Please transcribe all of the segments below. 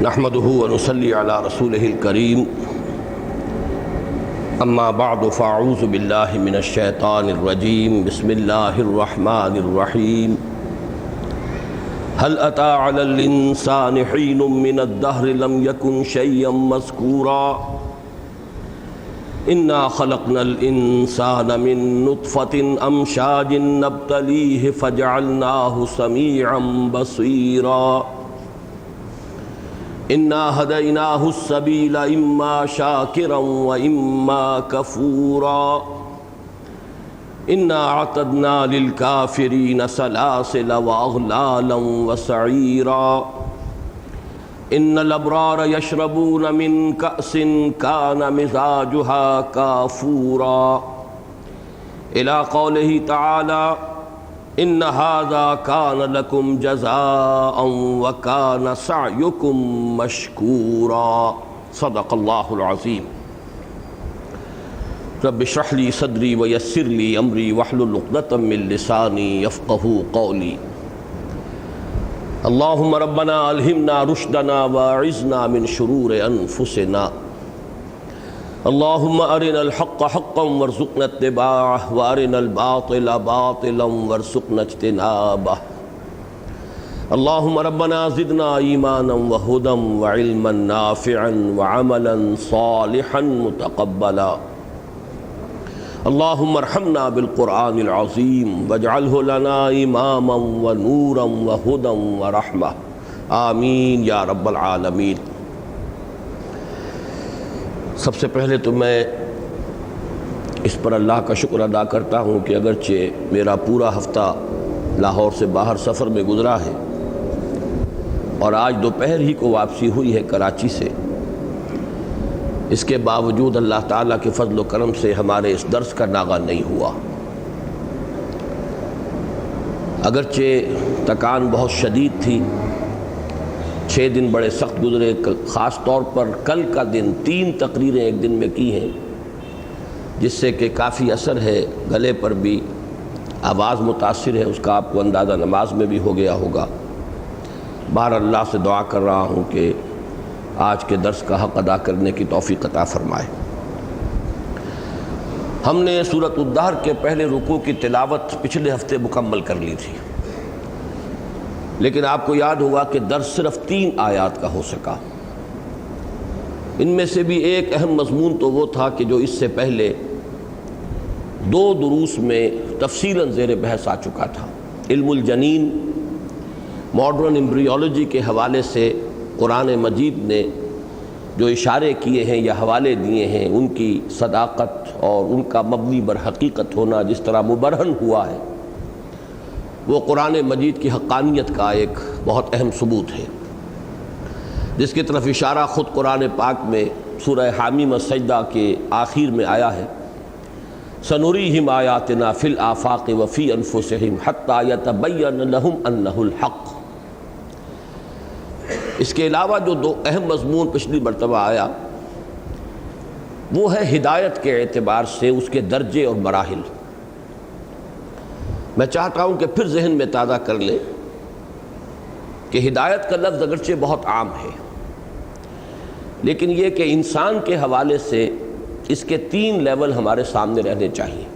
نحمده ونصلي على رسوله الكريم اما بعد فاعوذ بالله من الشيطان الرجيم بسم الله الرحمن الرحيم هل أتى على الإنسان حين من الدهر لم يكن شيئا مذكورا إنا خلقنا الإنسان من نطفة أمشاج نبتليه فجعلناه سميعا بصيرا إنا هديناه السبيل إما شاكرا وإما كفورا إنا أعتدنا للكافرين سلاسل وأغلالا وسعيرا إن الأبرار يشربون من كأس كان مزاجها كافورا إلى قوله تعالى إن هذا كان لكم جزاء وكان سعيكم مشكورا صدق الله العظيم رب اشرح لي صدري ويسر لي أمري واحلل عقدة من لساني يفقهوا قولي اللهم ربنا ألهمنا رشدنا واعذنا من شرور أنفسنا اللهم أرنا الحق حقا وارزقنا اتباعه وأرنا الباطل باطلا وارزقنا اجتنابه اللهم ربنا زدنا إيمانا وهدى وعلما نافعا وعملا صالحا متقبلا اللهم ارحمنا بالقرآن العظيم واجعله لنا إماما ونورا وهدى ورحمة آمین یا رب العالمین۔ سب سے پہلے تو میں اس پر اللہ کا شکر ادا کرتا ہوں کہ اگرچہ میرا پورا ہفتہ لاہور سے باہر سفر میں گزرا ہے اور آج دوپہر ہی کو واپسی ہوئی ہے کراچی سے، اس کے باوجود اللہ تعالیٰ کے فضل و کرم سے ہمارے اس درس کا ناغہ نہیں ہوا۔ اگرچہ تکان بہت شدید تھی، 6 دن بڑے سخت گزرے، خاص طور پر کل کا دن 3 تقریریں ایک دن میں کی ہیں، جس سے کہ کافی اثر ہے، گلے پر بھی آواز متاثر ہے، اس کا آپ کو اندازہ نماز میں بھی ہو گیا ہوگا۔ بہر اللہ سے دعا کر رہا ہوں کہ آج کے درس کا حق ادا کرنے کی توفیق عطا فرمائے۔ ہم نے سورۃ الدہر کے پہلے رکوع کی تلاوت پچھلے ہفتے مکمل کر لی تھی، لیکن آپ کو یاد ہوگا کہ درس صرف 3 آیات کا ہو سکا۔ ان میں سے بھی ایک اہم مضمون تو وہ تھا کہ جو اس سے پہلے 2 دروس میں تفصیلاً زیر بحث آ چکا تھا۔ علم الجنین، ماڈرن ایمبریولوجی کے حوالے سے قرآن مجید نے جو اشارے کیے ہیں یا حوالے دیے ہیں، ان کی صداقت اور ان کا مبنی بر حقیقت ہونا جس طرح مبرہن ہوا ہے، وہ قرآن مجید کی حقانیت کا ایک بہت اہم ثبوت ہے، جس کی طرف اشارہ خود قرآن پاک میں سورہ حامیم السجدہ کے آخر میں آیا ہے۔ سنریہم آیاتنا فی الآفاق وفی انفسہم حتی یتبین لہم انہ الحق۔ اس کے علاوہ جو 2 اہم مضمون پچھلی مرتبہ آیا وہ ہے ہدایت کے اعتبار سے اس کے درجے اور مراحل۔ میں چاہتا ہوں کہ پھر ذہن میں تازہ کر لیں کہ ہدایت کا لفظ اگرچہ بہت عام ہے، لیکن یہ کہ انسان کے حوالے سے اس کے 3 لیول ہمارے سامنے رہنے چاہیے۔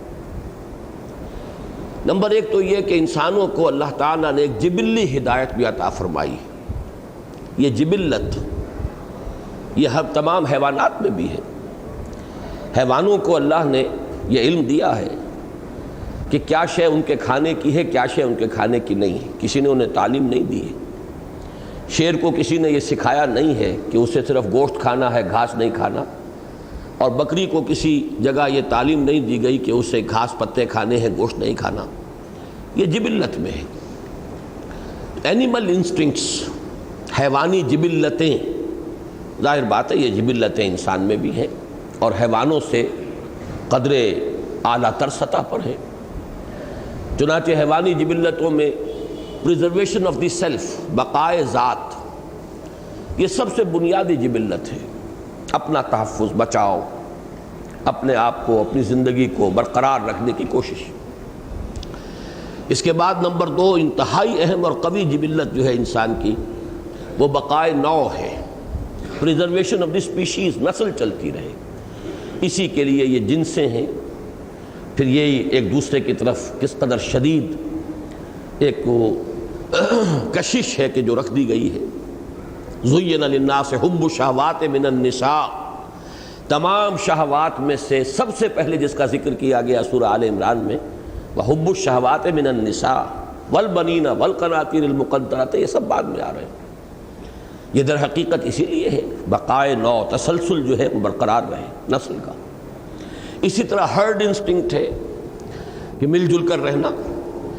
نمبر 1 تو یہ کہ انسانوں کو اللہ تعالیٰ نے ایک جبلی ہدایت بھی عطا فرمائی۔ یہ جبلت یہ ہر تمام حیوانات میں بھی ہے۔ حیوانوں کو اللہ نے یہ علم دیا ہے کہ کیا شے ان کے کھانے کی ہے، کیا شے ان کے کھانے کی نہیں ہے۔ کسی نے انہیں تعلیم نہیں دی ہے۔ شیر کو کسی نے یہ سکھایا نہیں ہے کہ اسے صرف گوشت کھانا ہے، گھاس نہیں کھانا، اور بکری کو کسی جگہ یہ تعلیم نہیں دی گئی کہ اسے گھاس پتے کھانے ہیں، گوشت نہیں کھانا۔ یہ جبلت میں ہے۔ اینیمل انسٹنکٹس، حیوانی جبلتیں، ظاہر بات ہے یہ جبلتیں انسان میں بھی ہیں اور حیوانوں سے قدر اعلیٰ تر سطح پر ہیں۔ چنانچہ حیوانی جبلتوں میں پریزرویشن آف دی سیلف، بقائے ذات، یہ سب سے بنیادی جبلت ہے۔ اپنا تحفظ، بچاؤ، اپنے آپ کو، اپنی زندگی کو برقرار رکھنے کی کوشش۔ اس کے بعد نمبر 2 انتہائی اہم اور قوی جبلت جو ہے انسان کی، وہ بقائے نوع ہے، پریزرویشن آف دی اسپیشیز، نسل چلتی رہے، اسی کے لیے یہ جنسیں ہیں۔ پھر یہ ایک دوسرے کی طرف کس قدر شدید ایک کشش ہے کہ جو رکھ دی گئی ہے۔ زُيِّنَ لِلنَّاسِ حُبُّ الشَّهَوَاتِ مِنَ النِّسَاءِ، تمام شہوات میں سے سب سے پہلے جس کا ذکر کیا گیا سورہ آل عمران میں، وَحُبُّ الشَّهَوَاتِ مِنَ النِّسَاءِ وَالْبَنِينَ وَالْقَنَاطِيرِ الْمُقَنطَرَةِ، یہ سب بعد میں آ رہے ہیں۔ یہ در حقیقت اسی لیے ہے بقائے نو، تسلسل جو ہے وہ برقرار رہے نسل کا۔ اسی طرح ہرڈ انسٹنکٹ ہے کہ مل جل کر رہنا،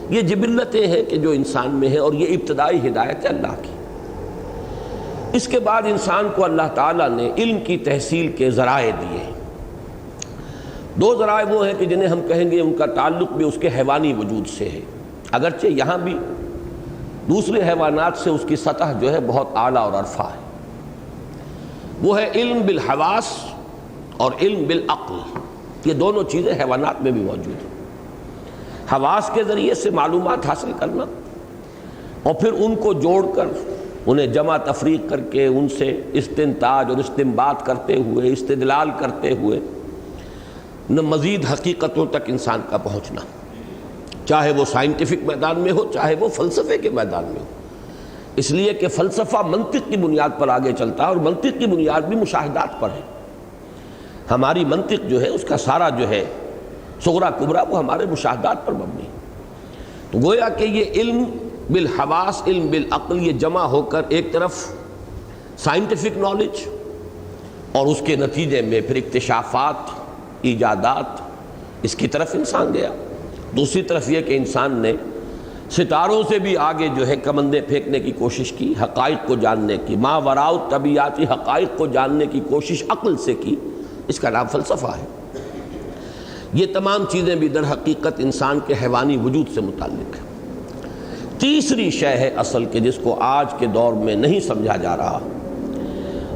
یہ جبلتیں ہیں کہ جو انسان میں ہے، اور یہ ابتدائی ہدایت ہے اللہ کی۔ اس کے بعد انسان کو اللہ تعالیٰ نے علم کی تحصیل کے ذرائع دیے۔ دو ذرائع وہ ہیں کہ جنہیں ہم کہیں گے ان کا تعلق بھی اس کے حیوانی وجود سے ہے، اگرچہ یہاں بھی دوسرے حیوانات سے اس کی سطح جو ہے بہت اعلیٰ اور ارفع ہے۔ وہ ہے علم بالحواس اور علم بالعقل، یہ دونوں چیزیں حیوانات میں بھی موجود ہیں۔ حواس کے ذریعے سے معلومات حاصل کرنا، اور پھر ان کو جوڑ کر انہیں جمع تفریق کر کے ان سے استنتاج اور استنباط کرتے ہوئے، استدلال کرتے ہوئے مزید حقیقتوں تک انسان کا پہنچنا، چاہے وہ سائنٹیفک میدان میں ہو، چاہے وہ فلسفے کے میدان میں ہو۔ اس لیے کہ فلسفہ منطق کی بنیاد پر آگے چلتا ہے، اور منطق کی بنیاد بھی مشاہدات پر ہے۔ ہماری منطق جو ہے اس کا سارا جو ہے صغرا کبرا وہ ہمارے مشاہدات پر مبنی ہے۔ تو گویا کہ یہ علم بالحواس، علم بالعقل، یہ جمع ہو کر ایک طرف سائنٹیفک نالج، اور اس کے نتیجے میں پھر اکتشافات، ایجادات، اس کی طرف انسان گیا۔ دوسری طرف یہ کہ انسان نے ستاروں سے بھی آگے جو ہے کمندیں پھینکنے کی کوشش کی، حقائق کو جاننے کی، ما وراء الطبیعاتی حقائق کو جاننے کی کوشش عقل سے کی، اس کا نام فلسفہ ہے۔ یہ تمام چیزیں بھی در حقیقت انسان کے حیوانی وجود سے متعلق ہیں۔ تیسری شے ہے اصل کہ جس کو آج کے دور میں نہیں سمجھا جا رہا،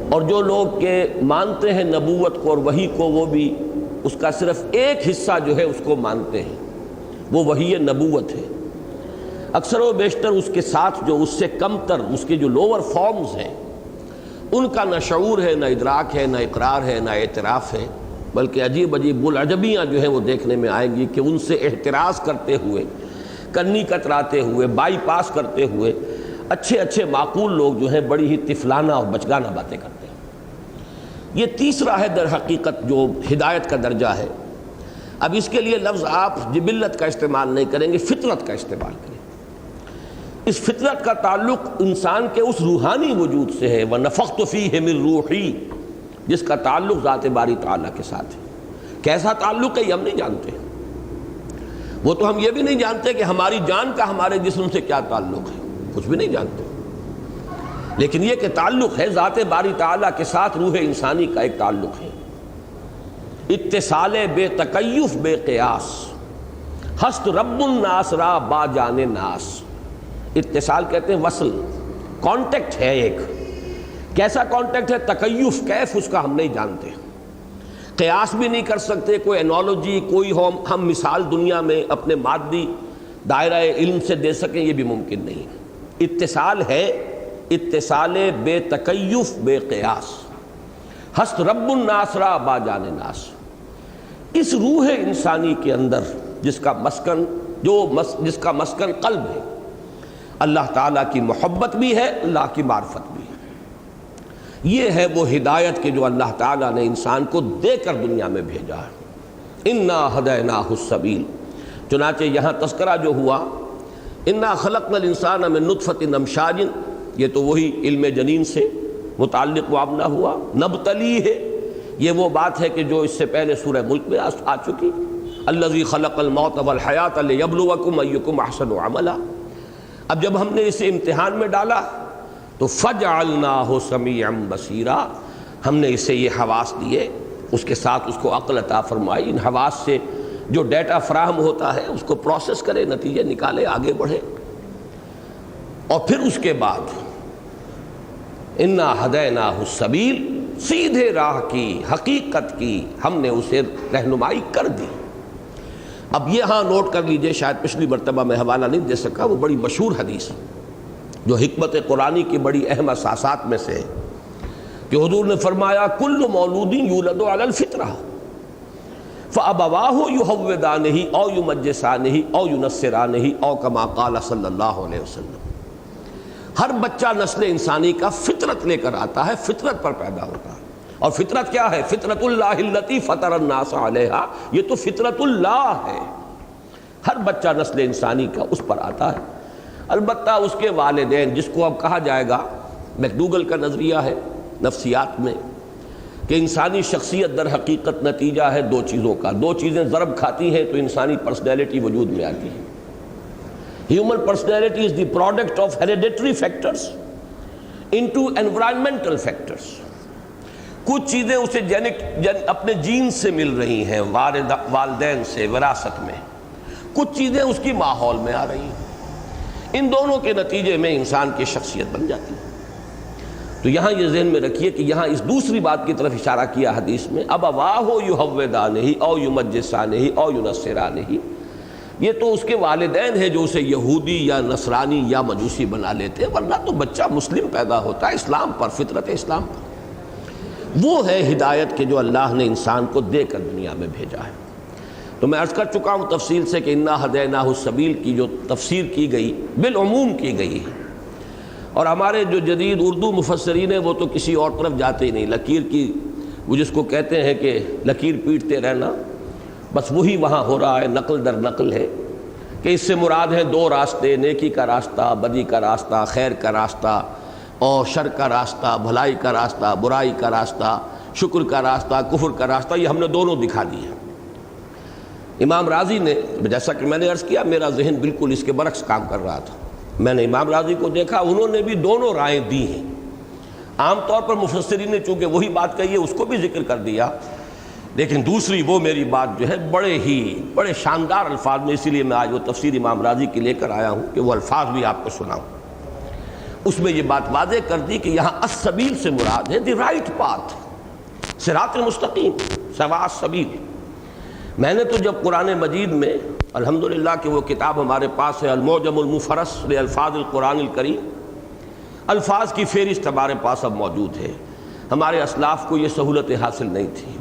اور جو لوگ کہ مانتے ہیں نبوت کو اور وحی کو، وہ بھی اس کا صرف ایک حصہ جو ہے اس کو مانتے ہیں، وہ وحی نبوت ہے۔ اکثر و بیشتر اس کے ساتھ جو اس سے کم تر اس کے جو لوور فارمز ہیں، ان کا نہ شعور ہے، نہ ادراک ہے، نہ اقرار ہے، نہ اعتراف ہے، بلکہ عجیب عجیب العجبیاں جو ہیں وہ دیکھنے میں آئیں گی کہ ان سے احتراز کرتے ہوئے، کنی کتراتے ہوئے، بائی پاس کرتے ہوئے اچھے اچھے معقول لوگ جو ہیں بڑی ہی طفلانہ اور بچگانہ باتیں کرتے ہیں۔ یہ تیسرا ہے در حقیقت جو ہدایت کا درجہ ہے۔ اب اس کے لیے لفظ آپ جبلت کا استعمال نہیں کریں گے، فطرت کا استعمال کریں۔ اس فطرت کا تعلق انسان کے اس روحانی وجود سے ہے، وَنَفَخْتُ فِيهِ مِن رُوحِي، جس کا تعلق ذات باری تعالیٰ کے ساتھ ہے۔ کیسا تعلق ہے یہ ہم نہیں جانتے، وہ تو ہم یہ بھی نہیں جانتے کہ ہماری جان کا ہمارے جسم سے کیا تعلق ہے، کچھ بھی نہیں جانتے، لیکن یہ کہ تعلق ہے ذات باری تعالیٰ کے ساتھ، روح انسانی کا ایک تعلق ہے۔ اتصال بے تکیف بے قیاس، ہست رب الناس را با جان ناس۔ اتصال کہتے ہیں وصل، کانٹیکٹ ہے ایک۔ کیسا کانٹیکٹ ہے؟ تکیف، کیف اس کا ہم نہیں جانتے، قیاس بھی نہیں کر سکتے، کوئی انالوجی، کوئی ہم مثال دنیا میں اپنے مادی دائرہ علم سے دے سکیں یہ بھی ممکن نہیں۔ اتصال ہے اتصال بے تکیف بے قیاس، ہست رب الناس را با جان ناس۔ اس روح انسانی کے اندر جس کا مسکن قلب ہے، اللہ تعالیٰ کی محبت بھی ہے، اللہ کی معرفت بھی ہے۔ یہ ہے وہ ہدایت کہ جو اللہ تعالیٰ نے انسان کو دے کر دنیا میں بھیجا ہے۔ انا ہدیناہ السبیل، چنانچہ یہاں تذکرہ جو ہوا انا خلقنا الانسان من نطفۃ امشاج، یہ تو وہی علم جنین سے متعلق معاملہ ہوا۔ نبتلی ہے، یہ وہ بات ہے کہ جو اس سے پہلے سورہ ملک میں آ چکی، الذی خلق الموت والحیات لیبلوکم ایکم احسن عملا۔ اب جب ہم نے اسے امتحان میں ڈالا تو فجعلناہ سمیعا بصیرا، ہم نے اسے یہ حواس دیے، اس کے ساتھ اس کو عقل عطا فرمائی، ان حواس سے جو ڈیٹا فراہم ہوتا ہے اس کو پروسیس کرے، نتیجے نکالے، آگے بڑھے۔ اور پھر اس کے بعد انا ہدیناہ السبیل، سیدھے راہ کی، حقیقت کی ہم نے اسے رہنمائی کر دی۔ اب یہ ہاں نوٹ کر لیجئے، شاید پچھلی مرتبہ میں حوالہ نہیں دے سکا، وہ بڑی مشہور حدیث جو حکمت قرآنی کی بڑی اہم اساسات میں سے ہے۔ کہ حضور نے فرمایا کل مولود یولد علی الفطرہ فابواہ یحودانہ او یمجسانہ او ینصرانہ او کما قال صلی اللہ علیہ وسلم. ہر بچہ نسل انسانی کا فطرت لے کر آتا ہے، فطرت پر پیدا ہوتا ہے. اور فطرت کیا ہے؟ فطرت اللہ التی فطر الناس علیہا، یہ تو فطرت اللہ ہے. ہر بچہ نسل انسانی کا اس پر آتا ہے. البتہ اس کے والدین، جس کو اب کہا جائے گا، میکڈوگل کا نظریہ ہے نفسیات میں، کہ انسانی شخصیت در حقیقت نتیجہ ہے دو چیزوں کا. دو چیزیں ضرب کھاتی ہیں تو انسانی پرسنالٹی وجود میں آتی ہے. Human personality is the product of hereditary factors into environmental factors. کچھ چیزیں اسے اپنے جین سے مل رہی ہیں، والدین سے، وراثت میں. کچھ چیزیں اس کی ماحول میں آ رہی ہیں. ان دونوں کے نتیجے میں انسان کی شخصیت بن جاتی ہے. تو یہاں یہ ذہن میں رکھیے کہ یہاں اس دوسری بات کی طرف اشارہ کیا حدیث میں، ابواہ یحودانہ او یمجسانہ او ینصرانہ. یہ تو اس کے والدین ہیں جو اسے یہودی یا نصرانی یا مجوسی بنا لیتے ہیں، ورنہ تو بچہ مسلم پیدا ہوتا ہے اسلام پر، فطرت اسلام پر. وہ ہے ہدایت کہ جو اللہ نے انسان کو دے کر دنیا میں بھیجا ہے. تو میں عرض کر چکا ہوں تفصیل سے کہ انا ہدیناہ السبیل کی جو تفسیر کی گئی بالعموم کی گئی ہے. اور ہمارے جو جدید اردو مفسرین ہیں وہ تو کسی اور طرف جاتے ہی نہیں. لکیر کی، وہ جس کو کہتے ہیں کہ لکیر پیٹتے رہنا، بس وہی وہاں ہو رہا ہے، نقل در نقل ہے کہ اس سے مراد ہیں دو راستے، نیکی کا راستہ، بدی کا راستہ، خیر کا راستہ اور شر کا راستہ، بھلائی کا راستہ، برائی کا راستہ، شکر کا راستہ، کفر کا راستہ. یہ ہم نے دونوں دکھا دیے. امام راضی نے، جیسا کہ میں نے عرض کیا، میرا ذہن بالکل اس کے برعکس کام کر رہا تھا. میں نے امام راضی کو دیکھا، انہوں نے بھی دونوں رائیں دی ہیں. عام طور پر مفسرین نے چونکہ وہی بات کہی ہے اس کو بھی ذکر کر دیا، لیکن دوسری وہ میری بات جو ہے بڑے شاندار الفاظ میں، اسی لیے میں آج وہ تفسیر امام راضی کی لے کر آیا ہوں کہ وہ الفاظ بھی آپ کو سناؤں. اس میں یہ بات واضح کر دی کہ یہاں السبیل سے مراد ہے دی رائٹ پاتھ، صراط مستقیم، سواء السبیل. میں نے تو جب قرآن مجید میں، الحمدللہ کہ وہ کتاب ہمارے پاس ہے، المعجم المفرس لالفاظ القرآن الکریم، الفاظ کی فہرست ہمارے پاس اب موجود ہے. ہمارے اسلاف کو یہ سہولت حاصل نہیں تھی،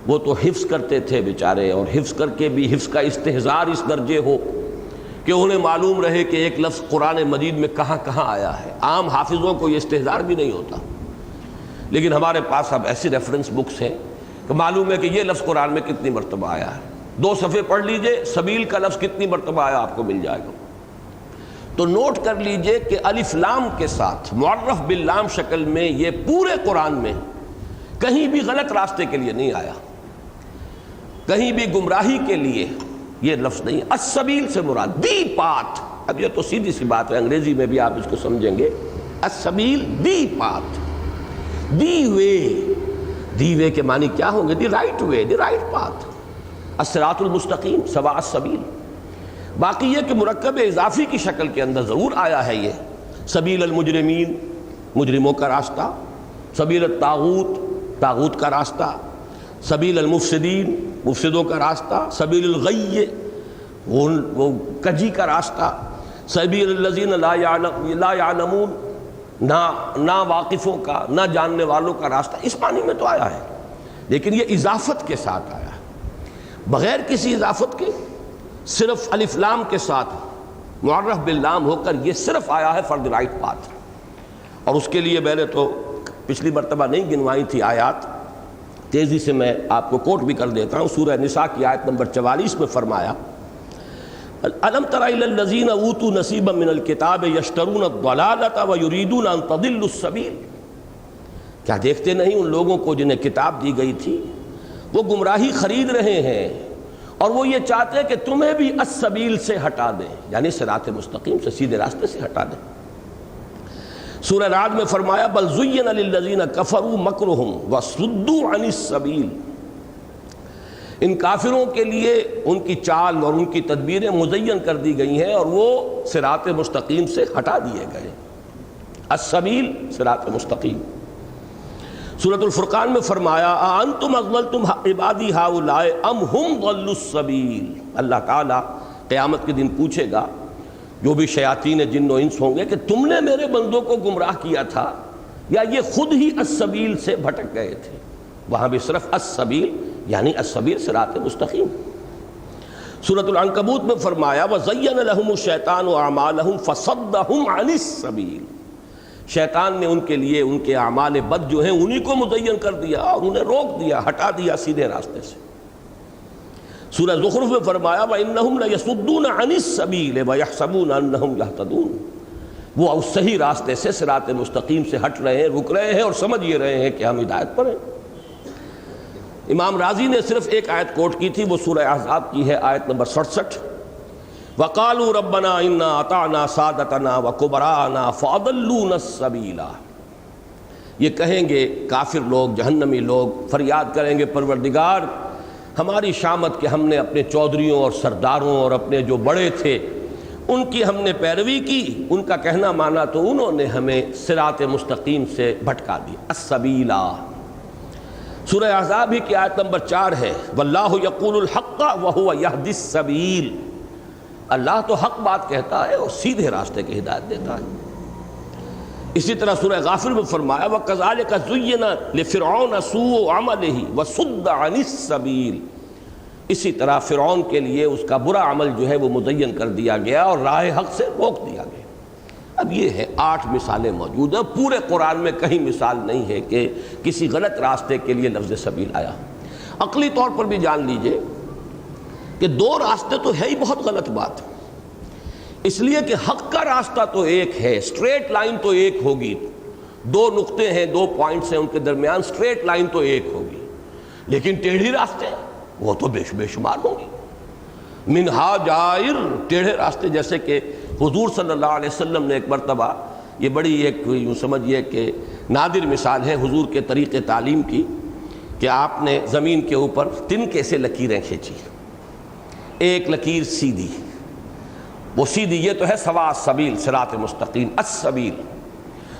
وہ تو حفظ کرتے تھے بیچارے، اور حفظ کر کے بھی حفظ کا استحضار اس درجے ہو کہ انہیں معلوم رہے کہ ایک لفظ قرآن مجید میں کہاں کہاں آیا ہے. عام حافظوں کو یہ استحضار بھی نہیں ہوتا، لیکن ہمارے پاس اب ایسی ریفرنس بکس ہیں کہ معلوم ہے کہ یہ لفظ قرآن میں کتنی مرتبہ آیا ہے. 2 صفحے پڑھ لیجئے، سبیل کا لفظ کتنی مرتبہ آیا آپ کو مل جائے گا. تو نوٹ کر لیجئے کہ الف لام کے ساتھ معرف باللام شکل میں یہ پورے قرآن میں کہیں بھی غلط راستے کے لیے نہیں آیا، کہیں بھی گمراہی کے لیے یہ لفظ نہیں. السبیل سے مراد دی پاتھ. اب یہ تو سیدھی سی بات ہے، انگریزی میں بھی آپ اس کو سمجھیں گے. السبیل دی پاتھ، دی وے. دی وے کے معنی کیا ہوں گے؟ دی رائٹ وے، دی رائٹ پاتھ. الصراط المستقیم، سواء السبیل. باقی یہ کہ مرکب اضافی کی شکل کے اندر ضرور آیا ہے یہ سبیل المجرمین، مجرموں کا راستہ، سبیل الطاغوت، طاغوت کا راستہ، سبیل المفسدین، مفسدوں کا راستہ، سبیل الغی، وہ کجی کا راستہ، سبیل الذین لا یعلمون، نہ واقفوں کا، نہ جاننے والوں کا راستہ. اس معنی میں تو آیا ہے، لیکن یہ اضافت کے ساتھ آیا ہے، بغیر کسی اضافت کے، صرف الف لام کے ساتھ معرف باللام ہو کر یہ صرف آیا ہے فار دی رائٹ پاتھ. اور اس کے لیے میں نے تو پچھلی مرتبہ نہیں گنوائی تھی آیات، تیزی سے میں آپ کو کوٹ بھی کر دیتا ہوں. سورہ نساء کی آیت نمبر 44 میں فرمایا الم تر الی الذین اوتوا نصیبا من الکتاب یشترون الضلالۃ ویریدون ان تضلوا السبیل. کیا دیکھتے نہیں ان لوگوں کو جنہیں کتاب دی گئی تھی، وہ گمراہی خرید رہے ہیں اور وہ یہ چاہتے ہیں کہ تمہیں بھی السبیل سے ہٹا دیں، یعنی صراط مستقیم سے، سیدھے راستے سے ہٹا دیں. سورہ رعد میں فرمایا بل زین للذین کفروا مکرہم وصدوا عن السبیل. ان کافروں کے لیے ان کی چال اور ان کی تدبیریں مزین کر دی گئی ہیں اور وہ صراط مستقیم سے ہٹا دیے گئے. السبیل، صراط مستقیم. سورۃ الفرقان میں فرمایا انتم اضللتم عبادی ہؤلاء ام ہم ضلوا السبیل. اللہ تعالیٰ قیامت کے دن پوچھے گا جو بھی شیاطین جن و انس ہوں گے کہ تم نے میرے بندوں کو گمراہ کیا تھا یا یہ خود ہی السبیل سے بھٹک گئے تھے؟ وہاں بھی صرف السبیل یعنی السبیل صراط مستقیم۔ سورۃ العنکبوت میں فرمایا وَزَيَّنَ لَهُمُ الشَّيْطَانُ أَعْمَالَهُمْ فَصَدَّهُمْ عَنِ السَّبِيلِ، شیطان نے ان کے لیے ان کے اعمال بد جو ہیں انہی کو مزین کر دیا اور انہیں روک دیا، ہٹا دیا سیدھے راستے سے۔ سورہ زخرف میں فرمایا وَإِنَّهُمْ لَيَصُدُّونَ عَنِ السَّبِيلِ وَيَحْسَبُونَ أَنَّهُمْ يَهْتَدُونَ، وہ اس صحیح راستے سے صراط مستقیم سے ہٹ رہے ہیں، رک رہے ہیں اور سمجھ یہ رہے ہیں کہ ہم ہدایت پر ہیں۔ امام راضی نے صرف ایک آیت کوٹ کی تھی، وہ سورہ احزاب کی ہے، آیت نمبر 67۔ وَقَالُوا رَبَّنَا إِنَّا أَطَعْنَا سَادَتَنَا وَكُبَرَاءَنَا فَأَضَلُّونَا السَّبِيلَ، یہ کہیں گے کافر لوگ، جہنمی لوگ فریاد کریں گے پروردگار ہماری شامت کہ ہم نے اپنے چودھریوں اور سرداروں اور اپنے جو بڑے تھے ان کی ہم نے پیروی کی، ان کا کہنا مانا تو انہوں نے ہمیں صراط مستقیم سے بھٹکا دیا۔ السبیلہ سورہ احزاب ہی کی آیت نمبر 4 ہے، واللہ یقول الحق وہو یہدی السبیل، اللہ تو حق بات کہتا ہے اور سیدھے راستے کی ہدایت دیتا ہے۔ اسی طرح سورہ غافر میں فرمایا وَكَذَلِكَ زُيِّنَ لِفِرْعَوْنَ سُوءُ عَمَلِهِ وَصُدَّ عَنِ السَّبِيلِ، اسی طرح فرعون کے لیے اس کا برا عمل جو ہے وہ مزین کر دیا گیا اور راہ حق سے روک دیا گیا۔ اب یہ ہے 8 مثالیں موجود ہیں، پورے قرآن میں کہیں مثال نہیں ہے کہ کسی غلط راستے کے لیے لفظ سبیل آیا۔ عقلی طور پر بھی جان لیجئے کہ 2 راستے تو ہے ہی بہت غلط بات، اس لیے کہ حق کا راستہ تو ایک ہے، اسٹریٹ لائن تو ایک ہوگی، 2 نقطے ہیں، 2 پوائنٹس ہیں، ان کے درمیان اسٹریٹ لائن تو ایک ہوگی، لیکن ٹیڑھی راستے وہ تو بے شمار ہوں گی۔ منہا جائر، ٹیڑھے راستے، جیسے کہ حضور صلی اللہ علیہ وسلم نے ایک مرتبہ، یہ بڑی ایک یوں سمجھیے کہ نادر مثال ہے حضور کے طریق تعلیم کی، کہ آپ نے زمین کے اوپر تنکے سے لکیریں کھینچی، ایک لکیر سیدھی، وہ سیدھی یہ تو ہے سوا السبیل صراط مستقیم السبیل،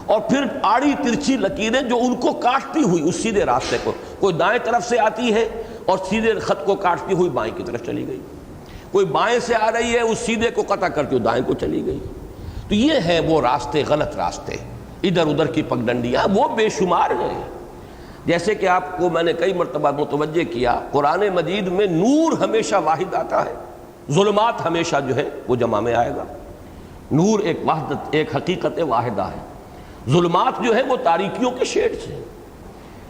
اور پھر آڑی ترچھی لکیریں جو ان کو کاٹتی ہوئی اس سیدھے راستے کو، کوئی دائیں طرف سے آتی ہے اور سیدھے خط کو کاٹتی ہوئی بائیں کی طرف چلی گئی، کوئی بائیں سے آ رہی ہے اس سیدھے کو قطع کرتی ہوئی دائیں کو چلی گئی۔ تو یہ ہے وہ راستے، غلط راستے، ادھر ادھر کی پگڈنڈیاں وہ بے شمار ہیں۔ جیسے کہ آپ کو میں نے کئی مرتبہ متوجہ کیا، قرآن مجید میں نور ہمیشہ واحد آتا ہے، ظلمات ہمیشہ جو ہے وہ جمع میں آئے گا۔ نور ایک وحدت، ایک حقیقت واحدہ ہے، ظلمات جو ہے وہ تاریکیوں کے شیڈز ہیں۔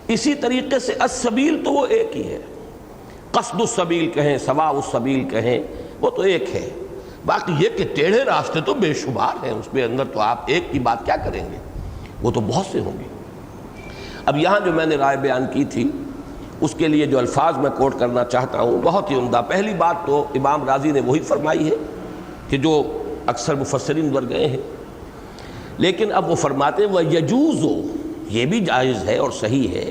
اسی طریقے سے السبیل تو وہ ایک ہی ہے، قصد السبیل کہیں، سواء السبیل کہیں، وہ تو ایک ہے۔ باقی یہ کہ ٹیڑھے راستے تو بے شمار ہیں، اس میں اندر تو آپ ایک کی بات کیا کریں گے، وہ تو بہت سے ہوں گے۔ اب یہاں جو میں نے رائے بیان کی تھی اس کے لیے جو الفاظ میں کوٹ کرنا چاہتا ہوں بہت ہی عمدہ۔ پہلی بات تو امام راضی نے وہی فرمائی ہے کہ جو اکثر مفسرین ور گئے ہیں، لیکن اب وہ فرماتے ہیں وَيَجُوزُ، یہ بھی جائز ہے اور صحیح ہے،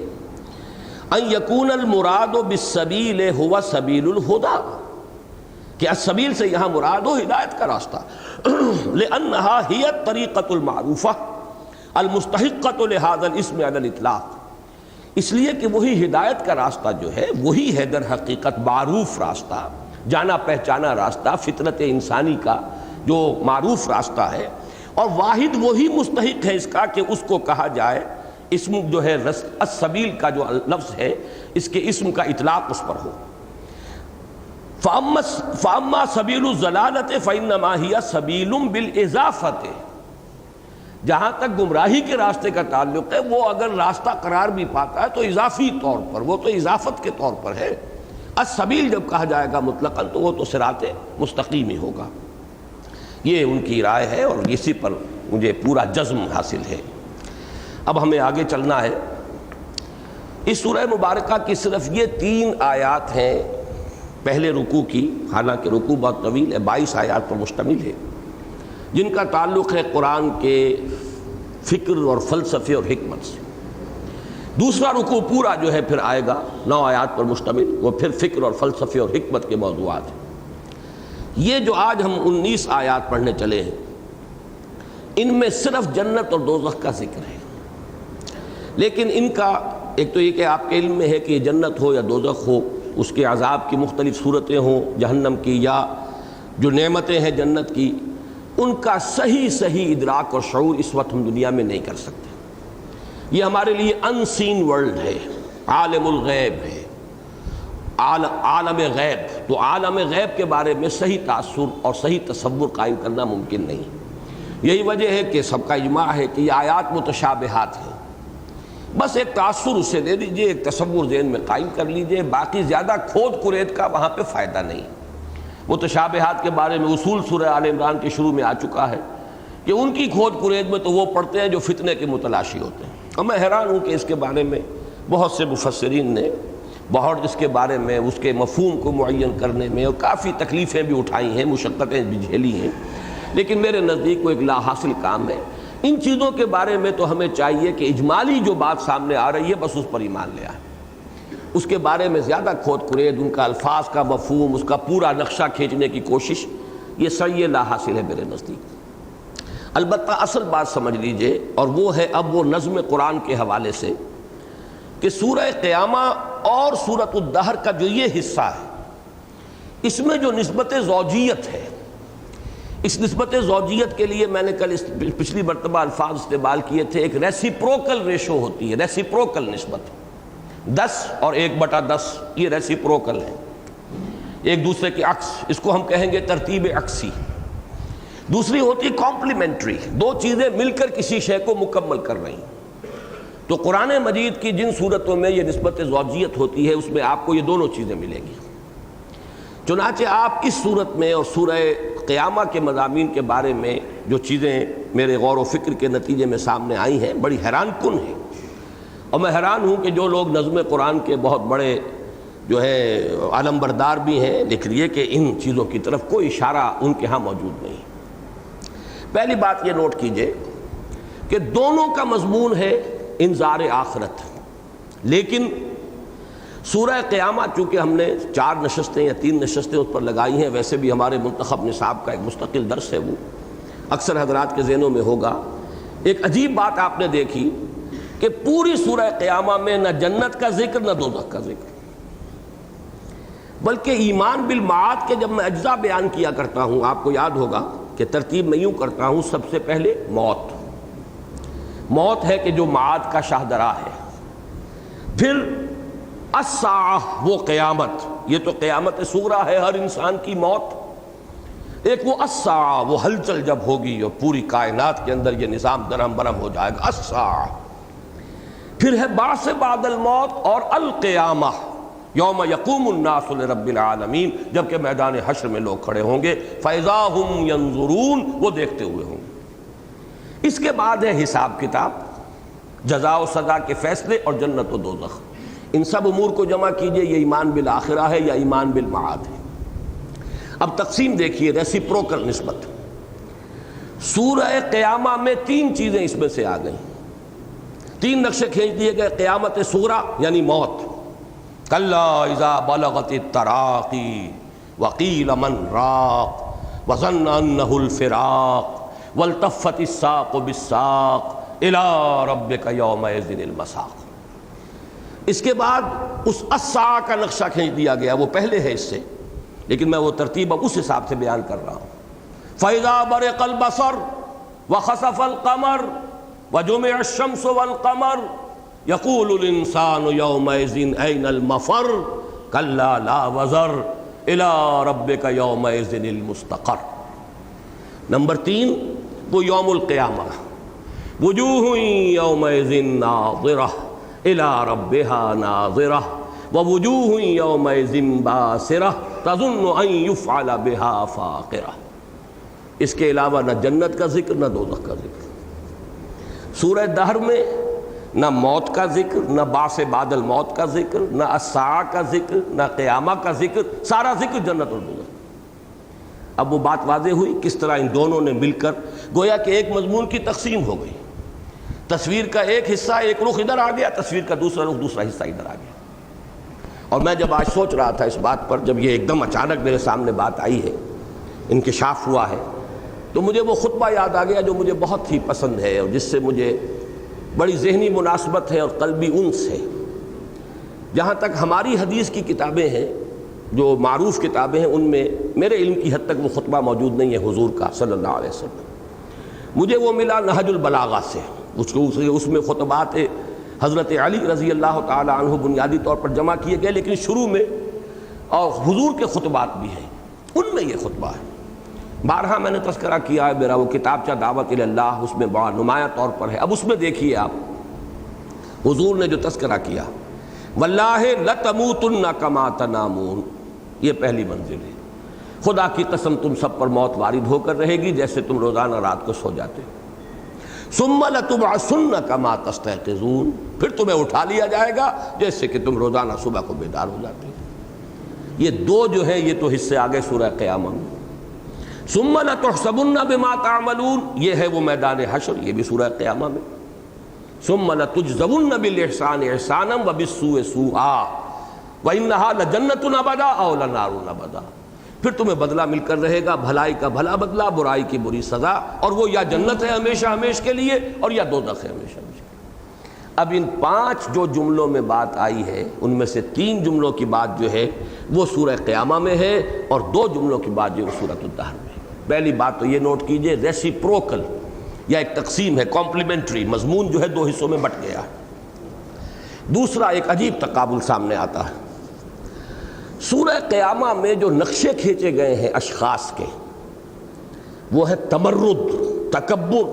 ان یکون المراد بالسبیل هو سبیل الہدی، کہ السبیل سے یہاں مراد ہو ہدایت کا راستہ، لأنها هي الطریقۃ المعروفہ المستحقۃ لهذا الاسم علی الاطلاق، اس لیے کہ وہی ہدایت کا راستہ جو ہے وہی ہے در حقیقت معروف راستہ، جانا پہچانا راستہ، فطرت انسانی کا جو معروف راستہ ہے، اور واحد وہی مستحق ہے اس کا کہ اس کو کہا جائے، اسم جو ہے السبیل کا جو لفظ ہے اس کے اسم کا اطلاق اس پر ہو۔ فَأَمَّا سَبِيلُ الضَّلَالَةِ فَإِنَّمَا هِيَ سَبِيلٌ بِالْإِضَافَةِ، جہاں تک گمراہی کے راستے کا تعلق ہے وہ اگر راستہ قرار بھی پاتا ہے تو اضافی طور پر، وہ تو اضافت کے طور پر ہے۔ السبیل جب کہا جائے گا مطلقاً تو وہ تو صراط مستقیم ہی ہوگا۔ یہ ان کی رائے ہے اور اسی پر مجھے پورا جزم حاصل ہے۔ اب ہمیں آگے چلنا ہے۔ اس سورہ مبارکہ کی صرف یہ 3 آیات ہیں پہلے رکوع کی، حالانکہ رکوع بہت طویل ہے، 22 آیات پر مشتمل ہے، جن کا تعلق ہے قرآن کے فکر اور فلسفے اور حکمت سے۔ دوسرا رکوع پورا جو ہے پھر آئے گا 9 آیات پر مشتمل، وہ پھر فکر اور فلسفے اور حکمت کے موضوعات ہیں۔ یہ جو آج ہم 19 آیات پڑھنے چلے ہیں ان میں صرف جنت اور دوزخ کا ذکر ہے، لیکن ان کا ایک تو یہ کہ آپ کے علم میں ہے کہ یہ جنت ہو یا دوزخ ہو، اس کے عذاب کی مختلف صورتیں ہوں جہنم کی، یا جو نعمتیں ہیں جنت کی، ان کا صحیح ادراک اور شعور اس وقت ہم دنیا میں نہیں کر سکتے۔ یہ ہمارے لیے ان سین ورلڈ ہے، عالم الغیب ہے، عالم غیب. تو عالم غیب کے بارے میں صحیح تاثر اور صحیح تصور قائم کرنا ممکن نہیں. یہی وجہ ہے کہ سب کا اجماع ہے کہ یہ آیات متشابہات ہیں. بس ایک تاثر اسے دے دیجئے، ایک تصور ذہن میں قائم کر لیجئے، باقی زیادہ کھود کرید کا وہاں پہ فائدہ نہیں. متشابہات کے بارے میں اصول سورہ آل عمران کے شروع میں آ چکا ہے کہ ان کی کھود کرید میں تو وہ پڑھتے ہیں جو فتنے کے متلاشی ہوتے ہیں. اور میں حیران ہوں کہ اس کے بارے میں بہت سے مفسرین نے بہت اس کے بارے میں اس کے مفہوم کو معین کرنے میں اور کافی تکلیفیں بھی اٹھائی ہیں، مشقتیں بھی جھیلی ہیں، لیکن میرے نزدیک وہ ایک لا حاصل کام ہے. ان چیزوں کے بارے میں تو ہمیں چاہیے کہ اجمالی جو بات سامنے آ رہی ہے بس اس پر ایمان لے آئے. اس کے بارے میں زیادہ کھود کرید، ان کا الفاظ کا مفہوم، اس کا پورا نقشہ کھینچنے کی کوشش، یہ صحیح لا حاصل ہے میرے نزدیک. البتہ اصل بات سمجھ لیجئے، اور وہ ہے اب وہ نظم قرآن کے حوالے سے کہ سورہ قیامہ اور سورۃ الدہر کا جو یہ حصہ ہے، اس میں جو نسبت زوجیت ہے، اس نسبت زوجیت کے لیے میں نے کل پچھلی مرتبہ الفاظ استعمال کیے تھے. ایک ریسیپروکل ریشو ہوتی ہے، ریسیپروکل نسبت، 10 اور 1/10 یہ ریسیپروکل ہے، ایک دوسرے کے عکس. اس کو ہم کہیں گے ترتیب عکسی. دوسری ہوتی ہے کمپلیمنٹری، دو چیزیں مل کر کسی شے کو مکمل کر رہی ہیں. تو قرآن مجید کی جن صورتوں میں یہ نسبت زوجیت ہوتی ہے اس میں آپ کو یہ دونوں چیزیں ملیں گی. چنانچہ آپ اس صورت میں اور سورہ قیامہ کے مضامین کے بارے میں جو چیزیں میرے غور و فکر کے نتیجے میں سامنے آئی ہیں بڑی حیران کن ہیں. اور میں حیران ہوں کہ جو لوگ نظم قرآن کے بہت بڑے جو ہے علم بردار بھی ہیں، لیکن یہ کہ ان چیزوں کی طرف کوئی اشارہ ان کے ہاں موجود نہیں. پہلی بات یہ نوٹ کیجئے کہ دونوں کا مضمون ہے انذار آخرت. لیکن سورہ قیامہ چونکہ ہم نے 4 نشستیں یا 3 نشستیں اس پر لگائی ہیں، ویسے بھی ہمارے منتخب نصاب کا ایک مستقل درس ہے، وہ اکثر حضرات کے ذہنوں میں ہوگا. ایک عجیب بات آپ نے دیکھی کہ پوری سورہ قیامہ میں نہ جنت کا ذکر نہ دوزخ کا ذکر، بلکہ ایمان بالمعاد کے جب میں اجزاء بیان کیا کرتا ہوں، آپ کو یاد ہوگا کہ ترتیب میں یوں کرتا ہوں: سب سے پہلے موت. موت ہے کہ جو معاد کا شاہدرا ہے. پھر الساعہ، وہ قیامت، یہ تو قیامت صغریٰ ہے ہر انسان کی موت. ایک وہ الساعہ، وہ ہلچل جب ہوگی اور پوری کائنات کے اندر یہ نظام درہم برہم ہو جائے گا، الساعہ. پھر ہے بعث بعد الموت اور القیامہ، یوم یقوم الناس لرب العالمین، جبکہ میدان حشر میں لوگ کھڑے ہوں گے، فاذا ہم ینظرون، وہ دیکھتے ہوئے ہوں گے. اس کے بعد ہے حساب کتاب، جزا و سزا کے فیصلے اور جنت و دوزخ. ان سب امور کو جمع کیجئے، یہ ایمان بالآخرہ ہے یا ایمان بالمعاد ہے. اب تقسیم دیکھیے، ریسیپروکل نسبت. سورہ قیامہ میں 3 چیزیں اس میں سے آ گئیں، 3 نقشے کھینچ دیے گئے. قیامت صغریٰ یعنی موت، کلا اذا بلغت التراقی وقیل من راق وظن انہ الفراق والتفت الساق بالساق الی ربک یومئذ المساق. اس کے بعد اس الساعہ کا نقشہ کھینچ دیا گیا، وہ پہلے ہے اس سے، لیکن میں وہ ترتیب اب اس حساب سے بیان کر رہا ہوں. فَإِذَا بَرِقَ الْبَصَرُ وَخَسَفَ الْقَمَرُ وَجُمِعَ الشَّمْسُ وَالْقَمَرُ يَقُولُ الْإِنسَانُ يَوْمَئِذٍ أَيْنَ الْمَفَرُّ كَلَّا لَا وَزَرَ إِلَىٰ رَبِّكَ يَوْمَئِذٍ الْمُسْتَقَرُّ. نمبر 3 وہ یوم القیامہ، وجوہ یومئذ ناظرہ إِلَىٰ رَبِّهَا نَاظِرَةٌ وَوُجُوهٌ يَوْمَئِذٍ بَاسِرَةٌ تَظُنُّ أَن يُفْعَلَ بِهَا فَاقِرَةٌ. اس کے علاوہ نہ جنت کا ذکر نہ دوزخ کا ذکر. سورہ دہر میں نہ موت کا ذکر، نہ بعث بعد الموت کا ذکر، نہ الساعہ کا ذکر، نہ قیامہ کا ذکر، سارا ذکر جنت اور دوزخ. اب وہ بات واضح ہوئی کس طرح ان دونوں نے مل کر گویا کہ ایک مضمون کی تقسیم ہو گئی. تصویر کا ایک حصہ ایک رخ ادھر آ گیا، تصویر کا دوسرا رخ دوسرا حصہ ادھر آ گیا. اور میں جب آج سوچ رہا تھا اس بات پر، جب یہ ایک دم اچانک میرے سامنے بات آئی ہے، انکشاف ہوا ہے، تو مجھے وہ خطبہ یاد آ گیا جو مجھے بہت ہی پسند ہے اور جس سے مجھے بڑی ذہنی مناسبت ہے اور قلبی انس ہے. جہاں تک ہماری حدیث کی کتابیں ہیں، جو معروف کتابیں ہیں، ان میں میرے علم کی حد تک وہ خطبہ موجود نہیں ہے حضور کا صلی اللہ علیہ وسلم. مجھے وہ ملا نہج البلاغہ سے. اس میں خطبات حضرت علی رضی اللہ تعالی عنہ بنیادی طور پر جمع کیے گئے، لیکن شروع میں اور حضور کے خطبات بھی ہیں، ان میں یہ خطبہ ہے۔ بارہا میں نے تذکرہ کیا ہے، میرا وہ کتابچہ دعوت اللہ اس میں بڑا نمایاں طور پر ہے۔ اب اس میں دیکھیے آپ حضور نے جو تذکرہ کیا، واللہ لتموتن کما تنامون، یہ پہلی منزل ہے۔ خدا کی قسم تم سب پر موت وارد ہو کر رہے گی جیسے تم روزانہ رات کو سو جاتے ہو۔ ثم لتبعثن کما تستيقظون، پھر تمہیں اٹھا لیا جائے گا جیسے کہ تم روزانہ صبح کو بیدار ہو جاتے ہو۔ یہ دو جو ہیں یہ تو حصے آگے سورہ قیامہ میں۔ ثم لتحسبن بما تعملون، یہ ہے وہ میدان حشر، یہ بھی سورہ قیامہ میں۔ ثم لتجزون بالاحسان احسانا وبالسوء سوءا وانها لجنۃ ابدا او لنار ابدا، پھر تمہیں بدلہ مل کر رہے گا، بھلائی کا بھلا بدلہ، برائی کی بری سزا، اور وہ یا جنت ہے ہمیشہ ہمیشہ کے لیے اور یا دوزخ ہے ہمیشہ ہمیشہ کے لیے۔ اب ان 5 جو جملوں میں بات آئی ہے ان میں سے 3 جملوں کی بات جو ہے وہ سورہ قیامہ میں ہے، اور 2 جملوں کی بات جو ہے سورۃ الدہر میں ہے۔ پہلی بات تو یہ نوٹ کیجئے، ریسیپروکل یا ایک تقسیم ہے، کمپلیمنٹری، مضمون جو ہے 2 حصوں میں بٹ گیا ہے۔ دوسرا ایک عجیب تقابل سامنے آتا ہے۔ سورہ قیامہ میں جو نقشے کھینچے گئے ہیں اشخاص کے، وہ ہے تمرد، تکبر،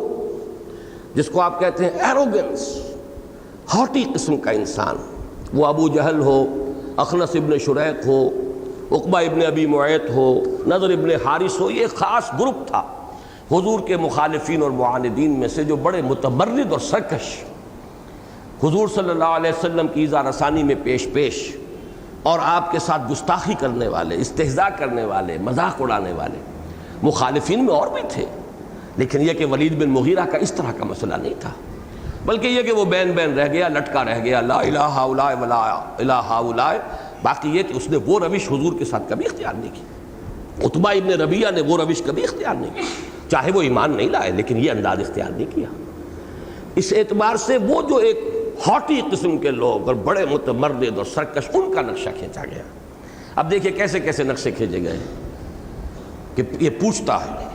جس کو آپ کہتے ہیں ایروگنس، ہاٹی قسم کا انسان۔ وہ ابو جہل ہو، اخنس ابن شریق ہو، عقبہ ابن ابی معیط ہو، نضر ابن حارث ہو، یہ ایک خاص گروپ تھا حضور کے مخالفین اور معاندین میں سے، جو بڑے متمرد اور سرکش، حضور صلی اللہ علیہ وسلم کی ایذا رسانی میں پیش اور آپ کے ساتھ گستاخی کرنے والے، استہزاء کرنے والے، مذاق اڑانے والے۔ مخالفین میں اور بھی تھے، لیکن یہ کہ ولید بن مغیرہ کا اس طرح کا مسئلہ نہیں تھا، بلکہ یہ کہ وہ بین رہ گیا، لٹکا رہ گیا، لا الہ ہؤلاء ولا الہ ہؤلاء۔ باقی یہ کہ اس نے وہ روش حضور کے ساتھ کبھی اختیار نہیں کی، عتبہ ابن ربیعہ نے وہ روش کبھی اختیار نہیں کی، چاہے وہ ایمان نہیں لائے لیکن یہ انداز اختیار نہیں کیا۔ اس اعتبار سے وہ جو ایک ہاٹی قسم کے لوگ اور بڑے متمرد اور سرکش، ان کا نقشہ کھینچا گیا۔ اب دیکھیے کیسے کیسے نقشے کھینچے گئے کہ یہ پوچھتا ہے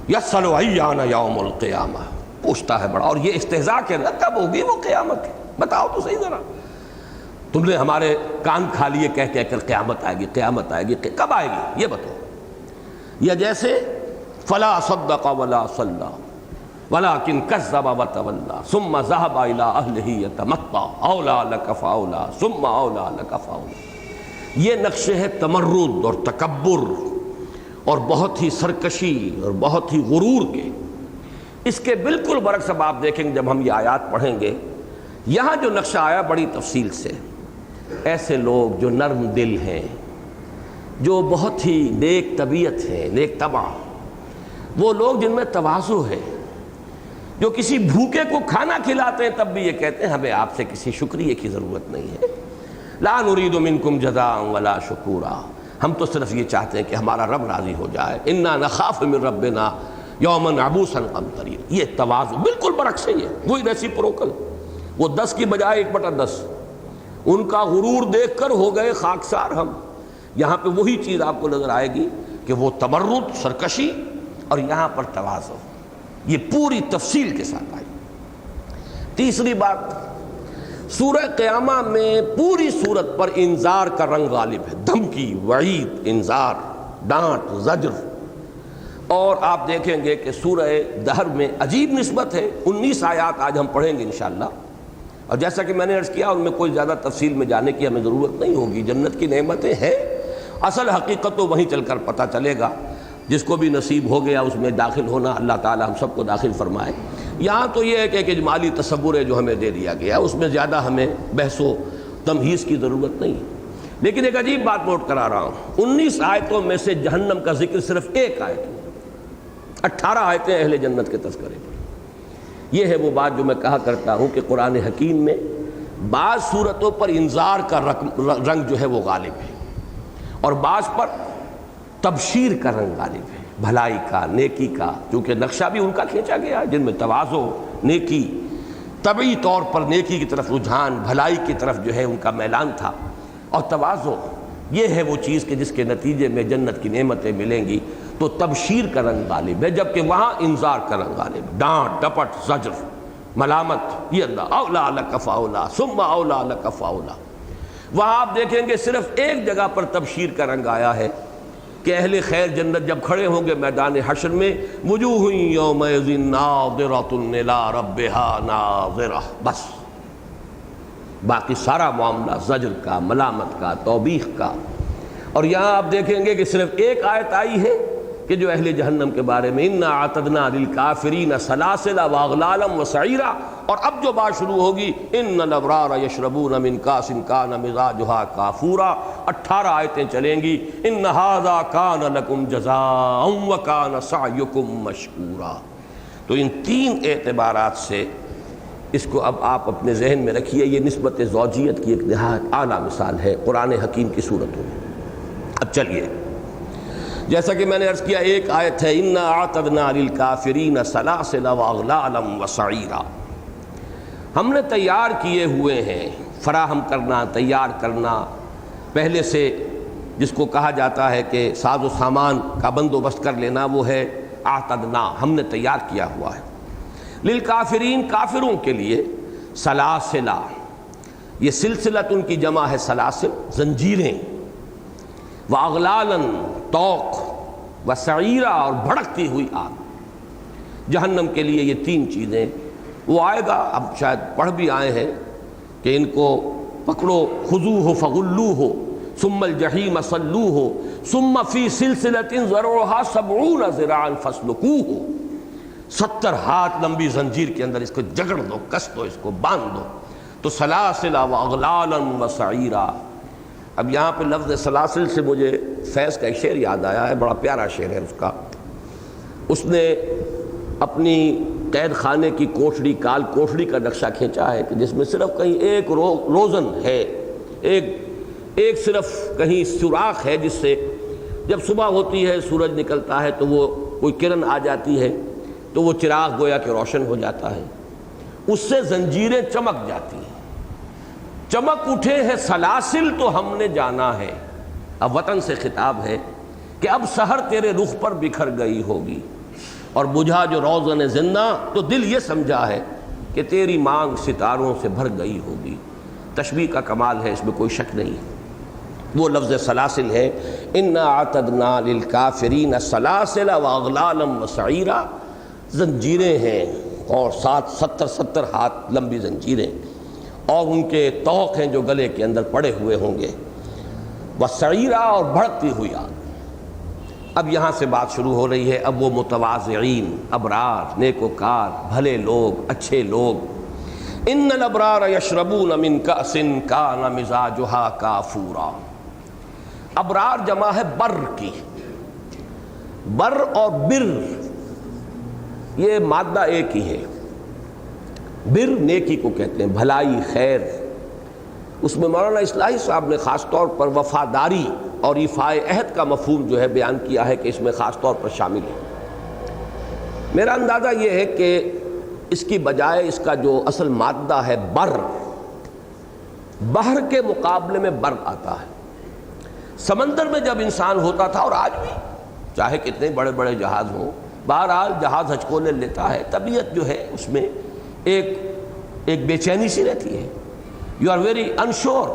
یسأل ایان یوم القیامہ، پوچھتا ہے بڑا، اور یہ استہزاء کہ کب ہوگی وہ قیامت، بتاؤ تو صحیح ذرا، تم نے ہمارے کان کھا لیے کہہ کر قیامت آئے گی، قیامت آئے گی، کب آئے گی یہ بتاؤ۔ یا جیسے فلا صدق ولا صلی ولكن كذب وتولى ثم ذهب الى اهله يتمطى اولى لك فاولى ثم اولى لك فاولى، یہ نقشے ہے تمرد اور تکبر اور بہت ہی سرکشی اور بہت ہی غرور کے۔ اس کے بالکل برعکس اب آپ دیکھیں گے جب ہم یہ آیات پڑھیں گے، یہاں جو نقشہ آیا بڑی تفصیل سے، ایسے لوگ جو نرم دل ہیں، جو بہت ہی نیک طبیعت ہیں، نیک طبع، وہ لوگ جن میں تواضع ہے، جو کسی بھوکے کو کھانا کھلاتے ہیں تب بھی یہ کہتے ہیں ہمیں آپ سے کسی شکریہ کی ضرورت نہیں ہے، لا نريد منکم جزاء ولا شکورا، ہم تو صرف یہ چاہتے ہیں کہ ہمارا رب راضی ہو جائے، انا نخاف من ربنا یوما عبوسا قمطریر۔ یہ تواضع بالکل برعکس ہے، یہ وہی ریسیپروکل، وہ 10 کی بجائے 1/10، ان کا غرور دیکھ کر ہو گئے خاکسار ہم۔ یہاں پہ وہی چیز آپ کو نظر آئے گی کہ وہ تمرد، سرکشی، اور یہاں پر تواضع، یہ پوری تفصیل کے ساتھ آئی۔ تیسری بات، سورہ قیامہ میں پوری صورت پر انذار کا رنگ غالب ہے، دھمکی، وعید، انذار، ڈانٹ، زجر۔ اور آپ دیکھیں گے کہ سورہ دہر میں عجیب نسبت ہے، 19 آیات آج ہم پڑھیں گے انشاءاللہ، اور جیسا کہ میں نے عرض کیا ان میں کوئی زیادہ تفصیل میں جانے کی ہمیں ضرورت نہیں ہوگی، جنت کی نعمتیں ہیں، اصل حقیقت تو وہیں چل کر پتہ چلے گا، جس کو بھی نصیب ہو گیا اس میں داخل ہونا، اللہ تعالی ہم سب کو داخل فرمائے۔ یہاں تو یہ ہے کہ ایک اجمالی تصور ہے جو ہمیں دے دیا گیا، اس میں زیادہ ہمیں بحث و تمہیز کی ضرورت نہیں، لیکن ایک عجیب بات نوٹ کرا رہا ہوں، 19 آیتوں میں سے جہنم کا ذکر صرف ایک آیت ہے، 18 آیتیں اہل جنت کے تذکرے پر۔ یہ ہے وہ بات جو میں کہا کرتا ہوں کہ قرآن حکیم میں بعض صورتوں پر انذار کا رنگ جو ہے وہ غالب ہے، اور بعض پر تبشیر کا رنگ غالب ہے، بھلائی کا، نیکی کا، کیونکہ نقشہ بھی ان کا کھینچا گیا جن میں تواضع، نیکی، طبعی طور پر نیکی کی طرف رجحان، بھلائی کی طرف جو ہے ان کا میلان تھا، اور تواضع یہ ہے وہ چیز کہ جس کے نتیجے میں جنت کی نعمتیں ملیں گی، تو تبشیر کا رنگ غالب ہے، جبکہ وہاں انذار کا رنگ غالب ہے، ڈانٹ ڈپٹ زجر۔ ملامت، یہ اللہ اولا لک فاولا ثم اولا لک فاولا۔ وہاں آپ دیکھیں گے صرف ایک جگہ پر تبشیر کا رنگ آیا ہے کہ اہل خیر جنت جب کھڑے ہوں گے میدان حشر میں، وجوہ یومئذ ناظرۃ الی ربها ناظرہ، بس باقی سارا معاملہ زجر کا، ملامت کا، توبیخ کا۔ اور یہاں آپ دیکھیں گے کہ صرف ایک آیت آئی ہے کہ جو اہل جہنم کے بارے میں انا اعتدنا للکافرین سلاسل واغلالا وسعیرا، اور اب جو بات شروع ہوگی ان الابرار یشربون من کاس کان مزاجها کافورا، 18 آیتیں چلیں گی، ان ھذا کان لکم جزاء وکان سعیکم مشکورا۔ تو ان تین اعتبارات سے اس کو اب آپ اپنے ذہن میں رکھیے، یہ نسبت زوجیت کی ایک نہایت اعلیٰ مثال ہے قرآن حکیم کی صورتوں میں۔ اب چلیے، جیسا کہ میں نے عرض کیا ایک آیت ہے انا اعتدنا للکافرین سلاسل واغلالا وسعیرا، ہم نے تیار کیے ہوئے ہیں، فراہم کرنا، تیار کرنا، پہلے سے جس کو کہا جاتا ہے کہ ساز و سامان کا بندوبست کر لینا، وہ ہے اعتدنا، ہم نے تیار کیا ہوا ہے۔ للکافرین، کافروں کے لیے، سلاسلہ، یہ سلسلۃ ان کی جمع ہے سلاسل، زنجیریں، واغلالا، توق، وسعیرا، اور بھڑکتی ہوئی آگ۔ جہنم کے لیے یہ تین چیزیں، وہ آئے گا، اب شاید پڑھ بھی آئے ہیں کہ ان کو پکڑو، خذوہ فغلوہ ثم الجحیم صلوہ ثم فی سلسلۃ ذرعہا 70 ذراعا فاسلکوہ، 70 ہاتھ لمبی زنجیر کے اندر اس کو جگڑ دو، کس دو، اس کو باندھ دو۔ تو سلاسل واغلالا وسعیرا۔ اب یہاں پہ لفظ سلاسل سے مجھے فیض کا ایک شعر یاد آیا ہے، بڑا پیارا شعر ہے اس کا۔ اس نے اپنی قید خانے کی کوٹڑی، کال کوٹڑی کا نقشہ کھینچا ہے کہ جس میں صرف کہیں ایک روزن ہے، ایک صرف کہیں سوراخ ہے، جس سے جب صبح ہوتی ہے، سورج نکلتا ہے تو وہ کوئی کرن آ جاتی ہے تو وہ چراغ گویا کہ روشن ہو جاتا ہے، اس سے زنجیریں چمک جاتی ہیں۔ چمک اٹھے ہیں سلاسل تو ہم نے جانا ہے، اب وطن سے خطاب ہے کہ اب سحر تیرے رخ پر بکھر گئی ہوگی، اور بجھا جو روزن زندہ تو دل یہ سمجھا ہے کہ تیری مانگ ستاروں سے بھر گئی ہوگی۔ تشبیہ کا کمال ہے، اس میں کوئی شک نہیں۔ وہ لفظ سلاسل ہے، انا اعتدنا للکافرین سلاسل واغلالا وسعیرا، زنجیریں ہیں، اور 70 ہاتھ لمبی زنجیریں، اور ان کے طوق ہیں جو گلے کے اندر پڑے ہوئے ہوں گے، وسعیرا، اور بھڑکتی ہوئی آگ۔ اب یہاں سے بات شروع ہو رہی ہے، اب وہ متواضعین، ابرار، نیکوکار، بھلے لوگ، اچھے لوگ، ان الابرار یشربون من کأس کان مزاجها کافورا۔ ابرار جمع ہے بر کی، بر اور بر یہ مادہ ایک ہی ہے۔ بر نیکی کو کہتے ہیں، بھلائی، خیر۔ اس میں مولانا اصلاحی صاحب نے خاص طور پر وفاداری اور ایفاء عہد کا مفہوم جو ہے بیان کیا ہے کہ اس میں خاص طور پر شامل ہے۔ میرا اندازہ یہ ہے کہ اس کی بجائے اس کا جو اصل مادہ ہے بر، بحر کے مقابلے میں بر آتا ہے۔ سمندر میں جب انسان ہوتا تھا، اور آج بھی چاہے کتنے بڑے بڑے جہاز ہوں، بہرحال جہاز ہچکولے لیتا ہے، طبیعت جو ہے اس میں ایک بے چینی سی رہتی ہے، یو آر ویری انشور،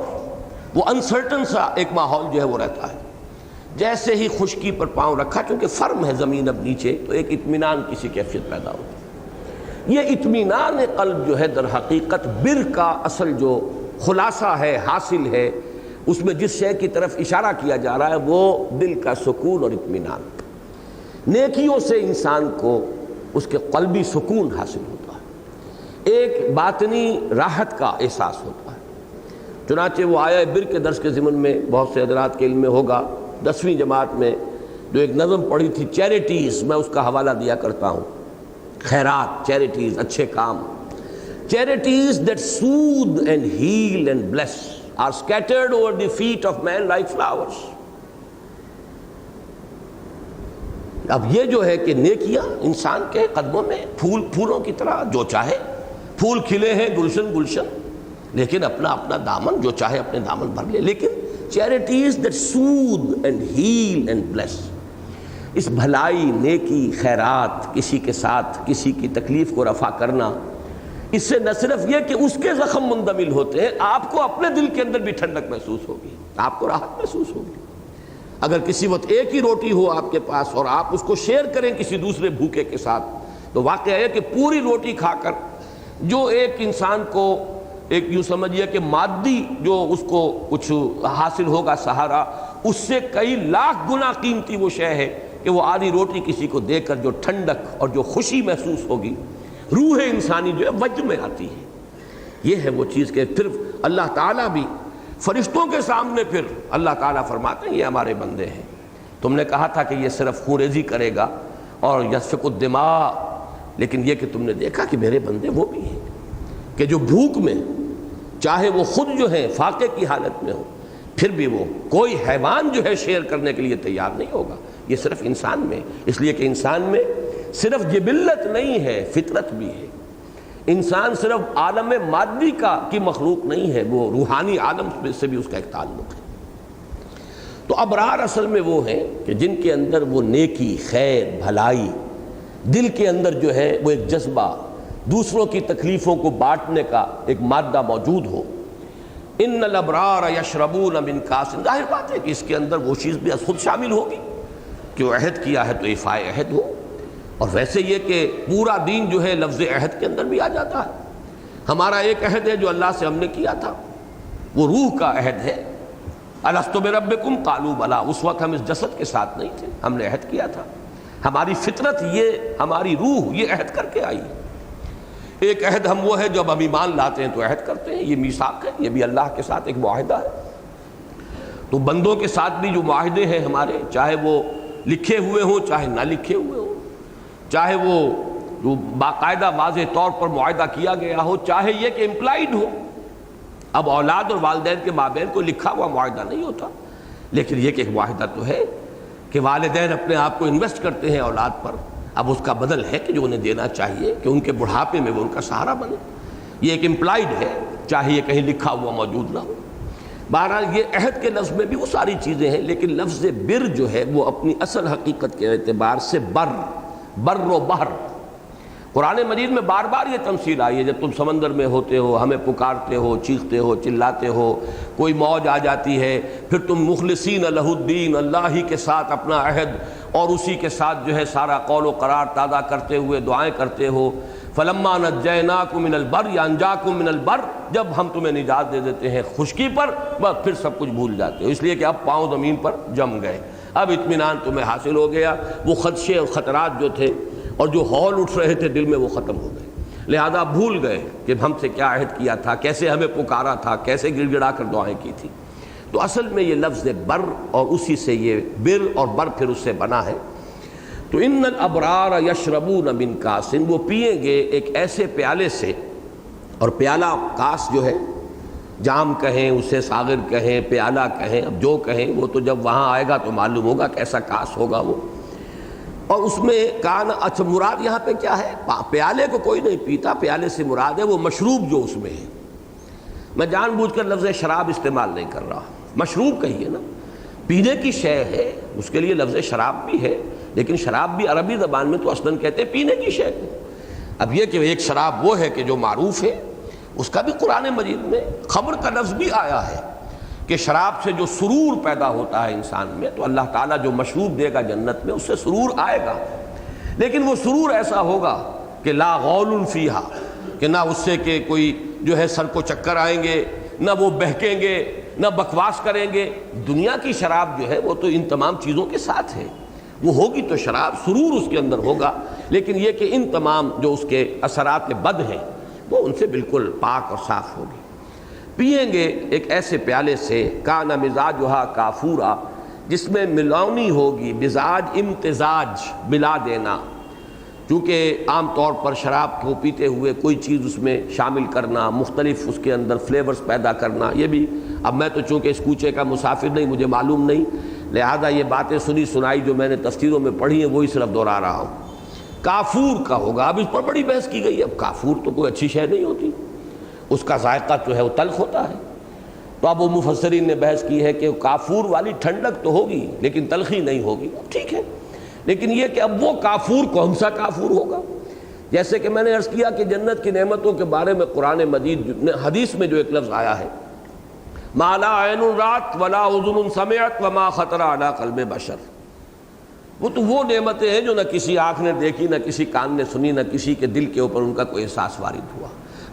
وہ انسرٹن سا ایک ماحول جو ہے وہ رہتا ہے۔ جیسے ہی خشکی پر پاؤں رکھا، چونکہ فرم ہے زمین اب نیچے، تو ایک اطمینان کی سی کیفیت پیدا ہوتی ہے۔ یہ اطمینان قلب جو ہے در حقیقت بر کا اصل جو خلاصہ ہے، حاصل ہے، اس میں جس شے کی طرف اشارہ کیا جا رہا ہے وہ دل کا سکون اور اطمینان۔ نیکیوں سے انسان کو اس کے قلبی سکون حاصل ہوتا ہے، ایک باطنی راحت کا احساس ہوتا ہے۔ چنانچہ وہ آیہ بر کے درس کے ضمن میں بہت سے حضرات کے علم میں ہوگا، 10ویں جماعت میں جو ایک نظم پڑھی تھی چیریٹیز، میں اس کا حوالہ دیا کرتا ہوں، خیرات، چیریٹیز، اچھے کام۔ Charities that soothe and heal and bless are scattered over the feet of man like flowers. اب یہ جو ہے کہ نیکیاں انسان کے قدموں میں پھولوں کی طرح، جو چاہے پھول کھلے ہیں گلشن گلشن، لیکن اپنا اپنا دامن جو چاہے اپنے دامن بھر لے، لیکن charities that soothe and heal and bless، اس بھلائی، نیکی، خیرات، کسی کے ساتھ کسی کی تکلیف کو رفع کرنا، اس سے نہ صرف یہ کہ اس کے زخم مندمل ہوتے ہیں، آپ کو اپنے دل کے اندر بھی ٹھنڈک محسوس ہوگی، آپ کو راحت محسوس ہوگی۔ اگر کسی وقت ایک ہی روٹی ہو آپ کے پاس اور آپ اس کو شیئر کریں کسی دوسرے بھوکے کے ساتھ، تو واقعہ ہے کہ پوری روٹی کھا کر جو ایک انسان کو ایک یوں سمجھیے کہ مادی جو اس کو کچھ حاصل ہوگا سہارا، اس سے کئی لاکھ گنا قیمتی وہ شے ہے کہ وہ آدھی روٹی کسی کو دے کر جو ٹھنڈک اور جو خوشی محسوس ہوگی، روح انسانی جو ہے وجد میں آتی ہے۔ یہ ہے وہ چیز کہ پھر اللہ تعالیٰ بھی فرشتوں کے سامنے پھر اللہ تعالیٰ فرماتے ہیں یہ ہمارے بندے ہیں، تم نے کہا تھا کہ یہ صرف خونریزی کرے گا اور یسفک الدماء، لیکن یہ کہ تم نے دیکھا کہ میرے بندے وہ بھی ہیں کہ جو بھوک میں چاہے وہ خود جو ہے فاقے کی حالت میں ہو، پھر بھی وہ کوئی حیوان جو ہے شیئر کرنے کے لیے تیار نہیں ہوگا، یہ صرف انسان میں، اس لیے کہ انسان میں صرف جبلت نہیں ہے، فطرت بھی ہے۔ انسان صرف عالم مادی کی مخلوق نہیں ہے، وہ روحانی عالم سے بھی اس کا ایک تعلق ہے۔ تو ابرار اصل میں وہ ہیں کہ جن کے اندر وہ نیکی، خیر، بھلائی، دل کے اندر جو ہے وہ ایک جذبہ، دوسروں کی تکلیفوں کو بانٹنے کا ایک مادہ موجود ہو۔ ان الابرار یشربون من کاس، ظاہر بات ہے کہ اس کے اندر وہ چیز بھی خود شامل ہوگی کہ وہ عہد کیا ہے تو ایفائے عہد ہو، اور ویسے یہ کہ پورا دین جو ہے لفظ عہد کے اندر بھی آ جاتا ہے۔ ہمارا ایک عہد ہے جو اللہ سے ہم نے کیا تھا، وہ روح کا عہد ہے، الستو بربکم قالوا بلی، اس وقت ہم اس جسد کے ساتھ نہیں تھے، ہم نے عہد کیا تھا، ہماری فطرت یہ، ہماری روح یہ عہد کر کے آئی۔ ایک عہد ہم وہ ہے جب ہم ایمان لاتے ہیں تو عہد کرتے ہیں، یہ میثاق ہے، یہ بھی اللہ کے ساتھ ایک معاہدہ ہے۔ تو بندوں کے ساتھ بھی جو معاہدے ہیں ہمارے، چاہے وہ لکھے ہوئے ہوں چاہے نہ لکھے ہوئے ہوں، چاہے وہ جو باقاعدہ واضح طور پر معاہدہ کیا گیا ہو، چاہے یہ کہ امپلائڈ ہو۔ اب اولاد اور والدین کے مابین کوئی لکھا ہوا معاہدہ نہیں ہوتا، لیکن یہ کہ ایک معاہدہ تو ہے کہ والدین اپنے آپ کو انویسٹ کرتے ہیں اولاد پر، اب اس کا بدل ہے کہ جو انہیں دینا چاہیے کہ ان کے بڑھاپے میں وہ ان کا سہارا بنے، یہ ایک امپلائڈ ہے، چاہے یہ کہیں لکھا ہوا موجود نہ ہو۔ بہرحال یہ عہد کے لفظ میں بھی وہ ساری چیزیں ہیں، لیکن لفظ بر جو ہے وہ اپنی اصل حقیقت کے اعتبار سے بر و بحر، قرآن مجید میں بار بار یہ تمثیل آئی ہے، جب تم سمندر میں ہوتے ہو، ہمیں پکارتے ہو، چیختے ہو، چلاتے ہو، کوئی موج آ جاتی ہے، پھر تم مخلصین لہ الدین، اللہ ہی کے ساتھ اپنا عہد اور اسی کے ساتھ جو ہے سارا قول و قرار تازہ کرتے ہوئے دعائیں کرتے ہو۔ فلما نجیناکم من البر، یا انجاکم من البر، جب ہم تمہیں نجات دے دیتے ہیں خشکی پر، بس پھر سب کچھ بھول جاتے ہو، اس لیے کہ اب پاؤں زمین پر جم گئے، اب اطمینان تمہیں حاصل ہو گیا، وہ خدشے اور خطرات جو تھے اور جو ہول اٹھ رہے تھے دل میں وہ ختم ہو گئے، لہذا بھول گئے کہ ہم سے کیا عہد کیا تھا، کیسے ہمیں پکارا تھا، کیسے گڑ گڑا کر دعائیں کی تھی۔ تو اصل میں یہ لفظ بر اور اسی سے یہ بر اور بر پھر اس سے بنا ہے۔ تو ان الابرار یشربون من کاس، وہ پئیں گے ایک ایسے پیالے سے، اور پیالہ کاس جو ہے، جام کہیں اسے، ساغر کہیں، پیالہ کہیں، اب جو کہیں وہ تو جب وہاں آئے گا تو معلوم ہوگا کیسا کاس ہوگا وہ۔ اور اس میں کان، اچھا مراد یہاں پہ کیا ہے، پیالے کو کوئی نہیں پیتا، پیالے سے مراد ہے وہ مشروب جو اس میں ہے۔ میں جان بوجھ کر لفظ شراب استعمال نہیں کر رہا، مشروب کہیے نا، پینے کی شے ہے، اس کے لیے لفظ شراب بھی ہے، لیکن شراب بھی عربی زبان میں تو اصلاً کہتے ہیں پینے کی شے کو۔ اب یہ کہ ایک شراب وہ ہے کہ جو معروف ہے، اس کا بھی قرآن مجید میں خبر کا لفظ بھی آیا ہے کہ شراب سے جو سرور پیدا ہوتا ہے انسان میں، تو اللہ تعالیٰ جو مشروب دے گا جنت میں اس سے سرور آئے گا، لیکن وہ سرور ایسا ہوگا کہ لا غول فیہا، کہ نہ اس سے کہ کوئی جو ہے سر کو چکر آئیں گے، نہ وہ بہکیں گے، نہ بکواس کریں گے۔ دنیا کی شراب جو ہے وہ تو ان تمام چیزوں کے ساتھ ہے، وہ ہوگی تو شراب، سرور اس کے اندر ہوگا، لیکن یہ کہ ان تمام جو اس کے اثرات بد ہیں وہ ان سے بالکل پاک اور صاف ہوگی۔ پئیں گے ایک ایسے پیالے سے، کان مزاجھا کافورا، جس میں ملونی ہوگی، مزاج امتزاج، ملا دینا، چونکہ عام طور پر شراب کو پیتے ہوئے کوئی چیز اس میں شامل کرنا، مختلف اس کے اندر فلیورز پیدا کرنا، یہ بھی اب میں تو چونکہ اس کوچے کا مسافر نہیں، مجھے معلوم نہیں، لہذا یہ باتیں سنی سنائی جو میں نے تفسیروں میں پڑھی ہیں وہی صرف دہرا رہا ہوں۔ کافور کا ہوگا، اب اس پر بڑی بحث کی گئی ہے، اب کافور تو کوئی اچھی شے نہیں ہوتی، اس کا ذائقہ جو ہے وہ تلخ ہوتا ہے، تو اب وہ مفسرین نے بحث کی ہے کہ کافور والی ٹھنڈک تو ہوگی لیکن تلخی نہیں ہوگی، ٹھیک ہے، لیکن یہ کہ اب وہ کافور کون سا کافور ہوگا جیسے کہ میں نے عرض کیا کہ جنت کی نعمتوں کے بارے میں قرآن مجید حدیث میں جو ایک لفظ آیا ہے، ما لا عین رات ولا اذن سمعت وما خطر علی قلب بشر، وہ تو وہ نعمتیں ہیں جو نہ کسی آنکھ نے دیکھی، نہ کسی کان نے سنی، نہ کسی کے دل کے اوپر ان کا کوئی احساس وارد ہوا۔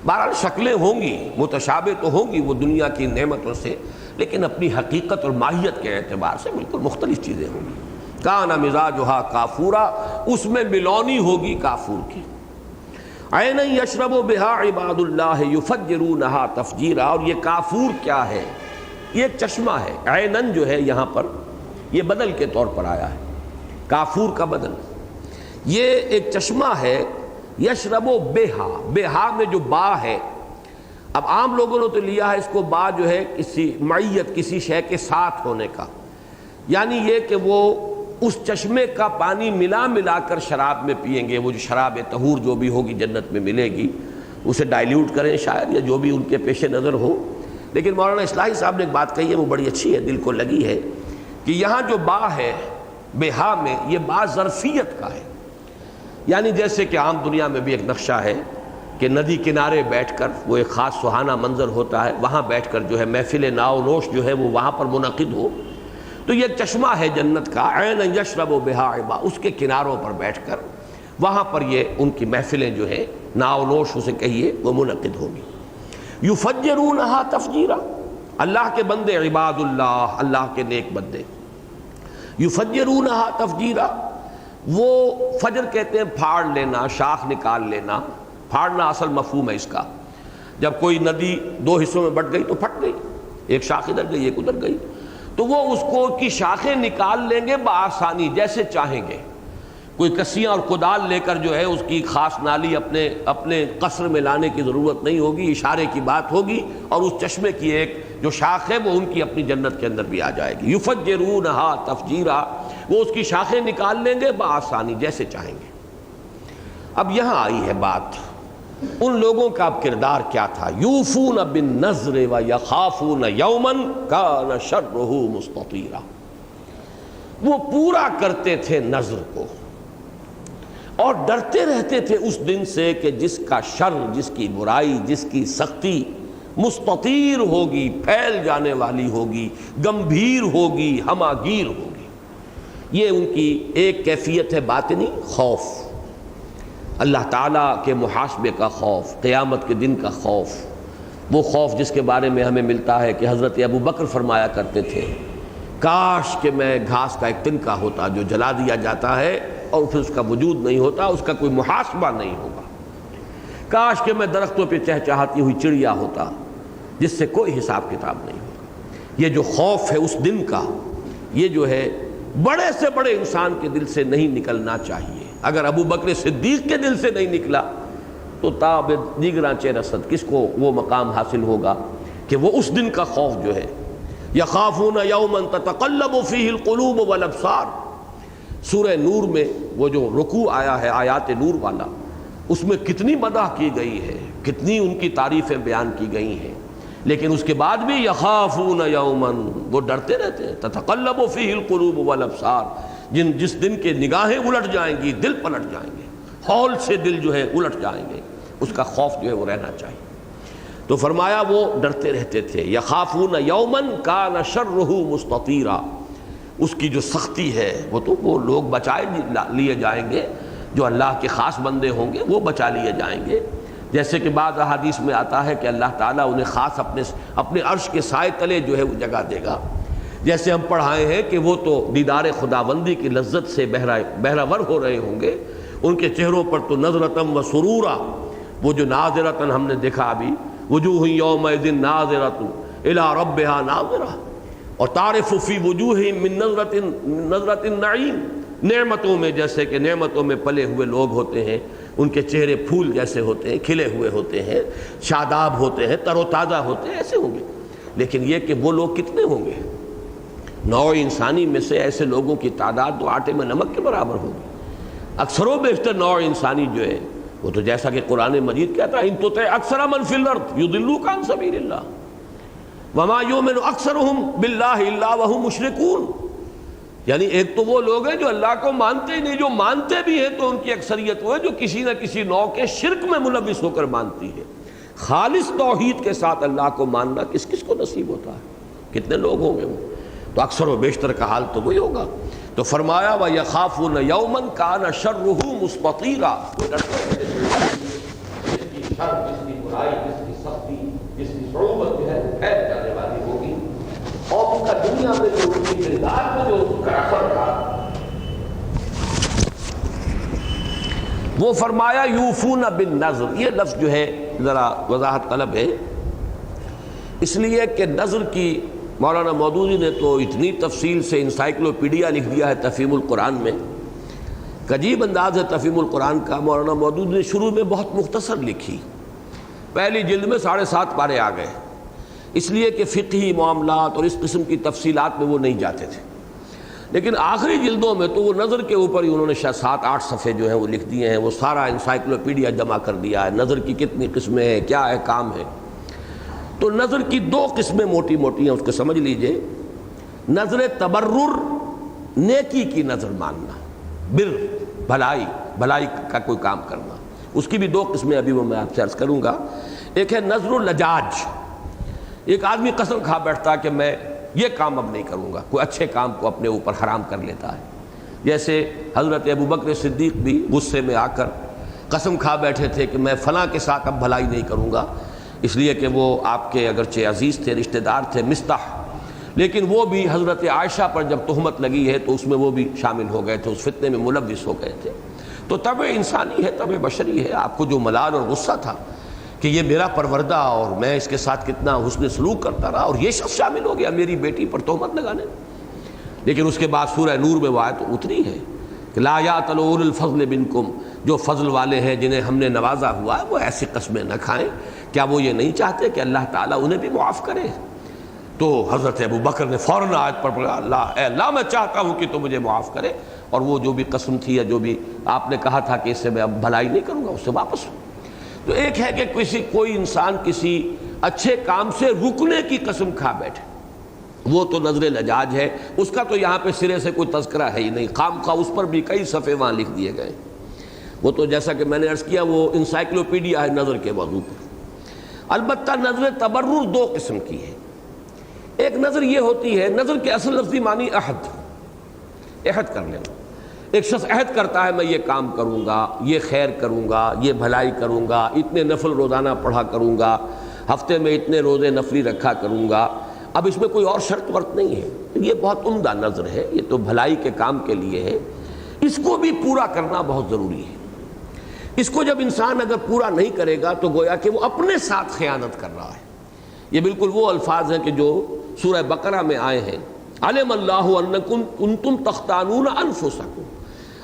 بہرحال شکلیں ہوں گی، متشابہ تو ہوں گی وہ دنیا کی نعمتوں سے، لیکن اپنی حقیقت اور ماہیت کے اعتبار سے بالکل مختلف چیزیں ہوں گی۔ کان مزاجھا کافورا، اس میں ملونی ہوگی کافور کی۔ عین یشرب بہا عباد اللہ یفجرونہا تفجیرا، اور یہ کافور کیا ہے؟ یہ ایک چشمہ ہے۔ عینن جو ہے یہاں پر یہ بدل کے طور پر آیا ہے، کافور کا بدل، یہ ایک چشمہ ہے۔ یشرب بہا، بہا میں جو با ہے، اب عام لوگوں نے تو لیا ہے اس کو با جو ہے کسی معیت، کسی شے کے ساتھ ہونے کا، یعنی یہ کہ وہ اس چشمے کا پانی ملا کر شراب میں پئیں گے، وہ جو شراب طہور جو بھی ہوگی جنت میں ملے گی اسے ڈائلیوٹ کریں شاید، یا جو بھی ان کے پیش نظر ہو۔ لیکن مولانا اصلاحی صاحب نے ایک بات کہی ہے، وہ بڑی اچھی ہے، دل کو لگی ہے، کہ یہاں جو با ہے بہا میں، یہ با ظرفیت کا ہے، یعنی جیسے کہ عام دنیا میں بھی ایک نقشہ ہے کہ ندی کنارے بیٹھ کر وہ ایک خاص سہانا منظر ہوتا ہے، وہاں بیٹھ کر جو ہے محفل ناؤ نوش جو ہے وہ وہاں پر منعقد ہو، تو یہ ایک چشمہ ہے جنت کا، عین یشرب بہا عباد، اس کے کناروں پر بیٹھ کر وہاں پر یہ ان کی محفلیں جو ہے ناؤ نوش اسے کہیے وہ منعقد ہوگی۔ یفجرونہا تفجیرا، اللہ کے بندے عباد اللہ، اللہ کے نیک بندے، یفجرونہا تفجیرا، وہ فجر کہتے ہیں پھاڑ لینا، شاخ نکال لینا، پھاڑنا اصل مفہوم ہے اس کا۔ جب کوئی ندی دو حصوں میں بٹ گئی تو پھٹ گئی، ایک شاخ ادھر گئی ایک ادھر گئی، تو وہ اس کو کی شاخیں نکال لیں گے بآسانی، جیسے چاہیں گے۔ کوئی کسیاں اور کدال لے کر جو ہے اس کی خاص نالی اپنے قصر میں لانے کی ضرورت نہیں ہوگی، اشارے کی بات ہوگی، اور اس چشمے کی ایک جو شاخ ہے وہ ان کی اپنی جنت کے اندر بھی آ جائے گی۔ یفجرونہا تفجیرا، وہ اس کی شاخیں نکال لیں گے بآسانی، جیسے چاہیں گے۔ اب یہاں آئی ہے بات، ان لوگوں کا اب کردار کیا تھا؟ یوفون بالنذر ویخافون یوما کان شرہ مستطیرا، وہ پورا کرتے تھے نذر کو اور ڈرتے رہتے تھے اس دن سے کہ جس کا شر، جس کی برائی، جس کی سختی مستطیر ہوگی، پھیل جانے والی ہوگی، گمبھیر ہوگی، ہماگیر ہوگی۔ یہ ان کی ایک کیفیت ہے باطنی، خوف، اللہ تعالیٰ کے محاسبے کا خوف، قیامت کے دن کا خوف، وہ خوف جس کے بارے میں ہمیں ملتا ہے کہ حضرت ابو بکر فرمایا کرتے تھے، کاش کہ میں گھاس کا ایک تنکا ہوتا جو جلا دیا جاتا ہے اور پھر اس کا وجود نہیں ہوتا، اس کا کوئی محاسبہ نہیں ہوگا، کاش کہ میں درختوں پہ چہچہاتی ہوئی چڑیا ہوتا جس سے کوئی حساب کتاب نہیں ہوگا۔ یہ جو خوف ہے اس دن کا، یہ جو ہے بڑے سے بڑے انسان کے دل سے نہیں نکلنا چاہیے۔ اگر ابو بکر صدیق کے دل سے نہیں نکلا تو تاب دیگراں چہ رسد کس کو وہ مقام حاصل ہوگا کہ وہ اس دن کا خوف جو ہے۔ یخافون یوما تتقلب فیہ القلوب والابصار، سورہ نور میں وہ جو رکوع آیا ہے آیات نور والا، اس میں کتنی مدح کی گئی ہے، کتنی ان کی تعریفیں بیان کی گئی ہیں، لیکن اس کے بعد بھی یخافون یوما، وہ ڈرتے رہتے ہیں، تتقلب فیہ القلوب والابصار، جس دن کے نگاہیں الٹ جائیں گی، دل پلٹ جائیں گے، ہول سے دل جو ہے الٹ جائیں گے، اس کا خوف جو ہے وہ رہنا چاہیے۔ تو فرمایا وہ ڈرتے رہتے تھے، یخافون یوما کان شرہ مستطیرا، اس کی جو سختی ہے وہ تو وہ لوگ بچائے لیے جائیں گے، جو اللہ کے خاص بندے ہوں گے وہ بچا لیے جائیں گے، جیسے کہ بعض احادیث میں آتا ہے کہ اللہ تعالیٰ انہیں خاص اپنے عرش کے سائے تلے جو ہے وہ جگہ دے گا، جیسے ہم پڑھائے ہیں کہ وہ تو دیدار خداوندی کی لذت سے بہرہ ور ہو رہے ہوں گے، ان کے چہروں پر تو نظرتم و سرورا، وہ جو ناظرتن ہم نے دیکھا ابھی، وجوہ یومئذ ناظرۃ الی ربہا ناظرہ، اور تعرف فی وجوہہم من نظرۃ النعیم، نعمتوں میں جیسے کہ نعمتوں میں پلے ہوئے لوگ ہوتے ہیں، ان کے چہرے پھول جیسے ہوتے ہیں، کھلے ہوئے ہوتے ہیں، شاداب ہوتے ہیں، تر و تازہ ہوتے ہیں، ایسے ہوں گے۔ لیکن یہ کہ وہ لوگ کتنے ہوں گے؟ نوع انسانی میں سے ایسے لوگوں کی تعداد تو آٹے میں نمک کے برابر ہوگی۔ اکثر و بیشتر نوع انسانی جو ہے وہ تو جیسا کہ قرآن مجید کہتا ہے ان تطع اکثر من فی الارض یضلوک عن سبیل اللہ وما یؤمن اکثرهم باللہ الا وهم مشرکون، یعنی ایک تو وہ لوگ ہیں جو اللہ کو مانتے ہی نہیں، جو مانتے بھی ہیں تو ان کی اکثریت وہ ہے جو کسی نہ کسی نوع کے شرک میں ملوث ہو کر مانتی ہے۔ خالص توحید کے ساتھ اللہ کو ماننا کس کس کو نصیب ہوتا ہے؟ کتنے لوگ ہوں گے وہ؟ تو اکثر و بیشتر کا حال تو وہی ہوگا۔ تو فرمایا وَيَخَافُونَ يَوْمًا كَانَ شَرُّهُ مُسْتَطِيرًا، وہ ڈرتے ہیں جس کی شر، جس کی برائی، جس کی سختی، جس کی صعوبت جو ہے پھیل جانے والی ہوگی، اور اس کا دنیا میں جو اس کی کردار میں جو اس کا اثر تھا، وہ فرمایا یوفون بالنذر۔ یہ لفظ جو ہے ذرا وضاحت طلب ہے، اس لیے کہ نذر کی مولانا مودودی نے تو اتنی تفصیل سے انسائکلوپیڈیا لکھ دیا ہے تفہیم القرآن میں، عجیب انداز ہے تفہیم القرآن کا۔ مولانا مودودی نے شروع میں بہت مختصر لکھی، پہلی جلد میں 7.5 پارے آ گئے، اس لیے کہ فقہی معاملات اور اس قسم کی تفصیلات میں وہ نہیں جاتے تھے، لیکن آخری جلدوں میں تو وہ نظر کے اوپر ہی انہوں نے شاید 7-8 صفحے جو ہیں وہ لکھ دیے ہیں، وہ سارا انسائکلوپیڈیا جمع کر دیا ہے، نظر کی کتنی قسمیں ہیں، کیا احکام ہے۔ تو نظر کی 2 قسمیں موٹی موٹی ہیں، اس کو سمجھ لیجئے۔ نظر تبرر، نیکی کی نظر ماننا، بر، بھلائی کا کوئی کام کرنا، اس کی بھی 2 قسمیں ابھی وہ میں آپ سے عرض کروں گا۔ ایک ہے نظر اللجاج، ایک آدمی قسم کھا بیٹھتا کہ میں یہ کام اب نہیں کروں گا، کوئی اچھے کام کو اپنے اوپر حرام کر لیتا ہے، جیسے حضرت ابوبکر صدیق بھی غصے میں آ کر قسم کھا بیٹھے تھے کہ میں فلاں کے ساتھ اب بھلائی نہیں کروں گا، اس لیے کہ وہ آپ کے اگرچہ عزیز تھے، رشتہ دار تھے، مستح، لیکن وہ بھی حضرت عائشہ پر جب تہمت لگی ہے تو اس میں وہ بھی شامل ہو گئے تھے، اس فتنے میں ملوث ہو گئے تھے۔ تو طبع انسانی ہے، طبع بشری ہے، آپ کو جو ملال اور غصہ تھا کہ یہ میرا پروردہ اور میں اس کے ساتھ کتنا حسن سلوک کرتا رہا، اور یہ شخص شامل ہو گیا میری بیٹی پر تہمت لگانے۔ لیکن اس کے بعد سورہ نور میں وہ آیت اتری ہے کہ لا یأتل اولو الفضل منکم، جو فضل والے ہیں جنہیں ہم نے نوازا ہوا ہے وہ ایسی قسمیں نہ کھائیں، کیا وہ یہ نہیں چاہتے کہ اللہ تعالیٰ انہیں بھی معاف کرے؟ تو حضرت ابوبکر نے فوراً آیت پر پڑھا، اے اللہ میں چاہتا ہوں کہ تو مجھے معاف کرے، اور وہ جو بھی قسم تھی یا جو بھی آپ نے کہا تھا کہ اس سے میں اب بھلائی نہیں کروں گا، اس سے واپس ہوں۔ تو ایک ہے کہ کوئی انسان کسی اچھے کام سے رکنے کی قسم کھا بیٹھے، وہ تو نظر لجاج ہے، اس کا تو یہاں پہ سرے سے کوئی تذکرہ ہے ہی نہیں، خام خواہ اس پر بھی کئی صفحے وہاں لکھ دیے گئے، وہ تو جیسا کہ میں نے عرض کیا وہ انسائکلوپیڈیا ہے نظر کے موضوع پر۔ البتہ نظر تبرر 2 قسم کی ہے۔ ایک نظر یہ ہوتی ہے، نظر کے اصل لفظی معنی عہد کر لینا۔ ایک شخص عہد کرتا ہے میں یہ کام کروں گا، یہ خیر کروں گا، یہ بھلائی کروں گا، اتنے نفل روزانہ پڑھا کروں گا، ہفتے میں اتنے روزے نفلی رکھا کروں گا، اب اس میں کوئی اور شرط ورط نہیں ہے، یہ بہت عمدہ نظر ہے، یہ تو بھلائی کے کام کے لیے ہے، اس کو بھی پورا کرنا بہت ضروری ہے۔ اس کو جب انسان اگر پورا نہیں کرے گا تو گویا کہ وہ اپنے ساتھ خیانت کر رہا ہے۔ یہ بالکل وہ الفاظ ہیں کہ جو سورہ بقرہ میں آئے ہیں، علم اللہ انکم کنتم تختانون انفسکم،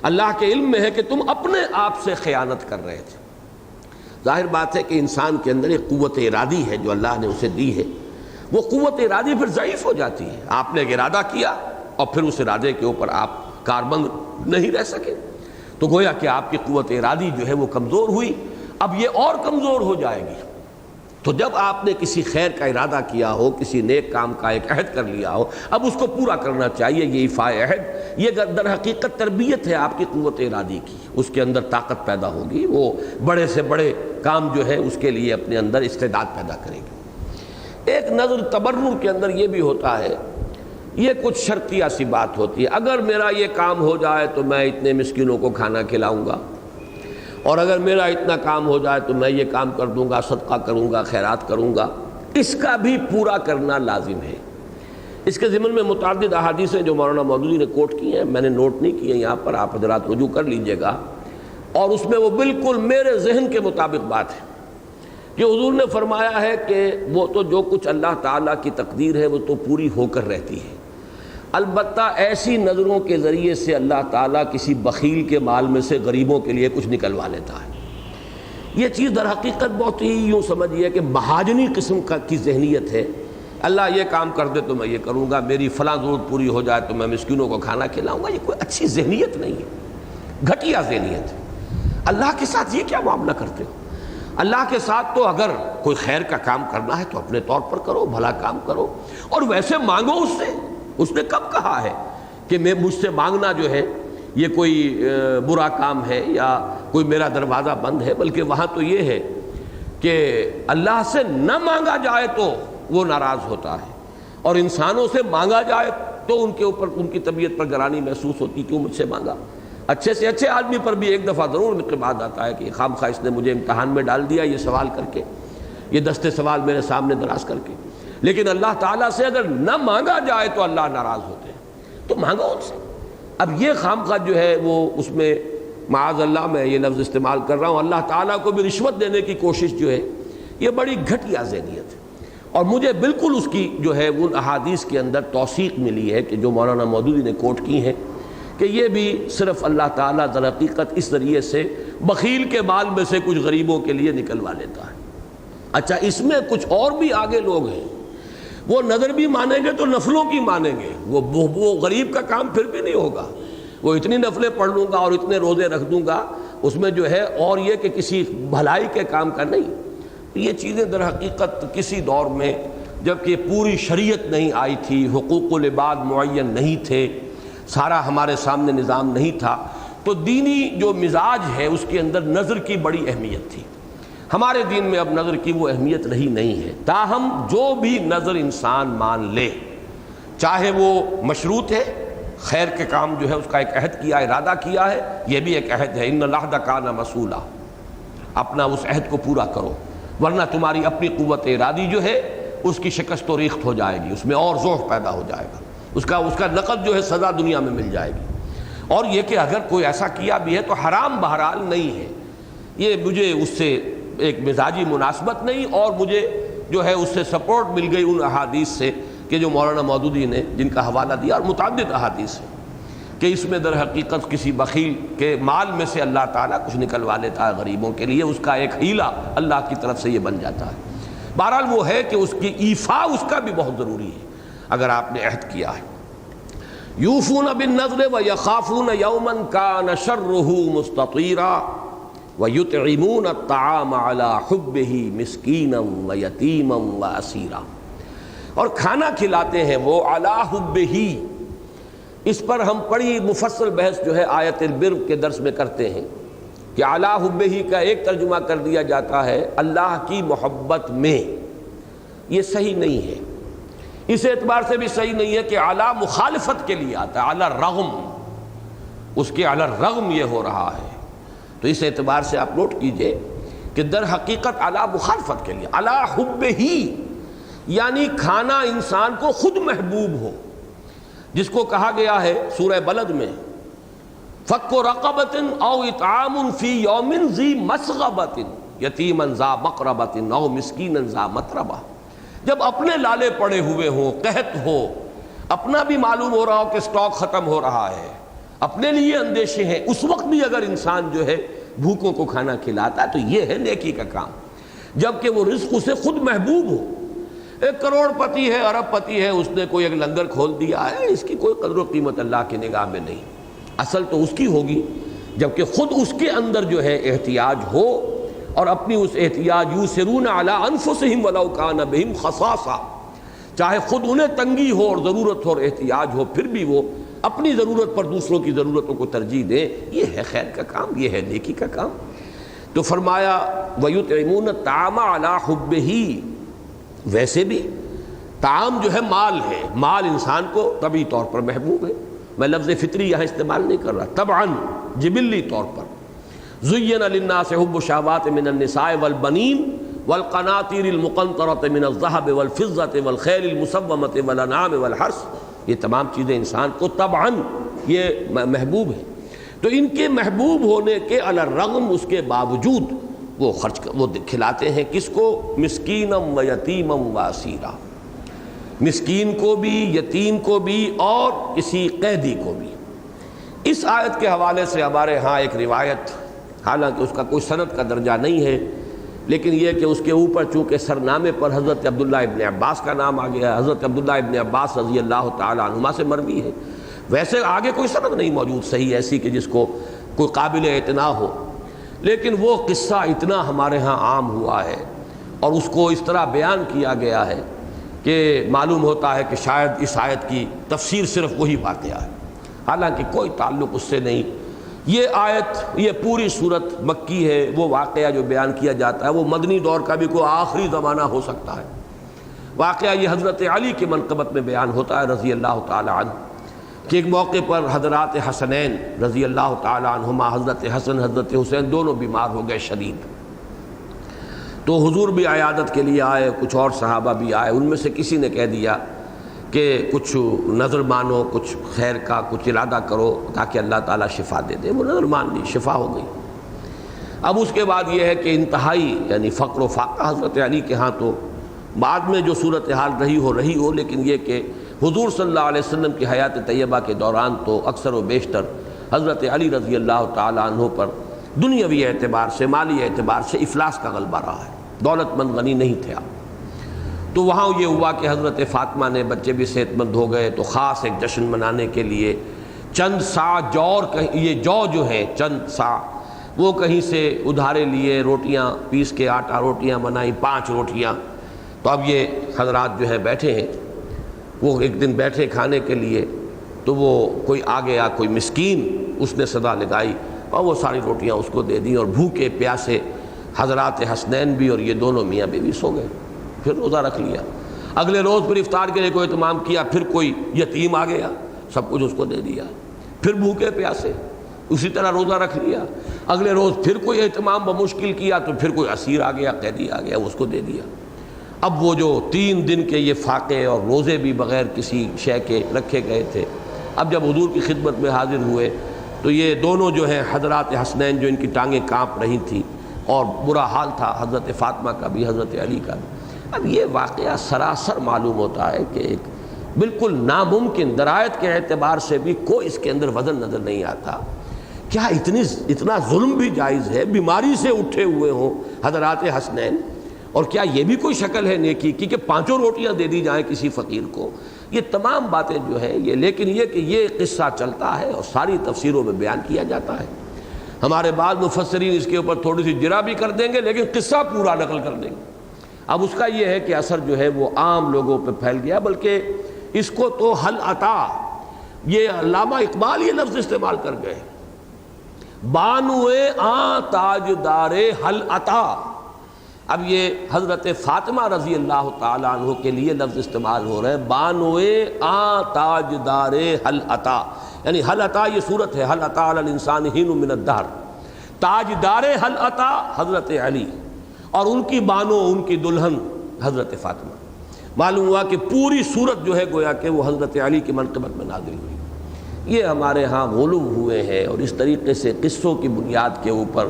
اللہ کے علم میں ہے کہ تم اپنے آپ سے خیانت کر رہے تھے۔ ظاہر بات ہے کہ انسان کے اندر ایک قوت ارادی ہے جو اللہ نے اسے دی ہے، وہ قوت ارادی پھر ضعیف ہو جاتی ہے، آپ نے ایک ارادہ کیا اور پھر اس ارادے کے اوپر آپ کاربند نہیں رہ سکے، تو گویا کہ آپ کی قوت ارادی جو ہے وہ کمزور ہوئی، اب یہ اور کمزور ہو جائے گی۔ تو جب آپ نے کسی خیر کا ارادہ کیا ہو، کسی نیک کام کا ایک عہد کر لیا ہو، اب اس کو پورا کرنا چاہیے، یہ ایفائے عہد، یہ در حقیقت تربیت ہے آپ کی قوت ارادی کی، اس کے اندر طاقت پیدا ہوگی، وہ بڑے سے بڑے کام جو ہے اس کے لیے اپنے اندر استعداد پیدا کرے گی۔ ایک نظر تبرر کے اندر یہ بھی ہوتا ہے، یہ کچھ شرطیہ سی بات ہوتی ہے، اگر میرا یہ کام ہو جائے تو میں اتنے مسکینوں کو کھانا کھلاؤں گا، اور اگر میرا اتنا کام ہو جائے تو میں یہ کام کر دوں گا، صدقہ کروں گا، خیرات کروں گا، اس کا بھی پورا کرنا لازم ہے۔ اس کے ضمن میں متعدد احادیث ہیں جو مولانا مودودی نے کوٹ کی ہیں، میں نے نوٹ نہیں کی ہیں یہاں پر، آپ حضرات رجوع کر لیجئے گا، اور اس میں وہ بالکل میرے ذہن کے مطابق بات ہے کہ حضور نے فرمایا ہے کہ وہ تو جو کچھ اللہ تعالیٰ کی تقدیر ہے وہ تو پوری ہو کر رہتی ہے، البتہ ایسی نظروں کے ذریعے سے اللہ تعالیٰ کسی بخیل کے مال میں سے غریبوں کے لیے کچھ نکلوا لیتا ہے۔ یہ چیز در حقیقت بہت ہی یوں سمجھیے کہ مہاجنی قسم کی ذہنیت ہے، اللہ یہ کام کر دے تو میں یہ کروں گا، میری فلاں ضرورت پوری ہو جائے تو میں مسکینوں کو کھانا کھلاؤں گا، یہ کوئی اچھی ذہنیت نہیں ہے، گھٹیا ذہنیت ہے۔ اللہ کے ساتھ یہ کیا معاملہ کرتے ہو؟ اللہ کے ساتھ تو اگر کوئی خیر کا کام کرنا ہے تو اپنے طور پر کرو، بھلا کام کرو، اور ویسے مانگو اس سے۔ اس نے کب کہا ہے کہ میں مجھ سے مانگنا جو ہے یہ کوئی برا کام ہے یا کوئی میرا دروازہ بند ہے، بلکہ وہاں تو یہ ہے کہ اللہ سے نہ مانگا جائے تو وہ ناراض ہوتا ہے، اور انسانوں سے مانگا جائے تو ان کے اوپر ان کی طبیعت پر گرانی محسوس ہوتی، کیوں مجھ سے مانگا۔ اچھے سے اچھے آدمی پر بھی ایک دفعہ ضرور انقباض آتا ہے کہ خام خواہ اس نے مجھے امتحان میں ڈال دیا یہ سوال کر کے، یہ دستے سوال میرے سامنے دراز کر کے۔ لیکن اللہ تعالیٰ سے اگر نہ مانگا جائے تو اللہ ناراض ہوتے ہیں، تو مانگو ان سے۔ اب یہ خام خواہ جو ہے وہ اس میں معاذ اللہ میں یہ لفظ استعمال کر رہا ہوں، اللہ تعالیٰ کو بھی رشوت دینے کی کوشش جو ہے یہ بڑی گھٹیا ذہنیت ہے، اور مجھے بالکل اس کی جو ہے ان احادیث کے اندر توثیق ملی ہے کہ جو مولانا مودودی نے کوٹ کی ہیں کہ یہ بھی صرف اللہ تعالیٰ در حقیقت اس ذریعے سے بخیل کے مال میں سے کچھ غریبوں کے لیے نکلوا لیتا ہے۔ اچھا، اس میں کچھ اور بھی آگے لوگ ہیں، وہ نظر بھی مانیں گے تو نفلوں کی مانیں گے، وہ غریب کا کام پھر بھی نہیں ہوگا، وہ اتنی نفلیں پڑھ لوں گا اور اتنے روزے رکھ دوں گا اس میں جو ہے، اور یہ کہ کسی بھلائی کے کام کا نہیں۔ یہ چیزیں در حقیقت کسی دور میں جب کہ پوری شریعت نہیں آئی تھی، حقوق العباد معین نہیں تھے، سارا ہمارے سامنے نظام نہیں تھا، تو دینی جو مزاج ہے اس کے اندر نظر کی بڑی اہمیت تھی۔ ہمارے دین میں اب نظر کی وہ اہمیت رہی نہیں ہے، تاہم جو بھی نظر انسان مان لے، چاہے وہ مشروط ہے، خیر کے کام جو ہے اس کا ایک عہد کیا، ارادہ کیا ہے، یہ بھی ایک عہد ہے، ان العہد کان مسئولا، اپنا اس عہد کو پورا کرو، ورنہ تمہاری اپنی قوت ارادی جو ہے اس کی شکست و ریخت ہو جائے گی، اس میں اور ضعف پیدا ہو جائے گا، اس کا نقد جو ہے سزا دنیا میں مل جائے گی۔ اور یہ کہ اگر کوئی ایسا کیا بھی ہے تو حرام بہرحال نہیں ہے، یہ مجھے اس سے ایک مزاجی مناسبت نہیں، اور مجھے جو ہے اس سے سپورٹ مل گئی ان احادیث سے کہ جو مولانا مودودی نے جن کا حوالہ دیا، اور متعدد احادیث ہیں کہ اس میں در حقیقت کسی بخیل کے مال میں سے اللہ تعالیٰ کچھ نکلوا لیتا ہے غریبوں کے لیے، اس کا ایک حیلہ اللہ کی طرف سے یہ بن جاتا ہے۔ بہرحال وہ ہے کہ اس کی ایفا اس کا بھی بہت ضروری ہے، اگر آپ نے عہد کیا ہے۔ یوفون بالنذر ویخافون یوما کان شرہ مستطیرا ویطعمون الطعام علی حبہ مسکینا ویتیما واسیرا، اور کھانا کھلاتے ہیں وہ علی حبہ، اس پر ہم بڑی مفصل بحث جو ہے آیت البر کے درس میں کرتے ہیں کہ علی حبہ کا ایک ترجمہ کر دیا جاتا ہے اللہ کی محبت میں، یہ صحیح نہیں ہے، اس اعتبار سے بھی صحیح نہیں ہے کہ اعلیٰ مخالفت کے لیے آتا ہے، اعلیٰ رغم، اس کے اعلیٰ رغم یہ ہو رہا ہے، تو اس اعتبار سے آپ نوٹ کیجئے کہ در حقیقت اعلیٰ مخالفت کے لیے، اعلیٰ حب ہی یعنی کھانا انسان کو خود محبوب ہو، جس کو کہا گیا ہے سورہ بلد میں فَكُّ رَقَبَةٍ أَوْ إِطْعَامٌ فِي يَوْمٍ ذِي مَسْغَبَةٍ يَتِيمًا ذَا مَقْرَبَةٍ أَوْ مِسْكِينًا ذَا مَتْرَبَةٍ، جب اپنے لالے پڑے ہوئے ہوں، قحط ہو، اپنا بھی معلوم ہو رہا ہو کہ سٹاک ختم ہو رہا ہے، اپنے لیے اندیشے ہیں، اس وقت بھی اگر انسان جو ہے بھوکوں کو کھانا کھلاتا ہے تو یہ ہے نیکی کا کام، جبکہ وہ رزق اسے خود محبوب ہو۔ ایک کروڑ پتی ہے، ارب پتی ہے، اس نے کوئی ایک لنگر کھول دیا ہے، اس کی کوئی قدر و قیمت اللہ کی نگاہ میں نہیں، اصل تو اس کی ہوگی جبکہ خود اس کے اندر جو ہے احتیاج ہو، اور اپنی اس احتیاج یوسرون علی انفسہم ولو کان بہم خصاصہ، چاہے خود انہیں تنگی ہو اور ضرورت ہو اور احتیاج ہو، پھر بھی وہ اپنی ضرورت پر دوسروں کی ضرورتوں کو ترجیح دیں، یہ ہے خیر کا کام، یہ ہے نیکی کا کام۔ تو فرمایا وَيُطْعِمُونَ الطَّعَامَ عَلَىٰ حُبِّهِ، ویسے بھی طعام جو ہے مال ہے، مال انسان کو طبعی طور پر محبوب ہے، میں لفظ فطری یہاں استعمال نہیں کر رہا، طبعاً جبلی طور پر۔ زُيِّنَ لِلنَّاسِ حُبُّ الشَّهَوَاتِ مِنَ النِّسَاءِ وَالْبَنِينَ وَالْقَنَاطِيرِ الْمُقَنطَرَةِ مِنَ الذَّهَبِ وَالْفِضَّةِ وَالْخَيْلِ الْمُسَوَّمَةِ وَالْأَنْعَامِ وَالْحَرْثِ، یہ تمام چیزیں انسان کو طبعاً یہ محبوب ہیں، تو ان کے محبوب ہونے کے علی الرغم اس کے باوجود وہ وہ کھلاتے ہیں کس کو؟ مسکینم و یتیمم و اسیرا، مسکین کو بھی، یتیم کو بھی، اور کسی قیدی کو بھی۔ اس آیت کے حوالے سے ہمارے ہاں ایک روایت، حالانکہ اس کا کوئی سند کا درجہ نہیں ہے، لیکن یہ کہ اس کے اوپر چونکہ سرنامے پر حضرت عبداللہ ابن عباس کا نام آ گیا، حضرت عبداللہ ابن عباس رضی اللہ تعالی عنہما سے مروی ہے، ویسے آگے کوئی سند نہیں موجود صحیح ایسی کہ جس کو کوئی قابل اعتنا ہو، لیکن وہ قصہ اتنا ہمارے ہاں عام ہوا ہے اور اس کو اس طرح بیان کیا گیا ہے کہ معلوم ہوتا ہے کہ شاید اس آیت کی تفسیر صرف وہی واقعہ ہے۔ حالانکہ کوئی تعلق اس سے نہیں۔ یہ آیت، یہ پوری صورت مکی ہے۔ وہ واقعہ جو بیان کیا جاتا ہے وہ مدنی دور کا بھی کوئی آخری زمانہ ہو سکتا ہے۔ واقعہ یہ حضرت علی کی منقبت میں بیان ہوتا ہے رضی اللہ تعالی عنہ کہ ایک موقع پر حضرات حسنین رضی اللہ تعالی عنہما، حضرت حسن حضرت حسین دونوں بیمار ہو گئے شدید، تو حضور بھی عیادت کے لیے آئے، کچھ اور صحابہ بھی آئے۔ ان میں سے کسی نے کہہ دیا کہ کچھ نظر مانو، کچھ خیر کا کچھ ارادہ کرو تاکہ اللہ تعالیٰ شفا دے دے۔ وہ نظر مان لی، شفا ہو گئی۔ اب اس کے بعد یہ ہے کہ انتہائی یعنی فقر و فاقہ حضرت علی کے ہاں، تو بعد میں جو صورتحال رہی ہو، لیکن یہ کہ حضور صلی اللہ علیہ وسلم کی حیات طیبہ کے دوران تو اکثر و بیشتر حضرت علی رضی اللہ تعالی عنہ پر دنیاوی اعتبار سے، مالی اعتبار سے افلاس کا غلبہ رہا ہے، دولت مند غنی نہیں تھے آپ۔ تو وہاں یہ ہوا کہ حضرت فاطمہ نے، بچے بھی صحت مند ہو گئے، تو خاص ایک جشن منانے کے لیے چند سا جور، یہ جو ہے چند سا، وہ کہیں سے ادھارے لیے، روٹیاں پیس کے آٹا روٹیاں بنائیں، 5 روٹیاں۔ تو اب یہ حضرات جو ہیں بیٹھے ہیں، وہ ایک دن بیٹھے کھانے کے لیے، تو وہ کوئی آ گیا، کوئی مسکین، اس نے صدا لگائی اور وہ ساری روٹیاں اس کو دے دیں، اور بھوکے پیاسے حضرات حسنین بھی اور یہ دونوں میاں بیوی سو گئے۔ پھر روزہ رکھ لیا۔ اگلے روز پھر افطار کے لیے کوئی اہتمام کیا، پھر کوئی یتیم آ گیا، سب کچھ اس کو دے دیا۔ پھر بھوکے پیاسے اسی طرح روزہ رکھ لیا۔ اگلے روز پھر کوئی اہتمام بمشکل کیا، تو پھر کوئی اسیر آ گیا، قیدی آ گیا، اس کو دے دیا۔ اب وہ جو 3 دن کے یہ فاقے اور روزے بھی بغیر کسی شے کے رکھے گئے تھے، اب جب حضور کی خدمت میں حاضر ہوئے تو یہ دونوں جو ہیں حضرات حسنین، جو ان کی ٹانگیں کانپ رہی تھیں اور برا حال تھا حضرت فاطمہ کا بھی، حضرت علی کا بھی۔ اب یہ واقعہ سراسر معلوم ہوتا ہے کہ ایک بالکل ناممکن، درایت کے اعتبار سے بھی کوئی اس کے اندر وزن نظر نہیں آتا۔ کیا اتنا ظلم بھی جائز ہے؟ بیماری سے اٹھے ہوئے ہوں حضرات حسنین، اور کیا یہ بھی کوئی شکل ہے نیکی کی کہ 5 روٹیاں دے دی جائیں کسی فقیر کو؟ یہ تمام باتیں جو ہیں یہ، لیکن یہ کہ یہ قصہ چلتا ہے اور ساری تفسیروں میں بیان کیا جاتا ہے۔ ہمارے بعض مفسرین اس کے اوپر تھوڑی سی جرا بھی کر دیں گے، لیکن قصہ پورا نقل کر دیں گے۔ اب اس کا یہ ہے کہ اثر جو ہے وہ عام لوگوں پہ پھیل گیا، بلکہ اس کو تو حل عطا، یہ علامہ اقبال یہ لفظ استعمال کر گئے، بانوئے آں تاجدار حل عطا۔ اب یہ حضرت فاطمہ رضی اللہ تعالی عنہ کے لیے لفظ استعمال ہو رہے ہیں، بانوئے آں تاجدار حل عطا، یعنی حل عطا یہ صورت ہے، حل عطا علی الانسان حین من الدہر، تاجدار حل عطا حضرت علی، اور ان کی بانو، ان کی دلہن حضرت فاطمہ۔ معلوم ہوا کہ پوری صورت جو ہے گویا کہ وہ حضرت علی کی منقبت میں نازل ہوئی۔ یہ ہمارے ہاں غلو ہوئے ہیں، اور اس طریقے سے قصوں کی بنیاد کے اوپر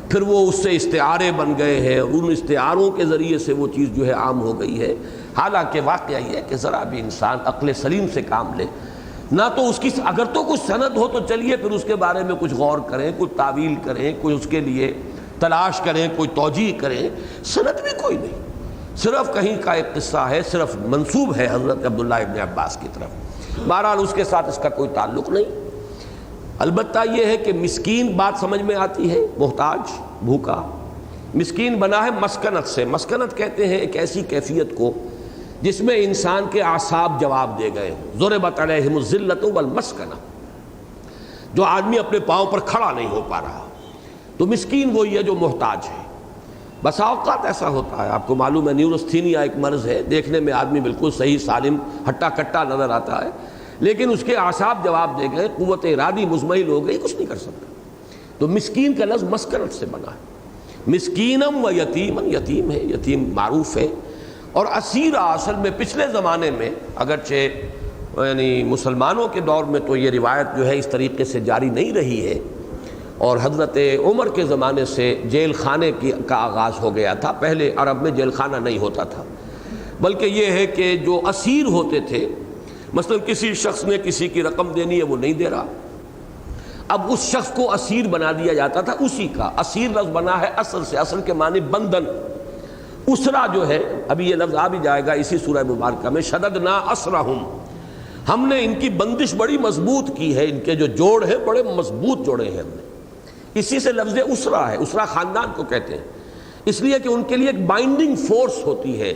پھر وہ اس سے استعارے بن گئے ہیں، اور ان استعاروں کے ذریعے سے وہ چیز جو ہے عام ہو گئی ہے۔ حالانکہ واقعہ یہ ہے کہ ذرا بھی انسان عقل سلیم سے کام لے، نہ تو اس کی اگر تو کچھ سند ہو تو چلیے پھر اس کے بارے میں کچھ غور کریں، کچھ تعویل کریں، کوئی اس کے لیے تلاش کریں، کوئی توجیہ کریں۔ سند بھی کوئی نہیں، صرف کہیں کا ایک قصہ ہے، صرف منسوب ہے حضرت عبداللہ ابن عباس کی طرف، بہرحال اس کے ساتھ اس کا کوئی تعلق نہیں۔ البتہ یہ ہے کہ مسکین بات سمجھ میں آتی ہے، محتاج، بھوکا، مسکین بنا ہے مسکنت سے۔ مسکنت کہتے ہیں ایک ایسی کیفیت کو جس میں انسان کے اعصاب جواب دے گئے ہوں، ضربت علیہم الذلۃ والمسکنہ، جو آدمی اپنے پاؤں پر کھڑا نہیں ہو پا رہا، تو مسکین وہی ہے جو محتاج ہے۔ بسا اوقات ایسا ہوتا ہے، آپ کو معلوم ہے نیورستھینیا ایک مرض ہے، دیکھنے میں آدمی بالکل صحیح سالم ہٹا کٹا نظر آتا ہے، لیکن اس کے اعصاب جواب دے گئے، قوت ارادی مزمحل ہو گئی، کچھ نہیں کر سکتا۔ تو مسکین کا لفظ مسکنت سے بنا ہے۔ مسکینم و یتیمن، یتیم ہے، یتیم معروف ہے، اور اسیرہ اصل میں پچھلے زمانے میں، اگرچہ یعنی مسلمانوں کے دور میں تو یہ روایت جو ہے اس طریقے سے جاری نہیں رہی ہے، اور حضرت عمر کے زمانے سے جیل خانے کا آغاز ہو گیا تھا۔ پہلے عرب میں جیل خانہ نہیں ہوتا تھا، بلکہ یہ ہے کہ جو اسیر ہوتے تھے، مثلا کسی شخص نے کسی کی رقم دینی ہے، وہ نہیں دے رہا، اب اس شخص کو اسیر بنا دیا جاتا تھا۔ اسی کا اسیر لفظ بنا ہے اصل سے، اصل کے معنی بندن۔ اسرا جو ہے، ابھی یہ لفظ آ بھی جائے گا اسی سورہ مبارکہ میں، شددنا اسرہم، ہم نے ان کی بندش بڑی مضبوط کی ہے، ان کے جو جوڑ ہیں بڑے مضبوط جوڑے ہیں ہم نے۔ اسی سے لفظ اسرا ہے، اسرا خاندان کو کہتے ہیں، اس لیے کہ ان کے لیے ایک بائنڈنگ فورس ہوتی ہے،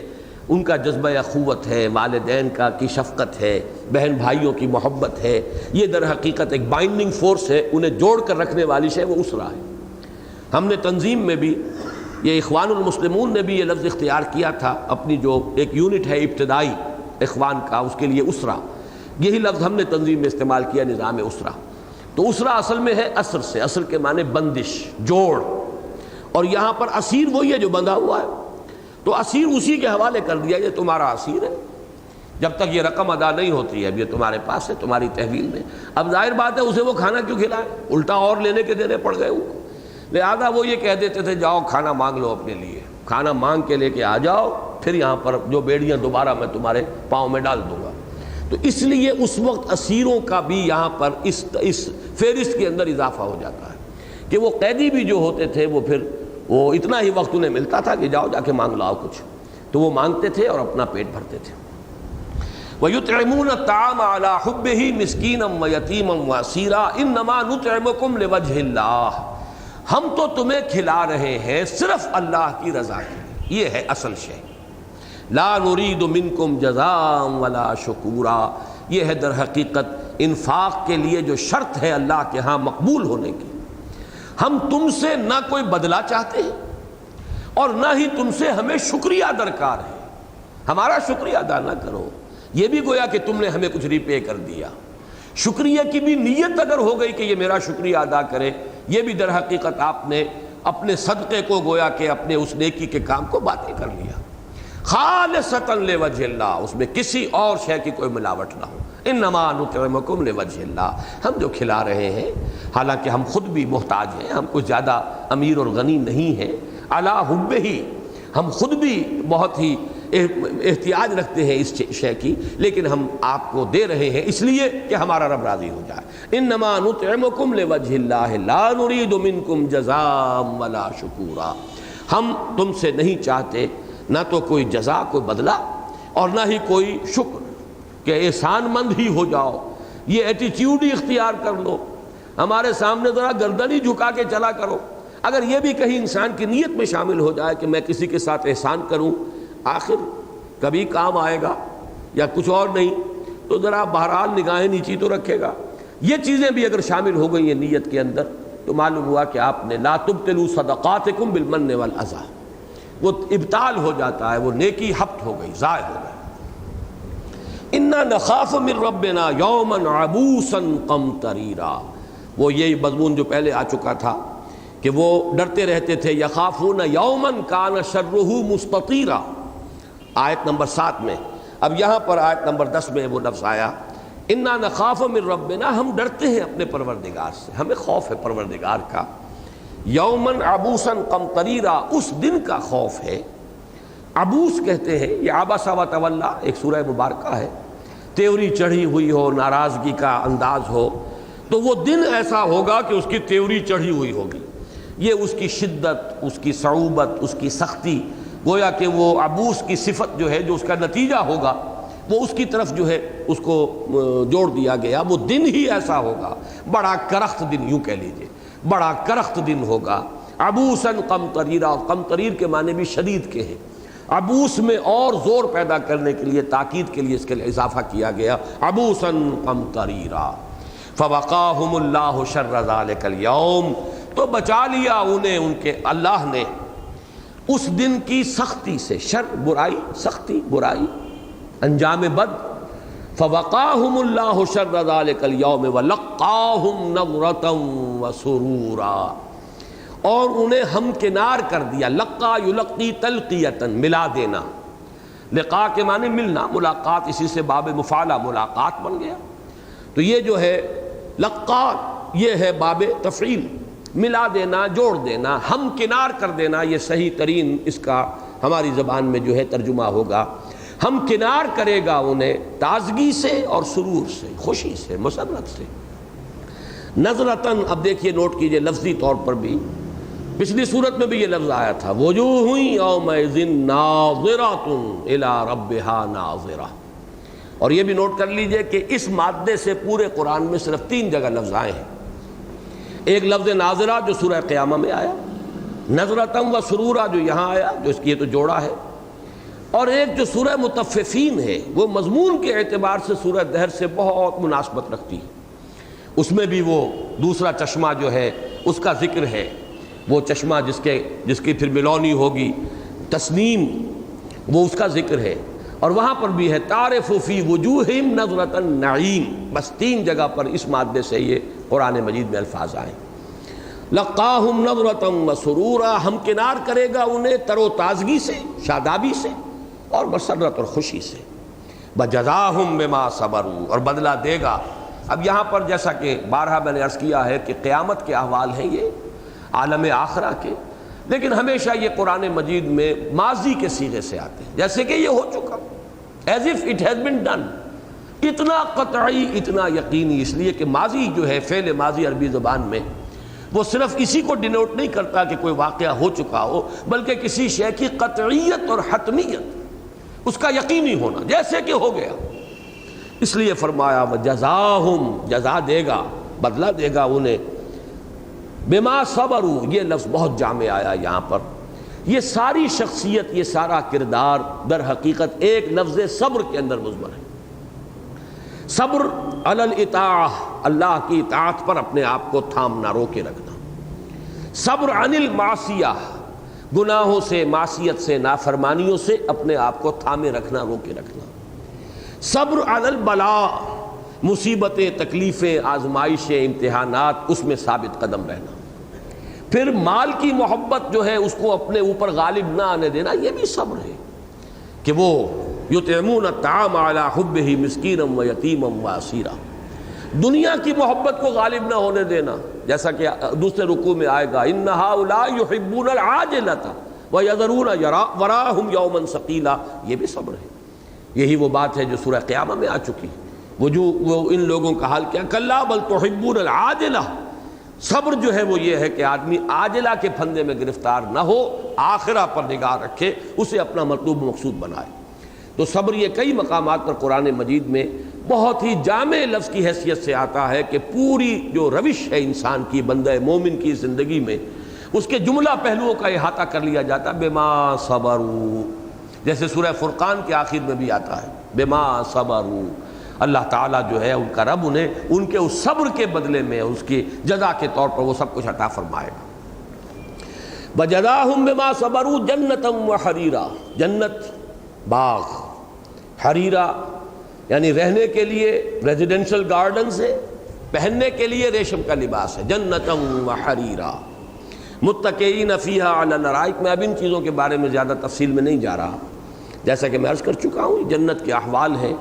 ان کا جذبہ اخوت ہے، والدین کی شفقت ہے، بہن بھائیوں کی محبت ہے، یہ در حقیقت ایک بائنڈنگ فورس ہے، انہیں جوڑ کر رکھنے والی شے وہ اسرہ ہے۔ ہم نے تنظیم میں بھی، یہ اخوان المسلمون نے بھی یہ لفظ اختیار کیا تھا، اپنی جو ایک یونٹ ہے ابتدائی اخوان کا، اس کے لیے اسرہ، یہی لفظ ہم نے تنظیم میں استعمال کیا، نظام اسرہ۔ تو اسرہ اصل میں ہے اسر سے، اصل کے معنی بندش، جوڑ، اور یہاں پر اسیر وہی ہے جو بندھا ہوا ہے، تو اسیر اسی کے حوالے کر دیا، یہ تمہارا اسیر ہے، جب تک یہ رقم ادا نہیں ہوتی ہے اب یہ تمہارے پاس ہے، تمہاری تحویل میں۔ اب ظاہر بات ہے اسے وہ کھانا کیوں کھلائے، الٹا اور لینے کے دینے پڑ گئے ان کو، لہذا وہ یہ کہہ دیتے تھے جاؤ کھانا مانگ لو اپنے لیے، کھانا مانگ کے لے کے آ جاؤ، پھر یہاں پر جو بیڑیاں دوبارہ میں تمہارے پاؤں میں ڈال دوں گا۔ تو اس لیے اس وقت اسیروں کا بھی یہاں پر اس فہرست کے اندر اضافہ ہو جاتا ہے کہ وہ قیدی بھی جو ہوتے تھے وہ پھر وہ اتنا ہی وقت انہیں ملتا تھا کہ جاؤ جا کے مانگ لاؤ کچھ، تو وہ مانگتے تھے اور اپنا پیٹ بھرتے تھے۔ وَيُطْعِمُونَ الطَّعَامَ عَلَىٰ حُبِّهِ مِسْكِينًا وَيَتِيمًا وَأَسِيرًا إِنَّمَا نُطْعِمُكُمْ لِوَجْهِ اللَّهِ، ہم تو تمہیں کھلا رہے ہیں صرف اللہ کی رضا کے لیے، یہ ہے اصل شے۔ لا نريد منکم جزاء ولا شکورا، یہ ہے در حقیقت انفاق کے لیے جو شرط ہے اللہ کے ہاں مقبول ہونے کی۔ ہم تم سے نہ کوئی بدلہ چاہتے ہیں اور نہ ہی تم سے ہمیں شکریہ درکار ہے، ہمارا شکریہ ادا نہ کرو، یہ بھی گویا کہ تم نے ہمیں کچھ ری پے کر دیا۔ شکریہ کی بھی نیت اگر ہو گئی کہ یہ میرا شکریہ ادا کرے، یہ بھی در حقیقت آپ نے اپنے صدقے کو گویا کہ اپنے اس نیکی کے کام کو باطل کر لیا۔ خالصتاً لوجہ اللہ، اس میں کسی اور شے کی کوئی ملاوٹ نہ ہو۔ انما نطعمکم لوجہ اللہ، ہم جو کھلا رہے ہیں حالانکہ ہم خود بھی محتاج ہیں، ہم کچھ زیادہ امیر اور غنی نہیں ہیں، علی حبہ، ہم خود بھی بہت ہی احتیاج رکھتے ہیں اس شے کی، لیکن ہم آپ کو دے رہے ہیں اس لیے کہ ہمارا رب راضی ہو جائے۔ انما نطعمکم لوجہ اللہ لا نريد منکم جزاء ولا شکورا، ہم تم سے نہیں چاہتے نہ تو کوئی جزا، کوئی بدلہ، اور نہ ہی کوئی شکر کہ احسان مند ہی ہو جاؤ، یہ ایٹیٹیوڈ ہی اختیار کر لو، ہمارے سامنے ذرا گردن ہی جھکا کے چلا کرو۔ اگر یہ بھی کہیں انسان کی نیت میں شامل ہو جائے کہ میں کسی کے ساتھ احسان کروں، آخر کبھی کام آئے گا یا کچھ اور نہیں، تو ذرا بہرحال نگاہیں نیچی تو رکھے گا۔ یہ چیزیں بھی اگر شامل ہو گئی ہیں نیت کے اندر تو معلوم ہوا کہ آپ نے لا تبطلوا صدقاتکم بالمن والاذی، وہ ابطال ہو جاتا ہے، وہ نیکی ہبط ہو گئی، ضائع ہو گئی۔ انا نخاف من ربنا یوما عبوسا قمطریرا، وہ یہی مضمون جو پہلے آ چکا تھا کہ وہ ڈرتے رہتے تھے، یخافون یوما کان شرہ مستطیرا، آیت نمبر 7 میں۔ اب یہاں پر آیت نمبر 10 میں وہ لفظ آیا، انا نخاف من ربنا، ہم ڈرتے ہیں اپنے پروردگار سے، ہمیں خوف ہے پروردگار کا، یومن عبوسن قمطریرا، اس دن کا خوف ہے۔ عبوس کہتے ہیں، یہ عبس و تولی ایک سورہ مبارکہ ہے، تیوری چڑھی ہوئی ہو، ناراضگی کا انداز ہو، تو وہ دن ایسا ہوگا کہ اس کی تیوری چڑھی ہوئی ہوگی، یہ اس کی شدت، اس کی صعوبت، اس کی سختی، گویا کہ وہ عبوس کی صفت جو ہے، جو اس کا نتیجہ ہوگا، وہ اس کی طرف جو ہے اس کو جوڑ دیا گیا۔ وہ دن ہی ایسا ہوگا، بڑا کرخت دن، یوں کہہ لیجئے بڑا کرخت دن ہوگا۔ عبوسن قمطریرا، قمطریر کے معنی بھی شدید کے ہیں، عبوس میں اور زور پیدا کرنے کے لیے، تاکید کے لیے اس کے لیے اضافہ کیا گیا، عبوسن قمطریرا۔ فوقاہم اللہ شر ذلک الیوم، تو بچا لیا انہیں ان کے اللہ نے اس دن کی سختی سے، شر برائی، سختی برائی، انجام بد۔ فوقاہم اللہ شر ذلک الیوم ولقاہم نظرۃ وسرورا، اور انہیں ہمکنار کر دیا، لقا یلقی تلقیۃً، ملا دینا، لقا کے معنی ملنا، ملاقات، اسی سے باب مفعلہ ملاقات بن گیا، تو یہ جو ہے لقا، یہ ہے باب تفعیل، ملا دینا، جوڑ دینا، ہمکنار کر دینا، یہ صحیح ترین اس کا ہماری زبان میں جو ہے ترجمہ ہوگا۔ ہم کنار کرے گا انہیں تازگی سے اور سرور سے، خوشی سے، مسرت سے۔ نظرتاً، اب دیکھیے نوٹ کیجئے لفظی طور پر بھی، پچھلی صورت میں بھی یہ لفظ آیا تھا، وجوہ یومئذ ناظرۃ الی ربہا ناظرہ، اور یہ بھی نوٹ کر لیجئے کہ اس مادے سے پورے قرآن میں صرف 3 جگہ لفظ آئے ہیں۔ ایک لفظ ناظرہ جو سورہ قیامہ میں آیا، نظرۃ و سرورا جو یہاں آیا، جو اس کی یہ تو جوڑا ہے، اور ایک جو سورہ مطففین ہے وہ مضمون کے اعتبار سے سورہ دہر سے بہت مناسبت رکھتی ہے. اس میں بھی وہ دوسرا چشمہ جو ہے اس کا ذکر ہے، وہ چشمہ جس کی پھر ملونی ہوگی، تسنیم، وہ اس کا ذکر ہے. اور وہاں پر بھی ہے تعرف فی وجوہہم نظرۃ النعیم. بس 3 جگہ پر اس مادے سے یہ قرآن مجید میں الفاظ آئے. لقاہم نظرۃ وسرورا، ہمکنار کرے گا انہیں تر و تازگی سے، شادابی سے اور مسرت اور خوشی سے. بجزاہم بما صبروا، اور بدلہ دے گا. اب یہاں پر جیسا کہ بارہا میں نے عرض کیا ہے کہ قیامت کے احوال ہیں یہ عالم آخرہ کے، لیکن ہمیشہ یہ قرآن مجید میں ماضی کے صیغے سے آتے ہیں، جیسے کہ یہ ہو چکا، as if it has been done. اتنا قطعی، اتنا یقینی، اس لیے کہ ماضی جو ہے، فعل ماضی عربی زبان میں وہ صرف اسی کو ڈینوٹ نہیں کرتا کہ کوئی واقعہ ہو چکا ہو، بلکہ کسی شے کی قطعیت اور حتمیت، اس کا یقینی ہونا، جیسے کہ ہو گیا. اس لیے فرمایا وجزاہم، جزا دے گا، بدلہ دے گا انہیں، بما صبروا. یہ لفظ بہت جامع آیا یہاں پر. یہ ساری شخصیت، یہ سارا کردار در حقیقت ایک لفظ صبر کے اندر مضمر ہے. صبر علی الاطاعہ، اللہ کی اطاعت پر اپنے آپ کو تھامنا، روکے رکھنا. صبر عن المعصیہ، گناہوں سے، معصیت سے، نافرمانیوں سے اپنے آپ کو تھامے رکھنا، روکے رکھنا. صبر علی البلاء، مصیبتیں، تکلیفیں، آزمائشیں، امتحانات، اس میں ثابت قدم رہنا. پھر مال کی محبت جو ہے اس کو اپنے اوپر غالب نہ آنے دینا، یہ بھی صبر ہے کہ وہ یطعمون الطعام علی حبہ مسکینا ویتیما واسیرا. دنیا کی محبت کو غالب نہ ہونے دینا، جیسا کہ دوسرے رکوع میں آئے گا ان ہؤلاء یحبون العاجلۃ ویذرون وراءہم یوما ثقیلا. یہ بھی صبر ہے. یہی وہ بات ہے جو سورہ قیامہ میں آ چکی. وہ ان لوگوں کا حال کیا، کلا بل تحبون العاجلہ. صبر جو ہے وہ یہ ہے کہ آدمی عاجلہ کے پھندے میں گرفتار نہ ہو، آخرہ پر نگاہ رکھے، اسے اپنا مطلوب مقصود بنائے. تو صبر یہ کئی مقامات پر قرآن مجید میں بہت ہی جامع لفظ کی حیثیت سے آتا ہے کہ پوری جو روش ہے انسان کی، بندہ مومن کی زندگی میں، اس کے جملہ پہلوؤں کا احاطہ کر لیا جاتا ہے بما صبروا. جیسے سورہ فرقان کے آخر میں بھی آتا ہے بما صبروا. اللہ تعالیٰ جو ہے ان کا رب انہیں ان کے اس صبر کے بدلے میں اس کی جزا کے طور پر وہ سب کچھ عطا فرمائے گا. وجزاہم بما صبروا جنتا وحریرا. جنت، باغ، حریرا یعنی رہنے کے لیے ریزیڈینشل گارڈنز ہے، پہننے کے لیے ریشم کا لباس ہے. جنتا وحریرا متکئین فیہا علی الارائک. میں اب ان چیزوں کے بارے میں زیادہ تفصیل میں نہیں جا رہا، جیسا کہ میں عرض کر چکا ہوں جنت کے احوال ہیں،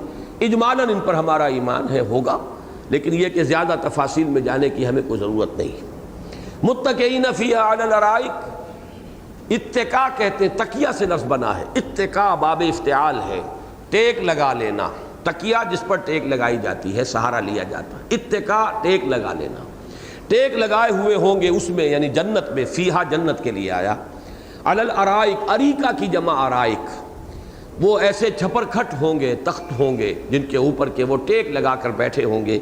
اجمالاً ان پر ہمارا ایمان ہے، ہوگا، لیکن یہ کہ زیادہ تفاصیل میں جانے کی ہمیں کوئی ضرورت نہیں. متکئین فیہا علی الارائک، اتکا کہتے ہیں، تکیہ سے لفظ بنا ہے. اتکا باب افتعال ہے، ٹیک لگا لینا. تکیہ جس پر ٹیک لگائی جاتی ہے، سہارا لیا جاتا ہے. اتکا ٹیک لگا لینا. ٹیک لگائے ہوئے ہوں گے اس میں، یعنی جنت میں. فیہا جنت کے لیے آیا. علی الارائک، اریکا کی جمع ارائک. وہ ایسے چھپر کھٹ ہوں گے، تخت ہوں گے جن کے اوپر کے وہ ٹیک لگا کر بیٹھے ہوں گے.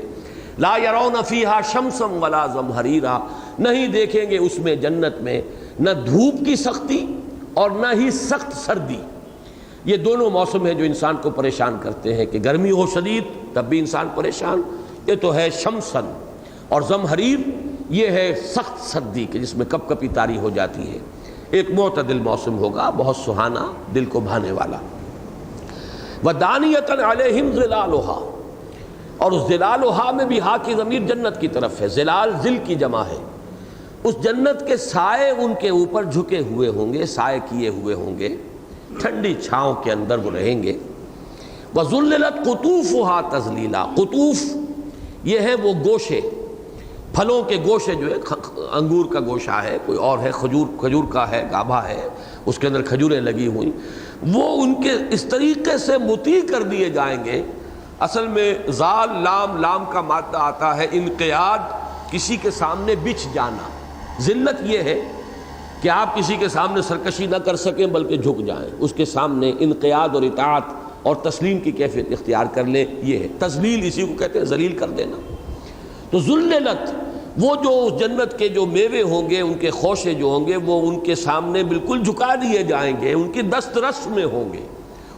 لا یرون فیہا شمسا ولا زمہریرا. نہیں دیکھیں گے اس میں، جنت میں، نہ دھوپ کی سختی اور نہ ہی سخت سردی. یہ دونوں موسم ہیں جو انسان کو پریشان کرتے ہیں، کہ گرمی ہو شدید تب بھی انسان پریشان. یہ تو ہے شمسن. اور زمہریر یہ ہے سخت سردی کہ جس میں کپ کپی طاری ہو جاتی ہے. ایک معتدل موسم ہوگا، بہت سہانا، دل کو بھانے والا. وَدَانِيَةً عَلَيْهِمْ ظِلَالُهَا. اور اس ظلالُهَا میں بھی ہا کی ضمیر جنت کی طرف ہے. ظلال ذل کی جمع ہے. اس جنت کے سائے ان کے اوپر جھکے ہوئے ہوں گے، سائے کیے ہوئے ہوں گے، ٹھنڈی چھاؤں کے اندر وہ رہیں گے. وَذُلِّلَتْ قُطُوفُهَا تَذْلِيلًا. قطوف یہ ہے وہ گوشے، پھلوں کے گوشے جو ہے، انگور کا گوشہ ہے، کوئی اور ہے، کھجور کا ہے، گابھا ہے، اس کے اندر کھجوریں لگی ہوئی، وہ ان کے اس طریقے سے مطیع کر دیے جائیں گے. اصل میں زال لام کا مادہ آتا ہے انقیاد، کسی کے سامنے بچھ جانا. ذلت یہ ہے کہ آپ کسی کے سامنے سرکشی نہ کر سکیں بلکہ جھک جائیں، اس کے سامنے انقیاد اور اطاعت اور تسلیم کی کیفیت اختیار کر لیں. یہ ہے تذلیل، اسی کو کہتے ہیں ذلیل کر دینا. تو ذللت، وہ جو جنت کے جو میوے ہوں گے، ان کے خوشے جو ہوں گے، وہ ان کے سامنے بالکل جھکا دیے جائیں گے، ان کی دسترس میں ہوں گے.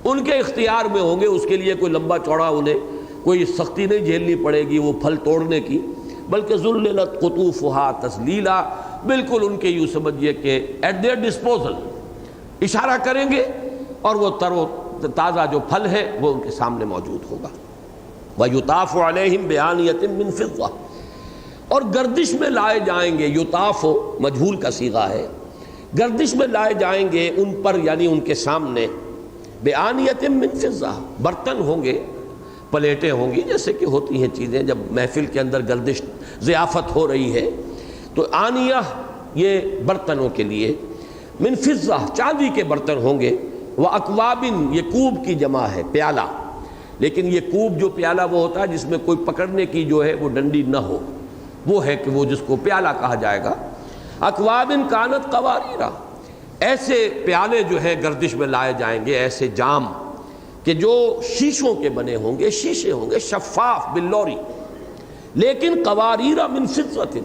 ان کے اختیار میں ہوں گے، اس کے لیے کوئی لمبا چوڑا انہیں کوئی سختی نہیں جھیلنی پڑے گی وہ پھل توڑنے کی، بلکہ ذللت قطوفہا تذلیلا، بالکل ان کے یوں سمجھیے کہ ایٹ دیئر ڈسپوزل، اشارہ کریں گے اور وہ تر و تازہ جو پھل ہے وہ ان کے سامنے موجود ہوگا۔ وَيُطَافُ عَلَيْهِمْ بِآنِيَةٍ مِّن فِضَّةٍ، اور گردش میں لائے جائیں گے، یطاف مجہول کا صیغہ ہے، گردش میں لائے جائیں گے ان پر یعنی ان کے سامنے، بِآنِيَةٍ مِّن فِضَّةٍ، برتن ہوں گے، پلیٹیں ہوں گی، جیسے کہ ہوتی ہیں چیزیں جب محفل کے اندر گردش ضیافت ہو رہی ہے تو آنیہ یہ برتنوں کے لیے، من فضہ چاندی کے برتن ہوں گے، وَأَكْوَابٍ یہ کوب کی جمع ہے، پیالہ، لیکن یہ کوب جو پیالہ وہ ہوتا ہے جس میں کوئی پکڑنے کی جو ہے وہ ڈنڈی نہ ہو، وہ ہے کہ وہ جس کو پیالہ کہا جائے گا۔ اکوابن کانت قواریرا، ایسے پیالے جو ہے گردش میں لائے جائیں گے، ایسے جام کہ جو شیشوں کے بنے ہوں گے، شیشے ہوں گے شفاف باللوری، لیکن قواریرا من فضۃ،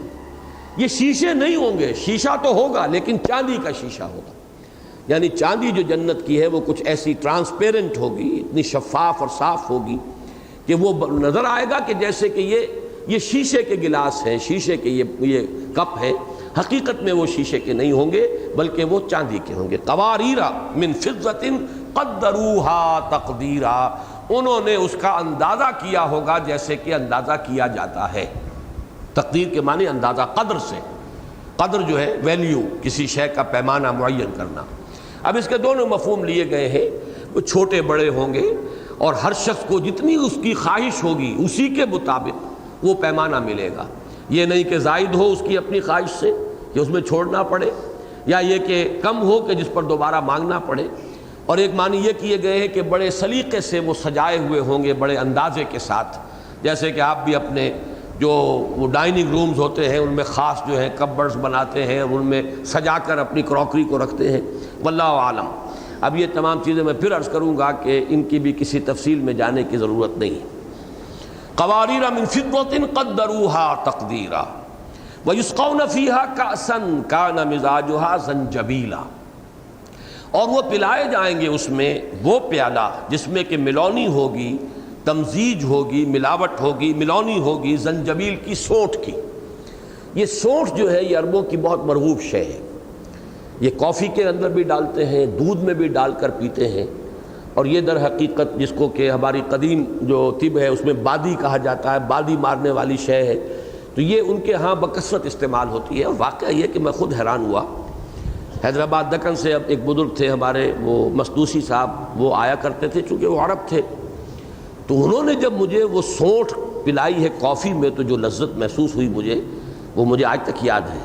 یہ شیشے نہیں ہوں گے، شیشہ تو ہوگا لیکن چاندی کا شیشہ ہوگا، یعنی چاندی جو جنت کی ہے وہ کچھ ایسی ٹرانسپیرنٹ ہوگی، اتنی شفاف اور صاف ہوگی کہ وہ نظر آئے گا کہ جیسے کہ یہ شیشے کے گلاس ہیں، شیشے کے یہ کپ ہیں، حقیقت میں وہ شیشے کے نہیں ہوں گے بلکہ وہ چاندی کے ہوں گے۔ قواریرا من فضۃ قدروہا تقدیرا، انہوں نے اس کا اندازہ کیا ہوگا جیسے کہ اندازہ کیا جاتا ہے۔ تقدیر کے معنی اندازہ، قدر سے، قدر جو ہے ویلیو، کسی شے کا پیمانہ معین کرنا۔ اب اس کے دونوں مفہوم لیے گئے ہیں، وہ چھوٹے بڑے ہوں گے اور ہر شخص کو جتنی اس کی خواہش ہوگی اسی کے مطابق وہ پیمانہ ملے گا، یہ نہیں کہ زائد ہو اس کی اپنی خواہش سے کہ اس میں چھوڑنا پڑے، یا یہ کہ کم ہو کہ جس پر دوبارہ مانگنا پڑے۔ اور ایک معنی یہ کیے گئے ہیں کہ بڑے سلیقے سے وہ سجائے ہوئے ہوں گے، بڑے اندازے کے ساتھ، جیسے کہ آپ بھی اپنے جو وہ ڈائننگ رومز ہوتے ہیں ان میں خاص جو ہے کپبرڈز بناتے ہیں اور ان میں سجا کر اپنی کراکری کو رکھتے ہیں، واللہ عالم۔ اب یہ تمام چیزیں میں پھر عرض کروں گا کہ ان کی بھی کسی تفصیل میں جانے کی ضرورت نہیں ہے۔ قواریر من فضۃ قدروها تقدیرا ویسقون فیہا کأسا کان مزاجها زنجبیلا، اور وہ پلائے جائیں گے اس میں وہ پیالہ جس میں کہ ملونی ہوگی، تمزیج ہوگی، ملاوٹ ہوگی، ملونی ہوگی زنجبیل کی، سونٹھ کی۔ یہ سونٹھ جو ہے یہ عربوں کی بہت مرغوب شے ہے، یہ کافی کے اندر بھی ڈالتے ہیں، دودھ میں بھی ڈال کر پیتے ہیں، اور یہ در حقیقت جس کو کہ ہماری قدیم جو طب ہے اس میں بادی کہا جاتا ہے، بادی مارنے والی شے ہے، تو یہ ان کے ہاں بکثرت استعمال ہوتی ہے۔ اور واقعہ یہ کہ میں خود حیران ہوا، حیدرآباد دکن سے اب ایک بزرگ تھے ہمارے، وہ مسدوسی صاحب، وہ آیا کرتے تھے چونکہ وہ عرب تھے، تو انہوں نے جب مجھے وہ سونٹھ پلائی ہے کافی میں تو جو لذت محسوس ہوئی مجھے، وہ مجھے آج تک یاد ہے۔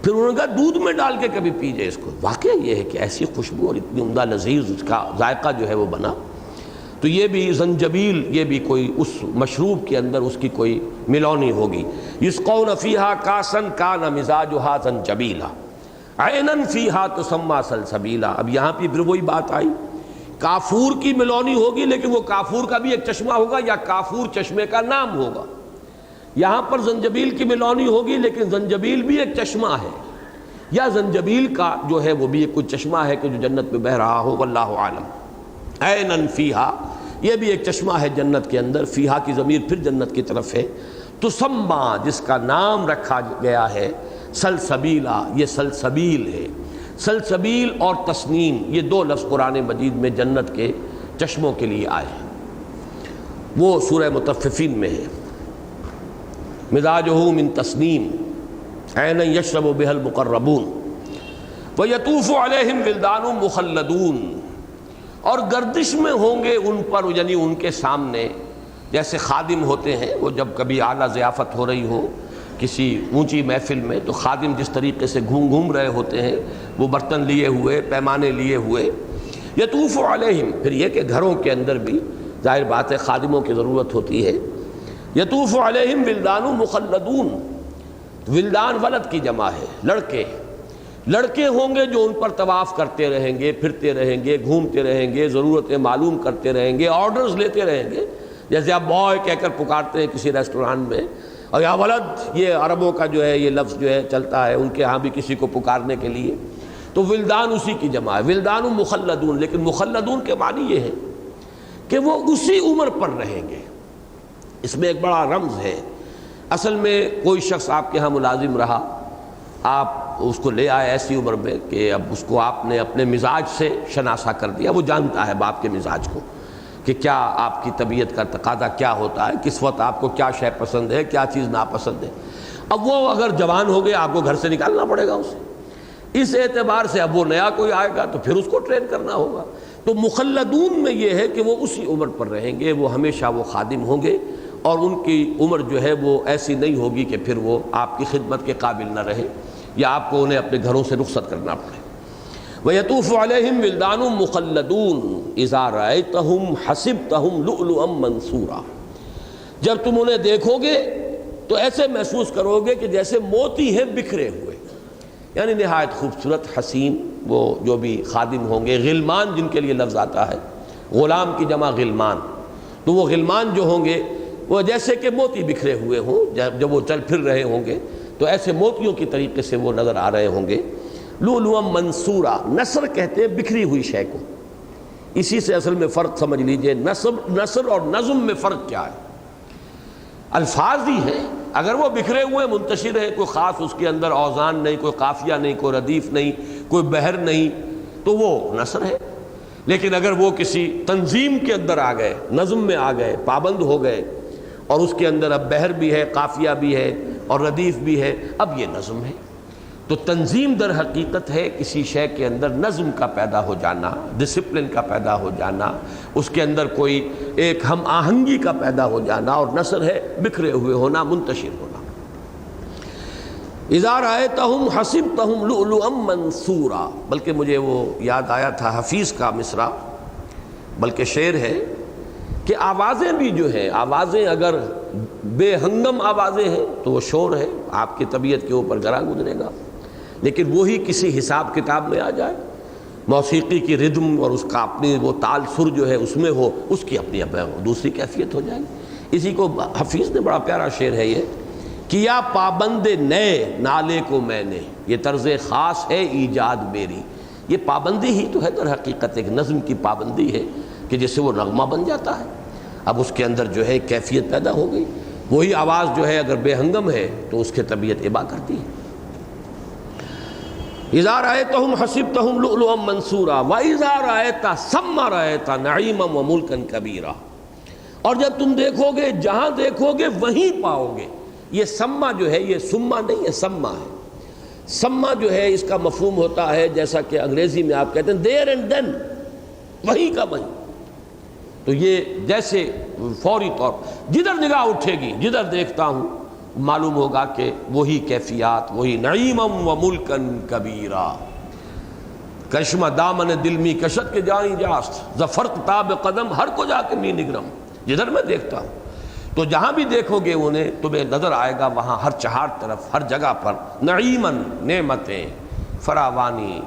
پھر انہوں نے کہا دودھ میں ڈال کے کبھی پیجئے اس کو۔ واقعہ یہ ہے کہ ایسی خوشبو اور اتنی عمدہ لذیذ اس کا ذائقہ جو ہے وہ بنا۔ تو یہ بھی زنجبیل، یہ بھی کوئی اس مشروب کے اندر اس کی کوئی ملونی ہوگی۔ یسقون فیہا کاسن کان مزاجہا زنجبیلا عینن فیہا تسمی سلسبیلا۔ اب یہاں پہ پھر وہی بات آئی، کافور کی ملونی ہوگی لیکن وہ کافور کا بھی ایک چشمہ ہوگا یا کافور چشمے کا نام ہوگا۔ یہاں پر زنجبیل کی ملونی ہوگی لیکن زنجبیل بھی ایک چشمہ ہے، یا زنجبیل کا جو ہے وہ بھی ایک کوئی چشمہ ہے کہ جو جنت میں بہہ رہا ہو، واللہ عالم۔ عینن فیہا، یہ بھی ایک چشمہ ہے جنت کے اندر، فیہا کی ضمیر پھر جنت کی طرف ہے، تسمی جس کا نام رکھا گیا ہے سلسبیلا، یہ سلسبیل ہے۔ سلسبیل اور تسنیم یہ دو لفظ قرآن مجید میں جنت کے چشموں کے لیے آئے ہیں، وہ سورہ مطففین میں ہے۔ مزاجہ من تسنیم عینا یشرب بها المقربون ویطوف علیہم ولدان مخلدون، اور گردش میں ہوں گے ان پر یعنی ان کے سامنے، جیسے خادم ہوتے ہیں، وہ جب کبھی اعلیٰ ضیافت ہو رہی ہو کسی اونچی محفل میں تو خادم جس طریقے سے گھوم رہے ہوتے ہیں، وہ برتن لیے ہوئے، پیمانے لیے ہوئے، یطوف علیہم، پھر یہ کہ گھروں کے اندر بھی ظاہر بات ہے خادموں کی ضرورت ہوتی ہے، یطوف علیہم ولدان مخلدون، ولدان ولد کی جمع ہے، لڑکے ہوں گے جو ان پر طواف کرتے رہیں گے، پھرتے رہیں گے، گھومتے رہیں گے، ضرورتیں معلوم کرتے رہیں گے، آرڈرز لیتے رہیں گے، جیسے آپ بوائے کہہ کر پکارتے ہیں کسی ریسٹوران میں، اور یا ولد، یہ عربوں کا جو ہے یہ لفظ جو ہے چلتا ہے ان کے ہاں بھی کسی کو پکارنے کے لیے، تو ولدان اسی کی جمع ہے، ولدان مخلدون، لیکن مخلدون کے معنی یہ ہے کہ وہ اسی عمر پر رہیں گے۔ اس میں ایک بڑا رمز ہے۔ اصل میں کوئی شخص آپ کے ہاں ملازم رہا، آپ اس کو لے آئے ایسی عمر میں کہ اب اس کو آپ نے اپنے مزاج سے شناسا کر دیا، وہ جانتا ہے باپ کے مزاج کو کہ کیا آپ کی طبیعت کا تقاضا کیا ہوتا ہے، کس وقت آپ کو کیا شے پسند ہے، کیا چیز ناپسند ہے۔ اب وہ اگر جوان ہو گیا، آپ کو گھر سے نکالنا پڑے گا اسے، اس اعتبار سے اب وہ نیا کوئی آئے گا تو پھر اس کو ٹرین کرنا ہوگا۔ تو مخلدون میں یہ ہے کہ وہ اسی عمر پر رہیں گے، وہ ہمیشہ وہ خادم ہوں گے، اور ان کی عمر جو ہے وہ ایسی نہیں ہوگی کہ پھر وہ آپ کی خدمت کے قابل نہ رہے یا آپ کو انہیں اپنے گھروں سے رخصت کرنا پڑے۔ وَيَطُوفُ عَلَيْهِمْ وِلْدَانٌ مُخَلَّدُونَ إِذَا رَأَيْتَهُمْ حَسِبْتَهُمْ لُؤْلُؤًا مَنْثُورًا، جب تم انہیں دیکھو گے تو ایسے محسوس کرو گے کہ جیسے موتی ہیں بکھرے ہوئے، یعنی نہایت خوبصورت حسین وہ جو بھی خادم ہوں گے۔ غلمان جن کے لیے لفظ آتا ہے، غلام کی جمع غلمان، تو وہ غلمان جو ہوں گے وہ جیسے کہ موتی بکھرے ہوئے ہوں، جب وہ چل پھر رہے ہوں گے تو ایسے موتیوں کی طریقے سے وہ نظر آ رہے ہوں گے۔ لؤلؤا منثورا، نثر کہتے ہیں بکھری ہوئی شے کو، اسی سے اصل میں فرق سمجھ لیجئے، نثر اور نظم میں فرق کیا ہے؟ الفاظ ہی ہیں، اگر وہ بکھرے ہوئے منتشر ہے، کوئی خاص اس کے اندر اوزان نہیں، کوئی قافیہ نہیں، کوئی ردیف نہیں، کوئی بحر نہیں، تو وہ نثر ہے۔ لیکن اگر وہ کسی تنظیم کے اندر آ گئے، نظم میں آ گئے، پابند ہو گئے، اور اس کے اندر اب بحر بھی ہے، قافیہ بھی ہے اور ردیف بھی ہے، اب یہ نظم ہے۔ تو تنظیم در حقیقت ہے کسی شے کے اندر نظم کا پیدا ہو جانا، ڈسپلن کا پیدا ہو جانا، اس کے اندر کوئی ایک ہم آہنگی کا پیدا ہو جانا، اور نثر ہے بکھرے ہوئے ہونا، منتشر ہونا۔ اذا رأیتہم حسبتہم لؤلؤا منثورا، بلکہ مجھے وہ یاد آیا تھا حفیظ کا مصرع، بلکہ شعر ہے کہ آوازیں بھی جو ہیں، آوازیں اگر بے ہنگم آوازیں ہیں تو وہ شور ہے، آپ کی طبیعت کے اوپر گرا گزرے گا، لیکن وہی کسی حساب کتاب میں آ جائے، موسیقی کی ردم اور اس کا اپنی وہ تال سر جو ہے اس میں ہو، اس کی اپنی دوسری کیفیت ہو جائے گی۔ اسی کو حفیظ نے، بڑا پیارا شعر ہے یہ، کیا پابند نئے نالے کو میں نے، یہ طرز خاص ہے ایجاد میری۔ یہ پابندی ہی تو ہے در حقیقت، ایک نظم کی پابندی ہے کہ جس سے وہ نغمہ بن جاتا ہے، اب اس کے اندر جو ہے کیفیت پیدا ہو گئی۔ وہی آواز جو ہے اگر بے ہنگم ہے تو اس کی طبیعت ابا کرتی ہے۔ اذا رأیتہم حسبتہم لؤلؤا منثورا واذا رأیت ثم رأیت نعیما وملکا کبیرا، اور جب تم دیکھو گے، جہاں دیکھو گے وہیں پاؤ گے۔ یہ سما جو ہے، یہ سما نہیں ہے، سما ہے۔ سما جو ہے اس کا مفہوم ہوتا ہے جیسا کہ انگریزی میں آپ کہتے ہیں دیر اینڈ دین، وہیں کا وہیں۔ تو یہ جیسے فوری طور جدھر نگاہ اٹھے گی، جدھر دیکھتا ہوں معلوم ہوگا کہ وہی کیفیات، وہی نعیما و ملکا کبیرا۔ کشمہ دامن دل می کشت کے جانی جاست، ظفرت تاب قدم ہر کو جا کے می نگرم۔ جدھر میں دیکھتا ہوں تو جہاں بھی دیکھو گے انہیں، تمہیں نظر آئے گا وہاں ہر چہار طرف، ہر جگہ پر نعیمن، نعمتیں، فراوانی،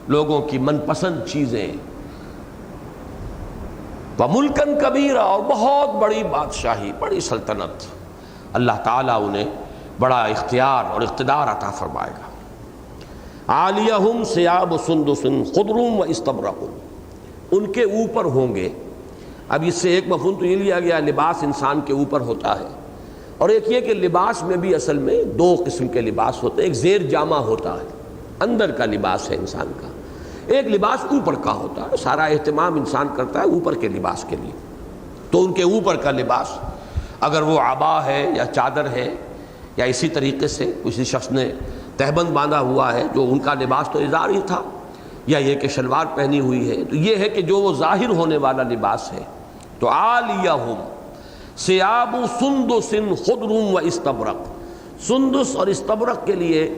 لوگوں کی من پسند چیزیں، وَمُلْكًا كَبِيرًا، اور بہت بڑی بادشاہی، بڑی سلطنت۔ اللہ تعالیٰ انہیں بڑا اختیار اور اقتدار عطا فرمائے گا۔ عَالِيَهُمْ ثِيَابُ سُنْدُسٍ خُضْرٌ وَإِسْتَبْرَقٌ، ان کے اوپر ہوں گے۔ اب اس سے ایک مفہوم تو یہ لیا گیا لباس انسان کے اوپر ہوتا ہے، اور ایک یہ کہ لباس میں بھی اصل میں دو قسم کے لباس ہوتے ہیں۔ ایک زیر جامہ ہوتا ہے، اندر کا لباس ہے انسان کا، ایک لباس اوپر کا ہوتا ہے، سارا اہتمام انسان کرتا ہے اوپر کے لباس کے لیے۔ تو ان کے اوپر کا لباس اگر وہ عبا ہے یا چادر ہے، یا اسی طریقے سے کسی شخص نے تہبند باندھا ہوا ہے، جو ان کا لباس تو ازار ہی تھا، یا یہ کہ شلوار پہنی ہوئی ہے، تو یہ ہے کہ جو وہ ظاہر ہونے والا لباس ہے۔ تو عالیہم ثیاب سندس خضر و استبرق، سندس اور استبرق کے لیے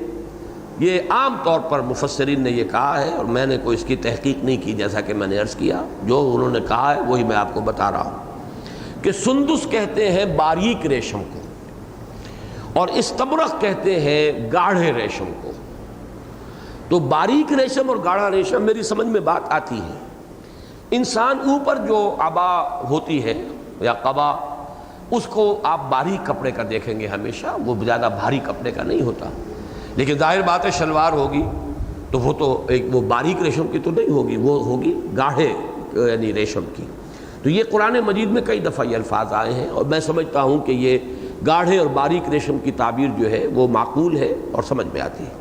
یہ عام طور پر مفسرین نے یہ کہا ہے، اور میں نے کوئی اس کی تحقیق نہیں کی، جیسا کہ میں نے عرض کیا، جو انہوں نے کہا ہے وہی میں آپ کو بتا رہا ہوں، کہ سندس کہتے ہیں باریک ریشم کو، اور استبرق کہتے ہیں گاڑھے ریشم کو۔ تو باریک ریشم اور گاڑھا ریشم میری سمجھ میں بات آتی ہے۔ انسان اوپر جو عبا ہوتی ہے یا قبا، اس کو آپ باریک کپڑے کا دیکھیں گے ہمیشہ، وہ زیادہ بھاری کپڑے کا نہیں ہوتا، لیکن ظاہر بات ہے شلوار ہوگی تو وہ تو وہ باریک ریشم کی تو نہیں ہوگی، وہ ہوگی گاڑھے یعنی ریشم کی۔ تو یہ قرآن مجید میں کئی دفعہ یہ الفاظ آئے ہیں، اور میں سمجھتا ہوں کہ یہ گاڑھے اور باریک ریشم کی تعبیر جو ہے وہ معقول ہے اور سمجھ میں آتی ہے۔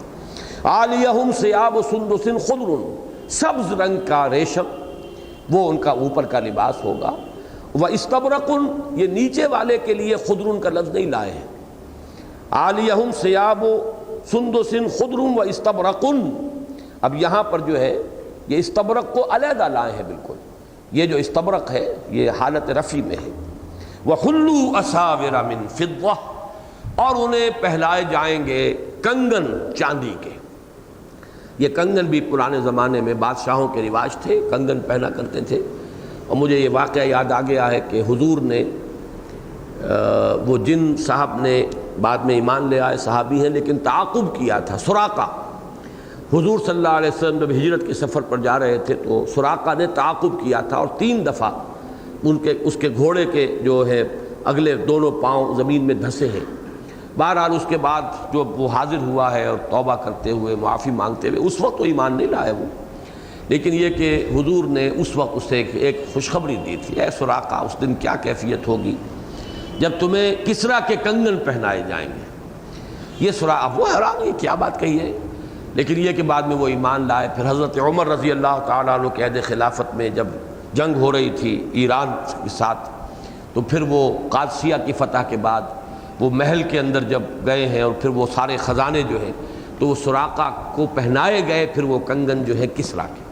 عالیہم ثیاب سندس خضر، سبز رنگ کا ریشم وہ ان کا اوپر کا لباس ہوگا۔ واستبرق، یہ نیچے والے کے لیے خضر کا لفظ نہیں لائے ہیں، عالیہم ثیاب سندس خضر واستبرق۔ اب یہاں پر جو ہے یہ استبرق کو علیحدہ لائے ہیں بالکل، یہ جو استبرق ہے یہ حالت رفع میں ہے۔ وَحُلُّوا أَسَاوِرَ مِن فِضَّةٍ، اور انہیں پہلائے جائیں گے کنگن چاندی کے۔ یہ کنگن بھی پرانے زمانے میں بادشاہوں کے رواج تھے، کنگن پہنا کرتے تھے۔ اور مجھے یہ واقعہ یاد آ گیا ہے کہ حضور نے وہ جن صاحب نے بعد میں ایمان لے آئے، صحابی ہیں لیکن تعاقب کیا تھا، سراقہ، حضور صلی اللہ علیہ وسلم جب ہجرت کے سفر پر جا رہے تھے تو سراقہ نے تعاقب کیا تھا، اور 3 دفعہ اس کے گھوڑے کے جو ہے اگلے دونوں پاؤں زمین میں دھسے ہیں۔ بہرحال اس کے بعد جو وہ حاضر ہوا ہے اور توبہ کرتے ہوئے معافی مانگتے ہوئے، اس وقت تو ایمان نہیں لائے وہ، لیکن یہ کہ حضور نے اس وقت اسے ایک خوشخبری دی تھی، اے سراقہ اس دن کیا کیفیت ہوگی جب تمہیں کسریٰ کے کنگن پہنائے جائیں گے۔ یہ اب وہ حیران، یہ کیا بات کہی ہے، لیکن یہ کہ بعد میں وہ ایمان لائے۔ پھر حضرت عمر رضی اللہ تعالیٰ عنہ کے عہد خلافت میں جب جنگ ہو رہی تھی ایران کے ساتھ، تو پھر وہ قادسیہ کی فتح کے بعد وہ محل کے اندر جب گئے ہیں اور پھر وہ سارے خزانے جو ہیں تو وہ سراقہ کو پہنائے گئے، پھر وہ کنگن جو ہے کسریٰ کے۔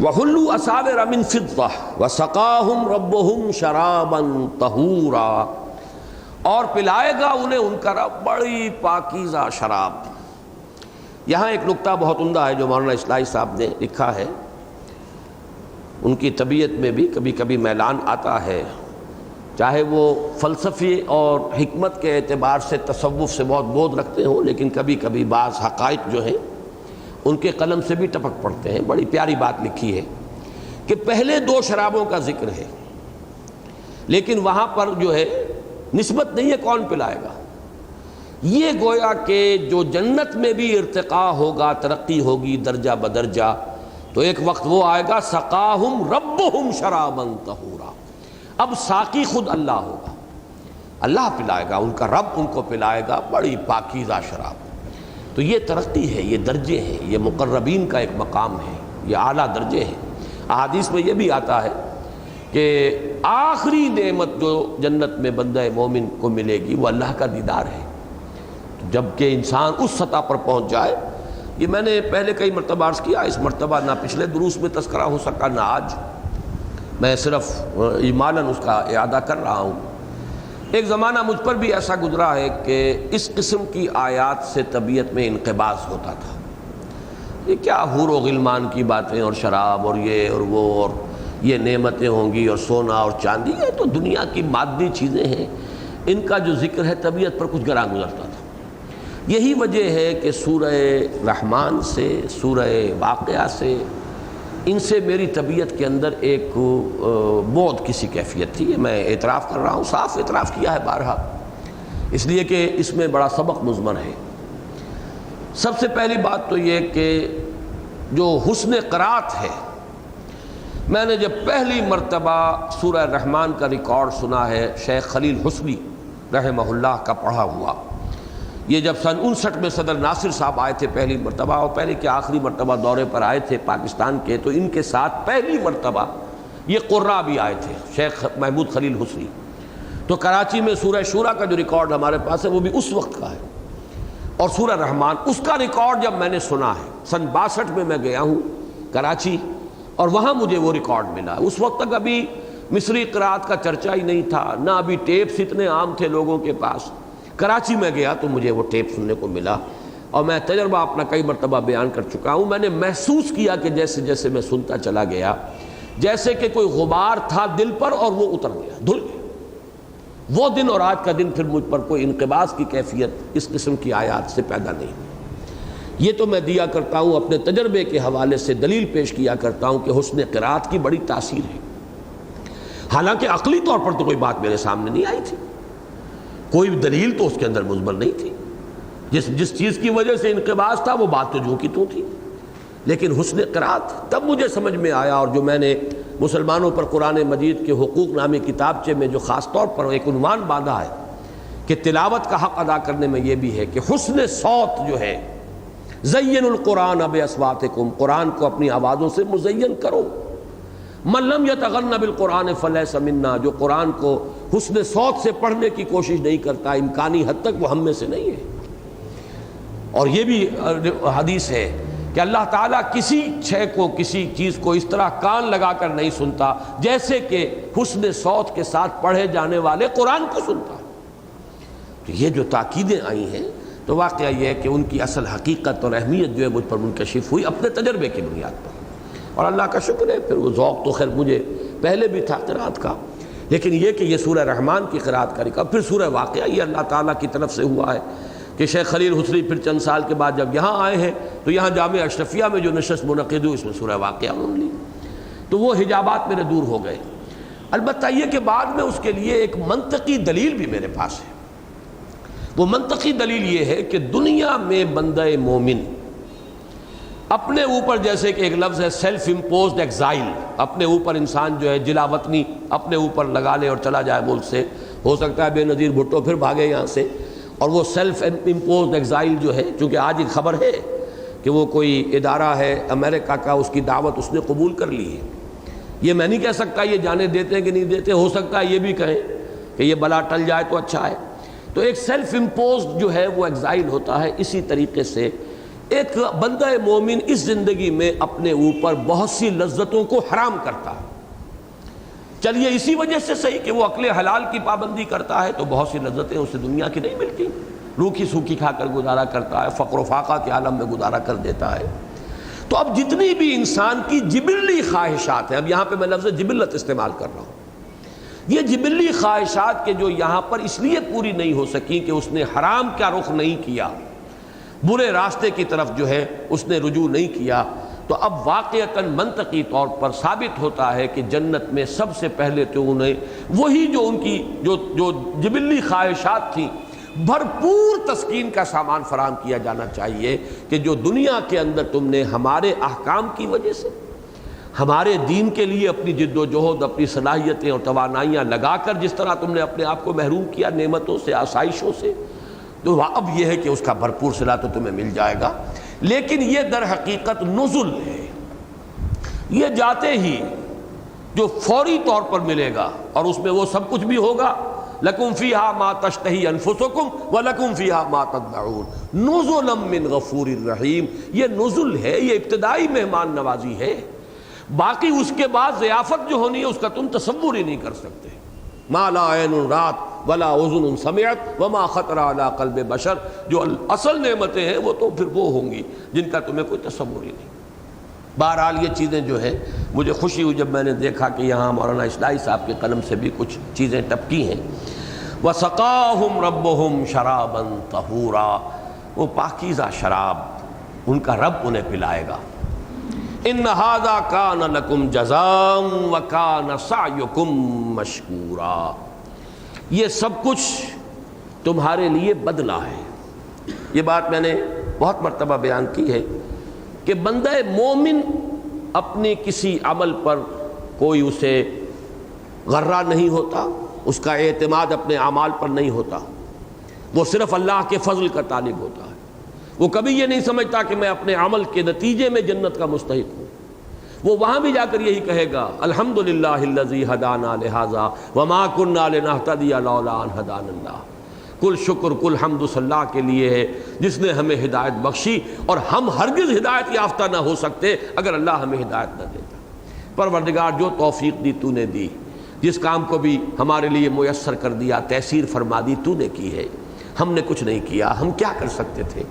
وَحُلُّوا أَسَاوِرَ مِن فِضَّةٍ وَسَقَاهُمْ رَبُّهُمْ شَرَابًا طَهُورًا، اور پلائے گا انہیں ان کا رب بڑی پاکیزہ شراب۔ یہاں ایک نکتہ بہت عمدہ ہے جو مولانا اصلاحی صاحب نے لکھا ہے، ان کی طبیعت میں بھی کبھی کبھی میلان آتا ہے، چاہے وہ فلسفی اور حکمت کے اعتبار سے تصوف سے بہت بود رکھتے ہوں، لیکن کبھی کبھی بعض حقائق جو ہیں ان کے قلم سے بھی ٹپک پڑتے ہیں۔ بڑی پیاری بات لکھی ہے کہ پہلے 2 شرابوں کا ذکر ہے، لیکن وہاں پر جو ہے نسبت نہیں ہے کون پلائے گا، یہ گویا کہ جو جنت میں بھی ارتقاء ہوگا، ترقی ہوگی درجہ بدرجہ، تو ایک وقت وہ آئے گا سقاہم ربہم شرابا طہورا، اب ساقی خود اللہ ہوگا، اللہ پلائے گا، ان کا رب ان کو پلائے گا بڑی پاکیزہ شراب۔ تو یہ ترقی ہے، یہ درجے ہیں، یہ مقربین کا ایک مقام ہے، یہ اعلیٰ درجے ہیں۔ احادیث میں یہ بھی آتا ہے کہ آخری نعمت جو جنت میں بندہ مومن کو ملے گی وہ اللہ کا دیدار ہے، جب کہ انسان اس سطح پر پہنچ جائے۔ یہ میں نے پہلے کئی مرتبہ عرض کیا، اس مرتبہ نہ پچھلے دروس میں تذکرہ ہو سکا نہ آج، میں صرف اجمالاً اس کا اعادہ کر رہا ہوں۔ ایک زمانہ مجھ پر بھی ایسا گزرا ہے کہ اس قسم کی آیات سے طبیعت میں انقباض ہوتا تھا، یہ کیا حور و غلمان کی باتیں اور شراب اور یہ اور وہ اور یہ نعمتیں ہوں گی اور سونا اور چاندی، یہ تو دنیا کی مادی چیزیں ہیں، ان کا جو ذکر ہے طبیعت پر کچھ گراں گزرتا تھا۔ یہی وجہ ہے کہ سورہ رحمان سے، سورہ واقعہ سے، ان سے میری طبیعت کے اندر ایک بعد کسی کیفیت تھی، یہ میں اعتراف کر رہا ہوں، صاف اعتراف کیا ہے بارہا، اس لیے کہ اس میں بڑا سبق مضمر ہے۔ سب سے پہلی بات تو یہ کہ جو حسن قرات ہے، میں نے جب پہلی مرتبہ سورہ رحمان کا ریکارڈ سنا ہے شیخ خلیل حسنی رحمہ اللہ کا پڑھا ہوا، یہ جب سن 59 میں صدر ناصر صاحب آئے تھے پہلی مرتبہ، اور پہلے کہ آخری مرتبہ دورے پر آئے تھے پاکستان کے، تو ان کے ساتھ پہلی مرتبہ یہ قراء بھی آئے تھے، شیخ محمود خلیل حسنی۔ تو کراچی میں سورہ شورا کا جو ریکارڈ ہمارے پاس ہے وہ بھی اس وقت کا ہے، اور سورہ رحمان اس کا ریکارڈ جب میں نے سنا ہے سن 62 میں، میں گیا ہوں کراچی اور وہاں مجھے وہ ریکارڈ ملا۔ اس وقت تک ابھی مصری قرات کا چرچا ہی نہیں تھا، نہ ابھی ٹیپس اتنے عام تھے لوگوں کے پاس۔ کراچی میں گیا تو مجھے وہ ٹیپ سننے کو ملا، اور میں تجربہ اپنا کئی مرتبہ بیان کر چکا ہوں۔ میں نے محسوس کیا کہ جیسے جیسے میں سنتا چلا گیا، جیسے کہ کوئی غبار تھا دل پر اور وہ اتر گیا، دھل گیا۔ وہ دن اور آج کا دن پھر مجھ پر کوئی انقباض کی کیفیت اس قسم کی آیات سے پیدا نہیں ہوئی۔ یہ تو میں دیا کرتا ہوں اپنے تجربے کے حوالے سے، دلیل پیش کیا کرتا ہوں کہ حسن قرات کی بڑی تاثیر ہے، حالانکہ عقلی طور پر تو کوئی بات میرے سامنے نہیں آئی تھی، کوئی دلیل تو اس کے اندر مضمر نہیں تھی، جس چیز کی وجہ سے انقباض تھا وہ بات تو جو کی تو تھی، لیکن حسن قرات تب مجھے سمجھ میں آیا، اور جو میں نے مسلمانوں پر قرآن مجید کے حقوق نامی کتابچے میں جو خاص طور پر ایک عنوان باندھا ہے کہ تلاوت کا حق ادا کرنے میں یہ بھی ہے کہ حسن صوت جو ہے، زین القرآن باصواتکم، قرآن کو اپنی آوازوں سے مزین کرو۔ من لم یتغن بالقرآن فلیس منا، جو قرآن کو حسن صوت سے پڑھنے کی کوشش نہیں کرتا امکانی حد تک وہ ہم میں سے نہیں ہے۔ اور یہ بھی حدیث ہے کہ اللہ تعالیٰ کسی شے کو، کسی چیز کو اس طرح کان لگا کر نہیں سنتا جیسے کہ حسن صوت کے ساتھ پڑھے جانے والے قرآن کو سنتا۔ تو یہ جو تاکیدیں آئی ہیں تو واقعہ یہ ہے کہ ان کی اصل حقیقت اور اہمیت جو ہے مجھ پر منکشف ہوئی اپنے تجربے کی بنیاد پر، اور اللہ کا شکر ہے پھر وہ ذوق تو خیر مجھے پہلے بھی تھا قرات کا، لیکن یہ کہ یہ سورہ رحمان کی قرات کا پھر سورہ واقعہ یہ اللہ تعالیٰ کی طرف سے ہوا ہے کہ شیخ خلیل حسری پھر چند سال کے بعد جب یہاں آئے ہیں تو یہاں جامعہ اشرفیہ میں جو نشست منعقد ہوئی اس میں سورہ واقعہ انہوں نے لی، تو وہ حجابات میرے دور ہو گئے۔ البتہ یہ کہ بعد میں اس کے لیے ایک منطقی دلیل بھی میرے پاس ہے۔ وہ منطقی دلیل یہ ہے کہ دنیا میں بندہ مومن اپنے اوپر، جیسے کہ ایک لفظ ہے سیلف امپوزڈ ایگزائل، اپنے اوپر انسان جو ہے جلا وطنی اپنے اوپر لگا لے اور چلا جائے ملک سے، ہو سکتا ہے بے نظیر بھٹو پھر بھاگے یہاں سے، اور وہ سیلف امپوزڈ ایگزائل جو ہے، چونکہ آج ایک خبر ہے کہ وہ کوئی ادارہ ہے امریکہ کا، اس کی دعوت اس نے قبول کر لی ہے۔ یہ میں نہیں کہہ سکتا یہ جانے دیتے ہیں کہ نہیں دیتے، ہو سکتا ہے یہ بھی کہیں کہ یہ بلا ٹل جائے تو اچھا ہے۔ تو ایک سیلف امپوزڈ جو ہے وہ ایگزائل ہوتا ہے، اسی طریقے سے ایک بندہ مومن اس زندگی میں اپنے اوپر بہت سی لذتوں کو حرام کرتا ہے۔ چلیے اسی وجہ سے صحیح کہ وہ عقل حلال کی پابندی کرتا ہے تو بہت سی لذتیں اسے دنیا کی نہیں ملتی، روکھی سوکھی کھا کر گزارا کرتا ہے، فقر و فاقہ کے عالم میں گزارا کر دیتا ہے۔ تو اب جتنی بھی انسان کی جبلی خواہشات ہیں، اب یہاں پہ میں لفظ جبلت استعمال کر رہا ہوں، یہ جبلی خواہشات کے جو یہاں پر اس لیے پوری نہیں ہو سکی کہ اس نے حرام کا رخ نہیں کیا، برے راستے کی طرف جو ہے اس نے رجوع نہیں کیا، تو اب واقعتاً منطقی طور پر ثابت ہوتا ہے کہ جنت میں سب سے پہلے تو انہیں وہی جو ان کی جو جبلی خواہشات تھیں بھرپور تسکین کا سامان فراہم کیا جانا چاہیے، کہ جو دنیا کے اندر تم نے ہمارے احکام کی وجہ سے ہمارے دین کے لیے اپنی جد و جہد، اپنی صلاحیتیں اور توانائیاں لگا کر جس طرح تم نے اپنے آپ کو محروم کیا نعمتوں سے، آسائشوں سے، تو اب یہ ہے کہ اس کا بھرپور صلہ تو تمہیں مل جائے گا۔ لیکن یہ در حقیقت نزل ہے، یہ جاتے ہی جو فوری طور پر ملے گا، اور اس میں وہ سب کچھ بھی ہوگا، لکم فیہا ما تشتہی انفسکم ولکم فیہا ما تدعون نزلا من غفور الرحیم۔ یہ نزل ہے، یہ ابتدائی مہمان نوازی ہے، باقی اس کے بعد ضیافت جو ہونی ہے اس کا تم تصور ہی نہیں کر سکتے۔ ما لا عین رات ولا اذن سمعت وما خطر علی قلب بشر، جو اصل نعمتیں ہیں وہ تو پھر وہ ہوں گی جن کا تمہیں کوئی تصور ہی نہیں۔ بہرحال یہ چیزیں جو ہے مجھے خوشی ہوئی جب میں نے دیکھا کہ یہاں مولانا اصلاحی صاحب کے قلم سے بھی کچھ چیزیں ٹپکی ہیں۔ وَسَقَاهُمْ رَبُّهُمْ شَرَابًا طَهُورًا، وہ پاکیزہ شراب ان کا رب انہیں پلائے گا۔ ان ھذا کان لکم جزاء وکان سعیکم مشکورا، یہ سب کچھ تمہارے لیے بدلہ ہے۔ یہ بات میں نے بہت مرتبہ بیان کی ہے کہ بندہ مومن اپنے کسی عمل پر کوئی اسے غرہ نہیں ہوتا، اس کا اعتماد اپنے اعمال پر نہیں ہوتا، وہ صرف اللہ کے فضل کا طالب ہوتا ہے۔ وہ کبھی یہ نہیں سمجھتا کہ میں اپنے عمل کے نتیجے میں جنت کا مستحق ہوں۔ وہ وہاں بھی جا کر یہی کہے گا الحمدللہ الذی ہدانا لہذا وما کننا لنہتدی لولا ان ہدانا اللہ، کل شکر کل حمد صلی اللہ کے لیے ہے جس نے ہمیں ہدایت بخشی، اور ہم ہرگز ہدایت یافتہ نہ ہو سکتے اگر اللہ ہمیں ہدایت نہ دیتا۔ پروردگار جو توفیق دی تو نے دی، جس کام کو بھی ہمارے لیے میسر کر دیا، تیسیر فرما دی، تو نے کی ہے، ہم نے کچھ نہیں کیا، ہم کیا کر سکتے تھے۔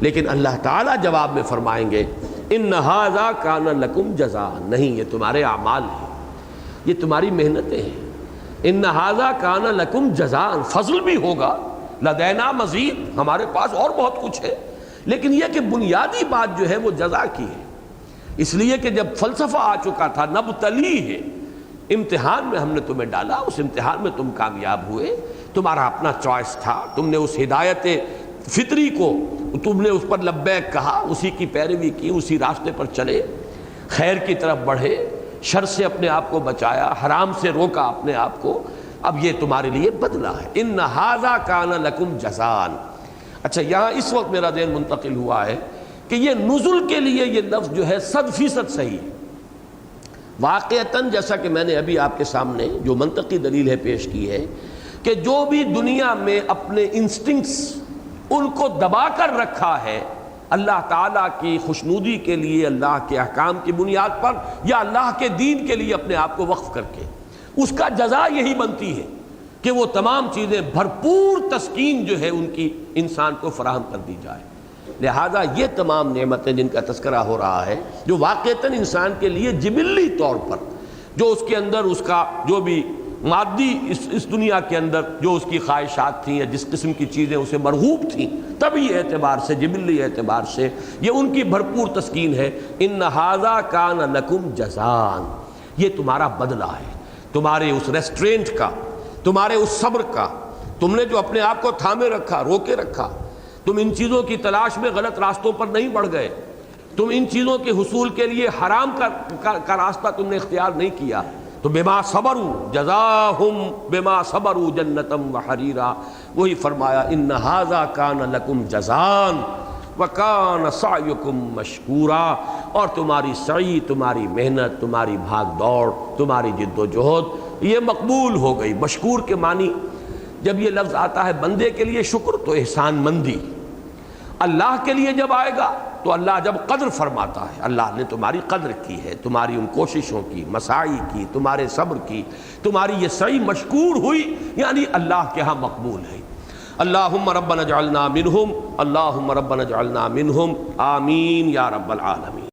لیکن اللہ تعالیٰ جواب میں فرمائیں گے ان ھذا کان لکم جزاء، نہیں یہ تمہارے اعمال ہیں، یہ تمہاری محنتیں ہیں۔ ان ھذا کان لکم جزاء، فضل بھی ہوگا، لدینا مزید، ہمارے پاس اور بہت کچھ ہے، لیکن یہ کہ بنیادی بات جو ہے وہ جزا کی ہے، اس لیے کہ جب فلسفہ آ چکا تھا نبتلی ہے، امتحان میں ہم نے تمہیں ڈالا، اس امتحان میں تم کامیاب ہوئے، تمہارا اپنا چوائس تھا، تم نے اس ہدایت فطری کو تم نے اس پر لبیک کہا، اسی کی پیروی کی، اسی راستے پر چلے، خیر کی طرف بڑھے، شر سے اپنے آپ کو بچایا، حرام سے روکا اپنے آپ کو، اب یہ تمہارے لیے بدلہ ہے۔ ان ھذا کان لکم جزاء۔ اچھا یہاں اس وقت میرا ذہن منتقل ہوا ہے کہ یہ نزل کے لیے یہ لفظ جو ہے 100% صحیح ہے۔ واقعتاً جیسا کہ میں نے ابھی آپ کے سامنے جو منطقی دلیل ہے پیش کی ہے کہ جو بھی دنیا میں اپنے انسٹنکٹس ان کو دبا کر رکھا ہے اللہ تعالیٰ کی خوشنودی کے لیے، اللہ کے احکام کی بنیاد پر، یا اللہ کے دین کے لیے اپنے آپ کو وقف کر کے، اس کا جزا یہی بنتی ہے کہ وہ تمام چیزیں بھرپور تسکین جو ہے ان کی انسان کو فراہم کر دی جائے۔ لہذا یہ تمام نعمتیں جن کا تذکرہ ہو رہا ہے، جو واقعتاً انسان کے لیے جبلی طور پر جو اس کے اندر اس کا جو بھی مادی اس دنیا کے اندر جو اس کی خواہشات تھیں یا جس قسم کی چیزیں اسے مرغوب تھیں، طبعی اعتبار سے، جبلی اعتبار سے یہ ان کی بھرپور تسکین ہے۔ ان ھذا کان لکم جزاء، یہ تمہارا بدلہ ہے، تمہارے اس ریسٹرینٹ کا، تمہارے اس صبر کا، تم نے جو اپنے آپ کو تھامے رکھا، روکے رکھا، تم ان چیزوں کی تلاش میں غلط راستوں پر نہیں بڑھ گئے، تم ان چیزوں کے حصول کے لیے حرام کا راستہ تم نے اختیار نہیں کیا، تو بما صبروا جزاہم بما صبروا جنتا وحریرا، وہی فرمایا ان ھذا کان لکم جزاء وکان سعیکم مشکورا، اور تمہاری سعی، تمہاری محنت، تمہاری بھاگ دوڑ، تمہاری جد و جہد یہ مقبول ہو گئی۔ مشکور کے معنی جب یہ لفظ آتا ہے بندے کے لیے شکر تو احسان مندی، اللہ کے لیے جب آئے گا تو اللہ جب قدر فرماتا ہے، اللہ نے تمہاری قدر کی ہے، تمہاری ان کوششوں کی، مساعی کی، تمہارے صبر کی، تمہاری یہ سعی مشکور ہوئی، یعنی اللہ کے ہاں مقبول ہے۔ اللہم ربنا اجعلنا منہم، اللہم ربنا اجعلنا منہم، آمین یا رب العالمین۔